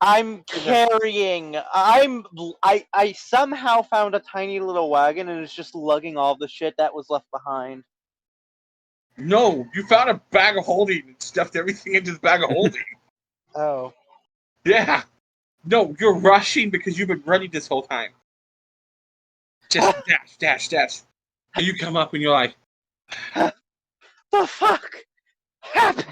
I'm carrying. I somehow found a tiny little wagon and it's just lugging all the shit that was left behind. No, you found a bag of holding and stuffed everything into the bag of holding. Oh. Yeah. No, you're rushing because you've been running this whole time. Just dash, dash, dash. And you come up and you're like, the fuck happened?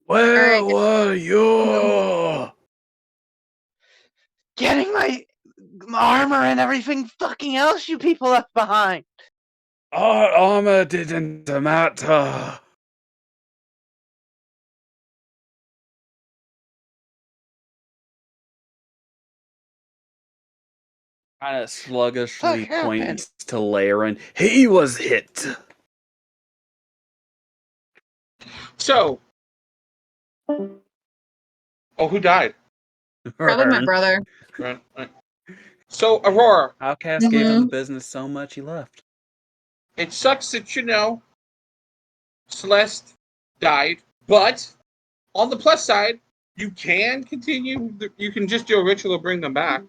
Where were you? Getting my armor and everything fucking else you people left behind. Our armor didn't matter. Kind of sluggishly points to Laren. He was hit. so. Oh, who died? Probably my brother. Right. So, Aurora. Outcast gave him the business so much he left. It sucks that, Celeste died, but on the plus side, you can continue. You can just do a ritual to bring them back.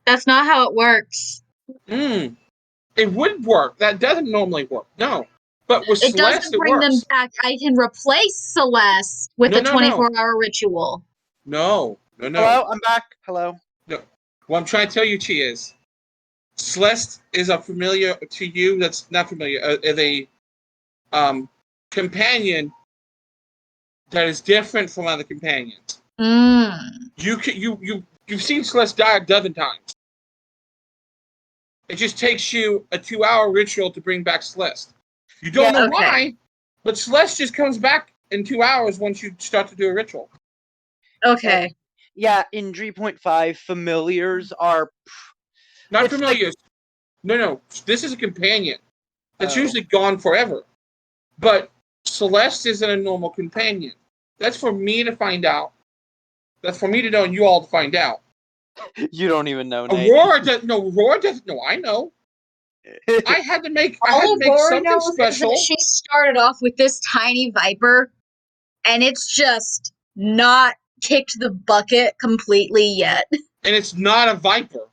That's not how it works. It would work. That doesn't normally work. No. But with Celeste, it bring works. them back. I can replace Celeste with a 24-hour ritual. No. Hello, I'm back. Hello. No. What I'm trying to tell you, Chi, is Celeste is a familiar to you. That's not familiar. Is a companion that is different from other companions. You've seen Celeste die a dozen times. It just takes you a 2-hour ritual to bring back Celeste. You don't know why, but Celeste just comes back in 2 hours once you start to do a ritual. Okay. Yeah, in 3.5, familiars are... Not familiars. Like... No. This is a companion. That's usually gone forever. But Celeste isn't a normal companion. That's for me to find out. That's for me to know and you all to find out. You don't even know, Nate. Aurora doesn't know. I know. I had to make something special. Is that she started off with this tiny viper, and it's just not kicked the bucket completely yet. And it's not a viper.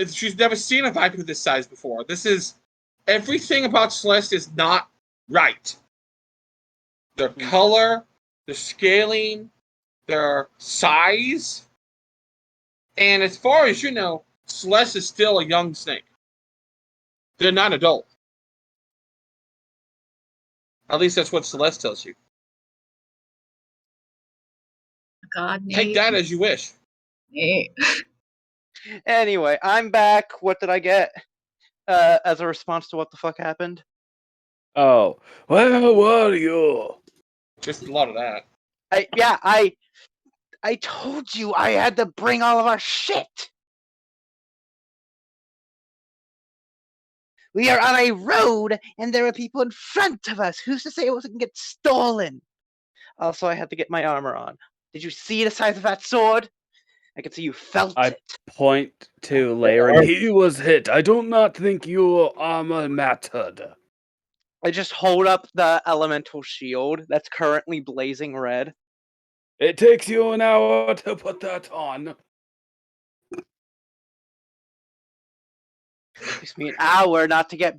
She's never seen a viper this size before. This is everything about Celeste is not right. Their color, their scaling, their size, and as far as you know, Celeste is still a young snake. They're not adult. At least that's what Celeste tells you. God, Nate. Take that as you wish. Nate. Anyway, I'm back. What did I get? As a response to what the fuck happened? Oh, where were you? Just a lot of that. I told you I had to bring all of our shit. We are on a road, and there are people in front of us. Who's to say it wasn't get stolen? Also, I had to get my armor on. Did you see the size of that sword? I could see you felt it. I point to Laren. He was hit. I do not think your armor mattered. I just hold up the elemental shield that's currently blazing red. It takes you an hour to put that on. It takes me an hour not to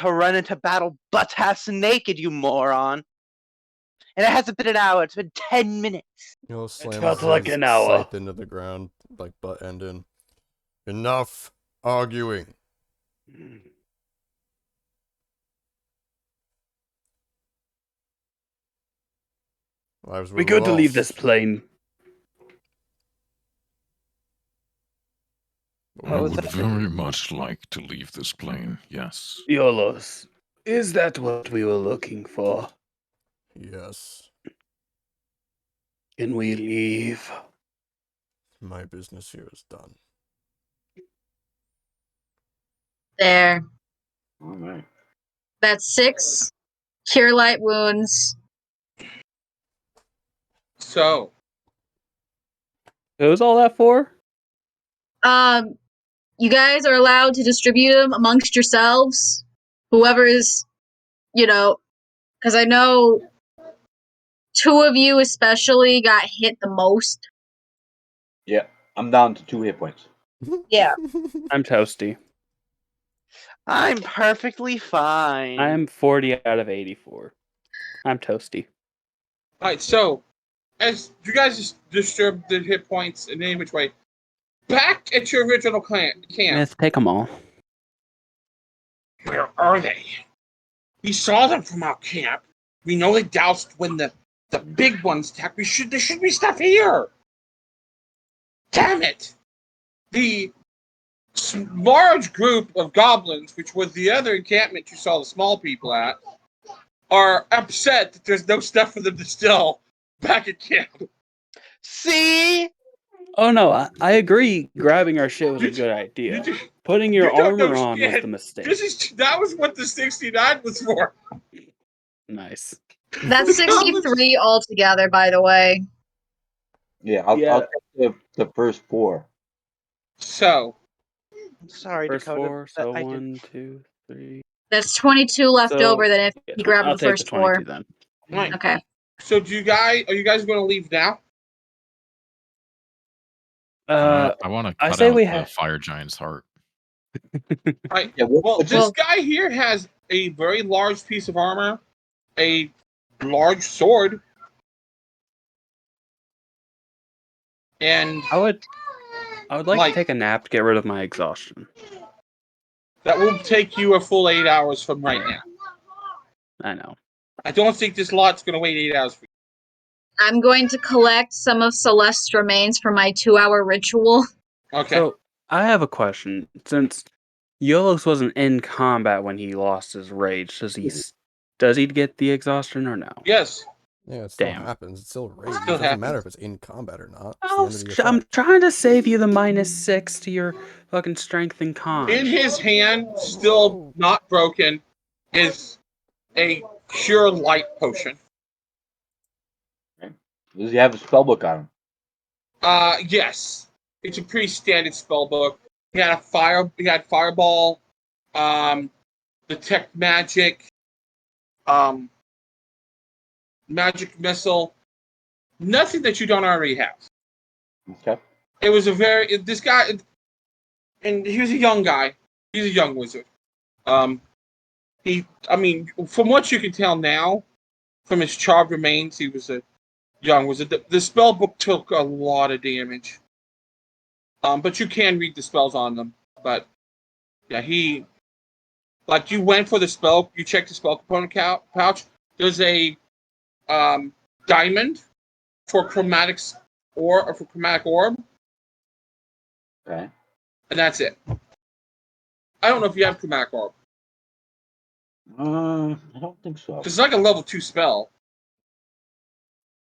run into battle butt-ass naked, you moron. And it hasn't been an hour, it's been 10 minutes. Slams it felt like an hour. Scythe into the ground, like butt end in. Enough arguing. We're going to leave this plane. I would very much like to leave this plane, yes. Yolos, is that what we were looking for? Yes. Can we leave? My business here is done. There. All right. That's 6 cure light wounds. So. Who was all that for? You guys are allowed to distribute them amongst yourselves. Whoever is, because I know 2 of you especially got hit the most. Yeah, I'm down to 2 hit points. Yeah. I'm toasty. I'm perfectly fine. I'm 40 out of 84. I'm toasty. Alright, so, as you guys just disturb the hit points in any which way, back at your original camp. Let's take them all. Where are they? We saw them from our camp. We know they doused when the big ones attacked. There should be stuff here. Damn it! The large group of goblins, which was the other encampment you saw the small people at, are upset that there's no stuff for them to steal back at camp. See? Oh no, I agree. Grabbing our shit was a good idea. Putting your armor on was the mistake. That was what the 69 was for. Nice. That's 63 altogether, by the way. Yeah, I'll take the first 4. So. Sorry, First Dakota. 4, so 1, 2, 3. That's 22 left over than if you grab I'll the take first the 22 4. then. Right. Okay. So are you guys going to leave now? I want to cut out the fire giant's heart. Right. Yeah, this guy here has a very large piece of armor, a large sword, and I would like to take a nap to get rid of my exhaustion. That will take you a full 8 hours from right now. I know. I don't think this lot's going to wait 8 hours for you. I'm going to collect some of Celeste's remains for my 2-hour ritual. Okay. So, I have a question. Since Yolos wasn't in combat when he lost his rage, does he get the exhaustion or no? Yes. Yeah, it still happens. It's still rage. It doesn't matter if it's in combat or not. I'm trying to save you the -6 to your fucking strength and con. In his hand, still not broken, is a cure light potion. Okay. Does he have a spellbook on him? Yes. It's a pretty standard spellbook. He had fireball, detect magic, magic missile. Nothing that you don't already have. Okay. It was this guy, and he was a young guy. He's a young wizard. From what you can tell now, from his charred remains, he was a young wizard. The spell book took a lot of damage. But you can read the spells on them. But yeah, you went for the spell. You checked the spell component pouch. There's a diamond for chromatic orb. Okay. And that's it. I don't know if you have chromatic orb. I don't think so. It's like a level 2 spell,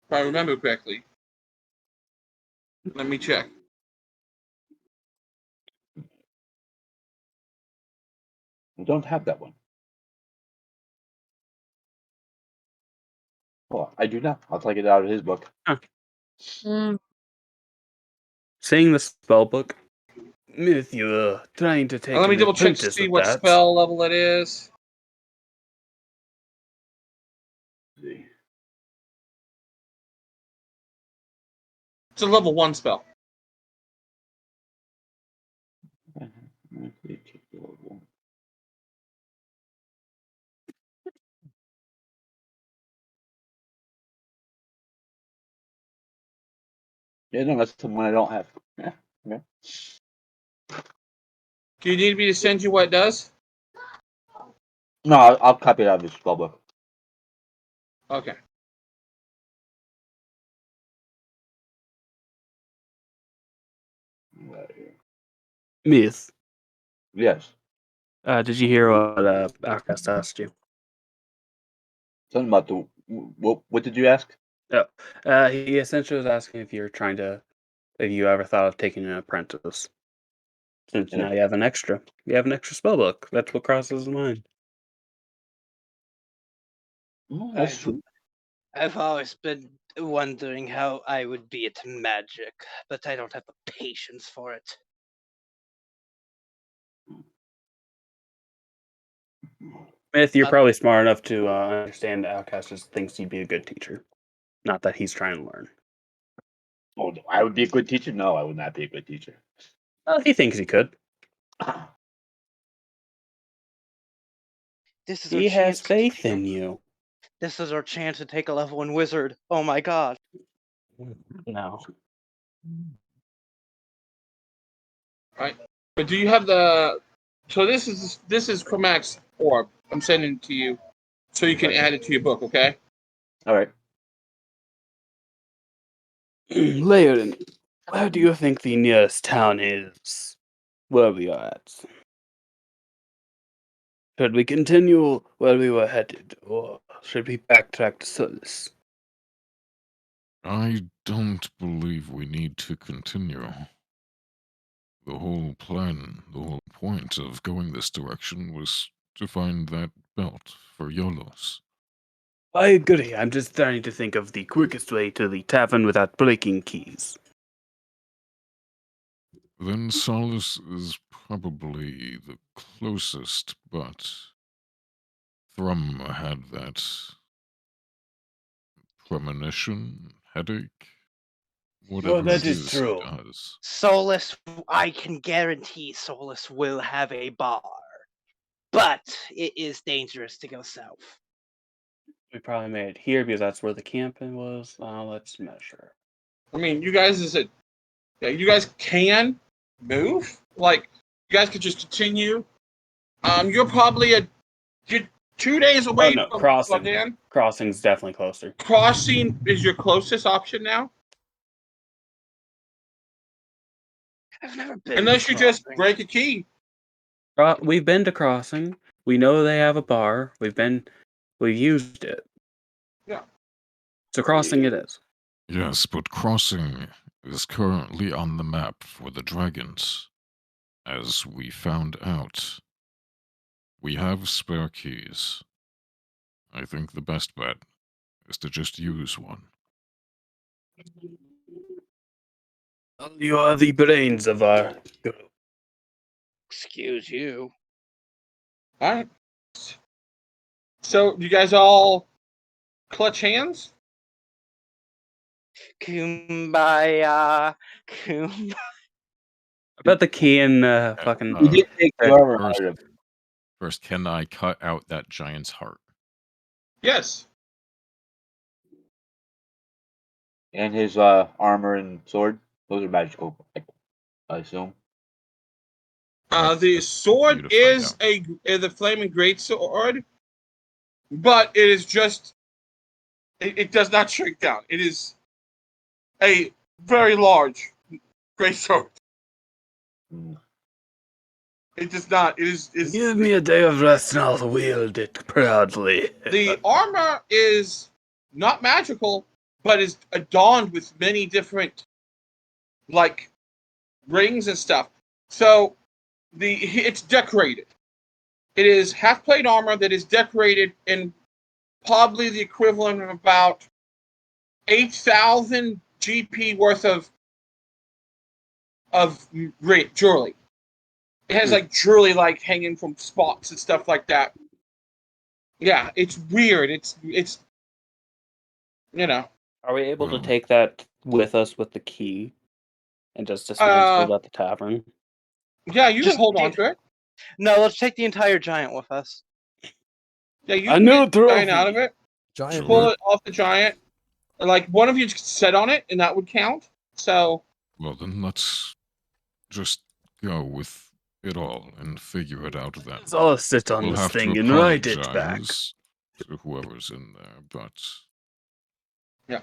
if I remember correctly. Let me check. I don't have that one. Oh, I do not. I'll take it out of his book. Huh. Seeing the spell book, if you're trying to take. Let me double check to see what spell level it is. It's a level 1 spell. Yeah, no, that's the one I don't have. Yeah. Okay. Do you need me to send you what it does? No, I'll copy it out of his spell book. Okay. Myth. Yes. Did you hear what Outcast asked you? Something about the what did you ask? Oh, he essentially was asking if you ever thought of taking an apprentice. Since now you have an extra spell book. That's what crosses his mind. Oh, that's true. I've always been wondering how I would be at magic, but I don't have the patience for it. Myth, you're probably smart enough to understand that Outcast just thinks you'd be a good teacher. Not that he's trying to learn. Oh, I would be a good teacher? No, I would not be a good teacher. Well, he thinks he could. He has faith in you. This is our chance to take a level 1 wizard. Oh my god. No. Right. But do you have the? So this is Cormac's orb. I'm sending it to you, so you can add it to your book. Okay. All right. Leonin, where do you think the nearest town is? Where we are at? Should we continue where we were headed, or should we backtrack to Solus? I don't believe we need to continue. The whole plan, the whole point of going this direction was to find that belt for Yolos. I agree. I'm just trying to think of the quickest way to the tavern without breaking keys. Then Solus is probably the closest, but Thrum had that premonition, headache, whatever that it is true. does. Solus, I can guarantee Solus will have a bar. But it is dangerous to go south. We probably made it here because that's where the camping was. Let's measure. I mean, you guys you guys can move. Like, you guys could just continue. You're probably you're 2 days away from crossing. Lodan. Crossing's definitely closer. Crossing is your closest option now. I've never been. Unless you just break a key. We've been to Crossing. We know they have a bar. We've used it. Yeah. So Crossing it is. Yes, but Crossing is currently on the map for the dragons. As we found out, we have spare keys. I think the best bet is to just use one. You are the brains of our group. Excuse you. All right. So, you guys all clutch hands? Kumbaya. Kumbaya. I bet the key and fucking. You did take the armor out of. First, can I cut out that giant's heart? Yes. And his armor and sword. Those are magical, I assume. The sword is the flaming great sword, but it is just it does not shrink down. It is a very large great sword. It does not. It is. Give me a day of rest and I'll wield it proudly. The armor is not magical, but is adorned with many different, like, rings and stuff. So it's decorated. It is half-plate armor that is decorated in probably the equivalent of about 8,000 GP worth of jewelry. It has like jewelry like hanging from spots and stuff like that. Yeah, it's weird. It's you know. Are we able to take that with us with the key and just dismantle it at the tavern? Yeah, you can hold on to it. No, let's take the entire giant with us. Yeah, you can get the giant out of it. Giant. Pull it off the giant. Like, one of you could sit on it, and that would count. So. Well, then let's just go with it all and figure it out then. Let's all sit on this thing and write it back. To whoever's in there, but. Yeah.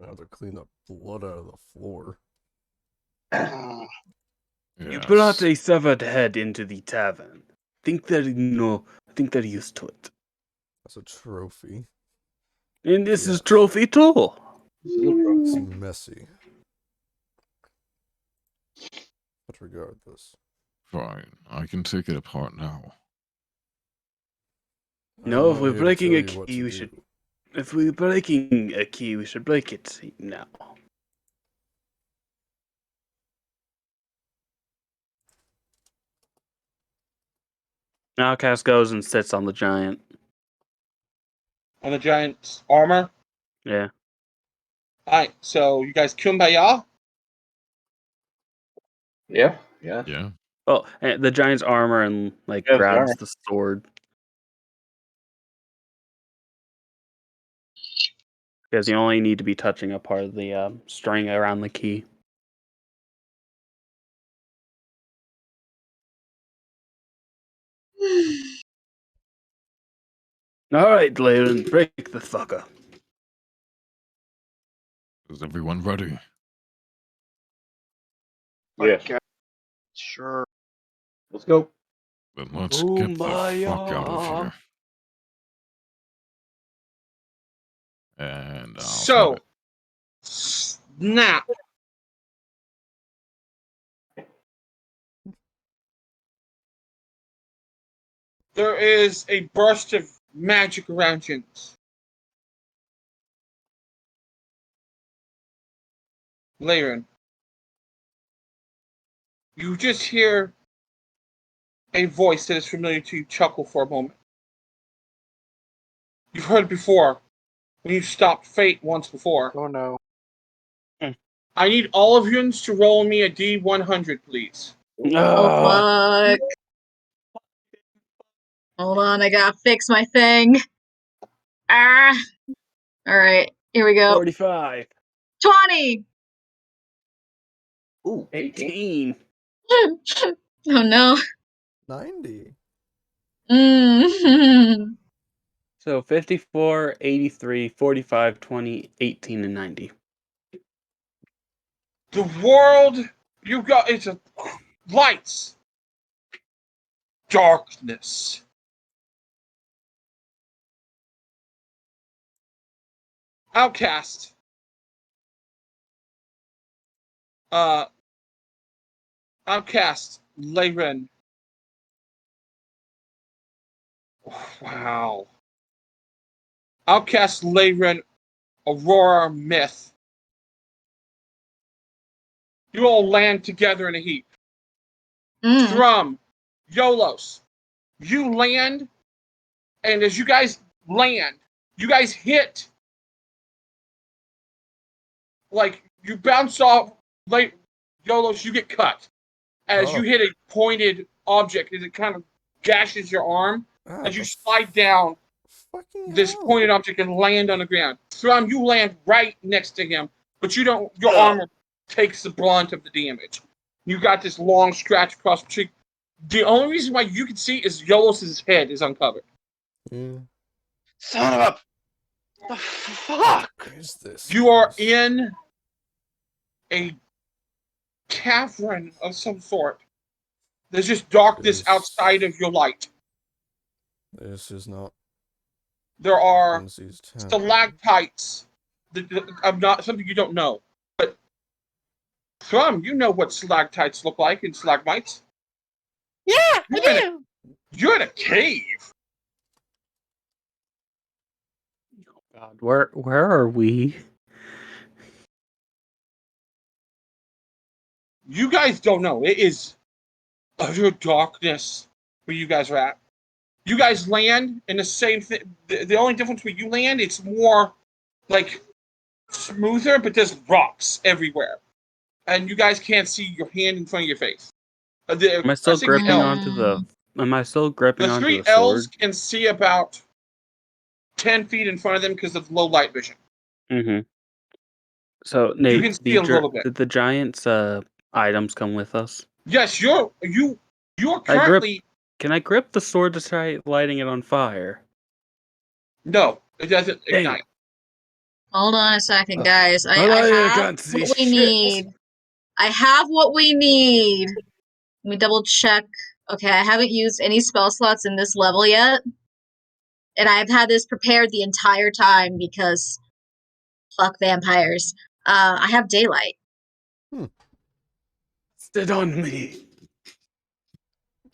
I have to clean up blood out of the floor. Yes. You brought a severed head into the tavern. I think they're used to it. That's a trophy. And this is trophy too. It's messy. But regardless. Fine, I can take it apart now. No, if we're breaking a key, we should If we're breaking a key, we should break it now. Outcast goes and sits on the giant. On the giant's armor? Yeah. Alright, so you guys kumbaya? Yeah. Yeah. Oh, and the giant's armor and grabs the sword. Because you only need to be touching a part of the string around the key. Alright, Leyland, break the fucker. Is everyone ready? Yeah. Okay. Sure. Let's go. Then let's get the fuck out of here. And I'll So, snap. There is a burst of magic around you. Laren, you just hear a voice that is familiar to you chuckle for a moment. You've heard it before when you stopped Fate once before. Oh no. I need all of you to roll me a D100, please. Oh, fuck. Hold on, I gotta fix my thing. Ah. Alright, here we go. 45. 20! Ooh, 18. Oh no. 90. So 54, 83, 45, 20, 18, and 90. The world you got is a lights, darkness. Outcast. Outcast, Laren. Wow. Outcast, Laren, Aurora, Myth. You all land together in a heap. Thrum, Yolos. You land, and as you guys land, you guys hit. Like, you bounce off, like, Yolos, you get cut. As you hit a pointed object, as it kind of gashes your arm, as you slide down this pointed object and land on the ground. Thrum, you land right next to him, but you don't. Your armor takes the brunt of the damage. You got this long scratch across the cheek. The only reason why you can see is Yolos' head is uncovered. Son of a... The fuck? What is this? You are in a cavern of some sort. There's just darkness outside of your light. This is not. There are stalactites. I'm not something you don't know, but Thrum, you know what stalactites look like and stalagmites. Yeah, I do. You're in a cave. God, where are we? You guys don't know. It is utter darkness where you guys are at. You guys land in the same thing. The only difference where you land, it's more like smoother, but there's rocks everywhere. And you guys can't see your hand in front of your face. Am I still gripping onto the three sword? elves can see about 10 feet in front of them because of low light vision. Mm-hmm. So, Nate, you can see a little bit. Did the giant's items come with us? Yes, you're currently. Can I grip the sword to try lighting it on fire? No, it doesn't ignite. Hold on a second, guys. I have what we need. I have what we need. Let me double check. Okay, I haven't used any spell slots in this level yet. And I've had this prepared the entire time because fuck vampires. I have daylight. Sit on me.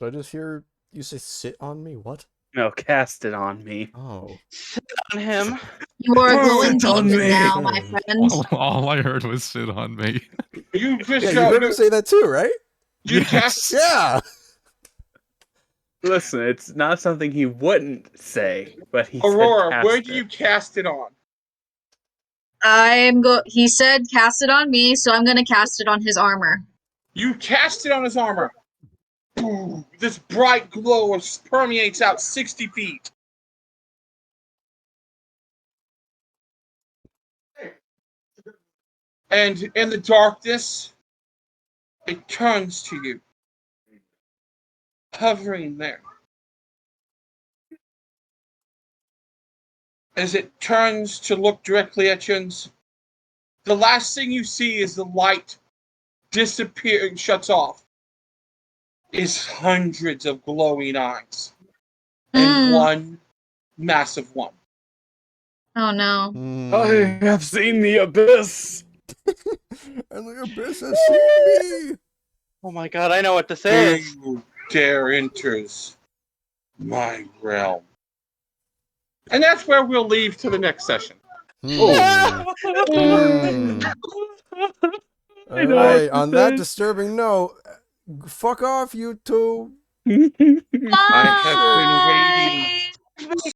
Did I just hear you say sit on me? What? No, cast it on me. Oh. Sit on him. You are a glowing Sit on demon me. now, my friend. All I heard was sit on me. You just Yeah, you heard him say that too, right? You Yes. cast. Yeah. Listen, it's not something he wouldn't say, but he Aurora, said where cast do it. you cast it on? He said cast it on me, so I'm gonna cast it on his armor. You cast it on his armor. Ooh, this bright glow permeates out 60 feet. And in the darkness, it turns to you, hovering there. As it turns to look directly at you, the last thing you see is the light disappear and shuts off. Is hundreds of glowing eyes. And one massive one. Oh no. I have seen the abyss. And the abyss has seen me. Oh my god, I know what this is. Who dare enters my realm? And that's where we'll leave to the next session. All right, on that disturbing note, fuck off, you two. I have been waiting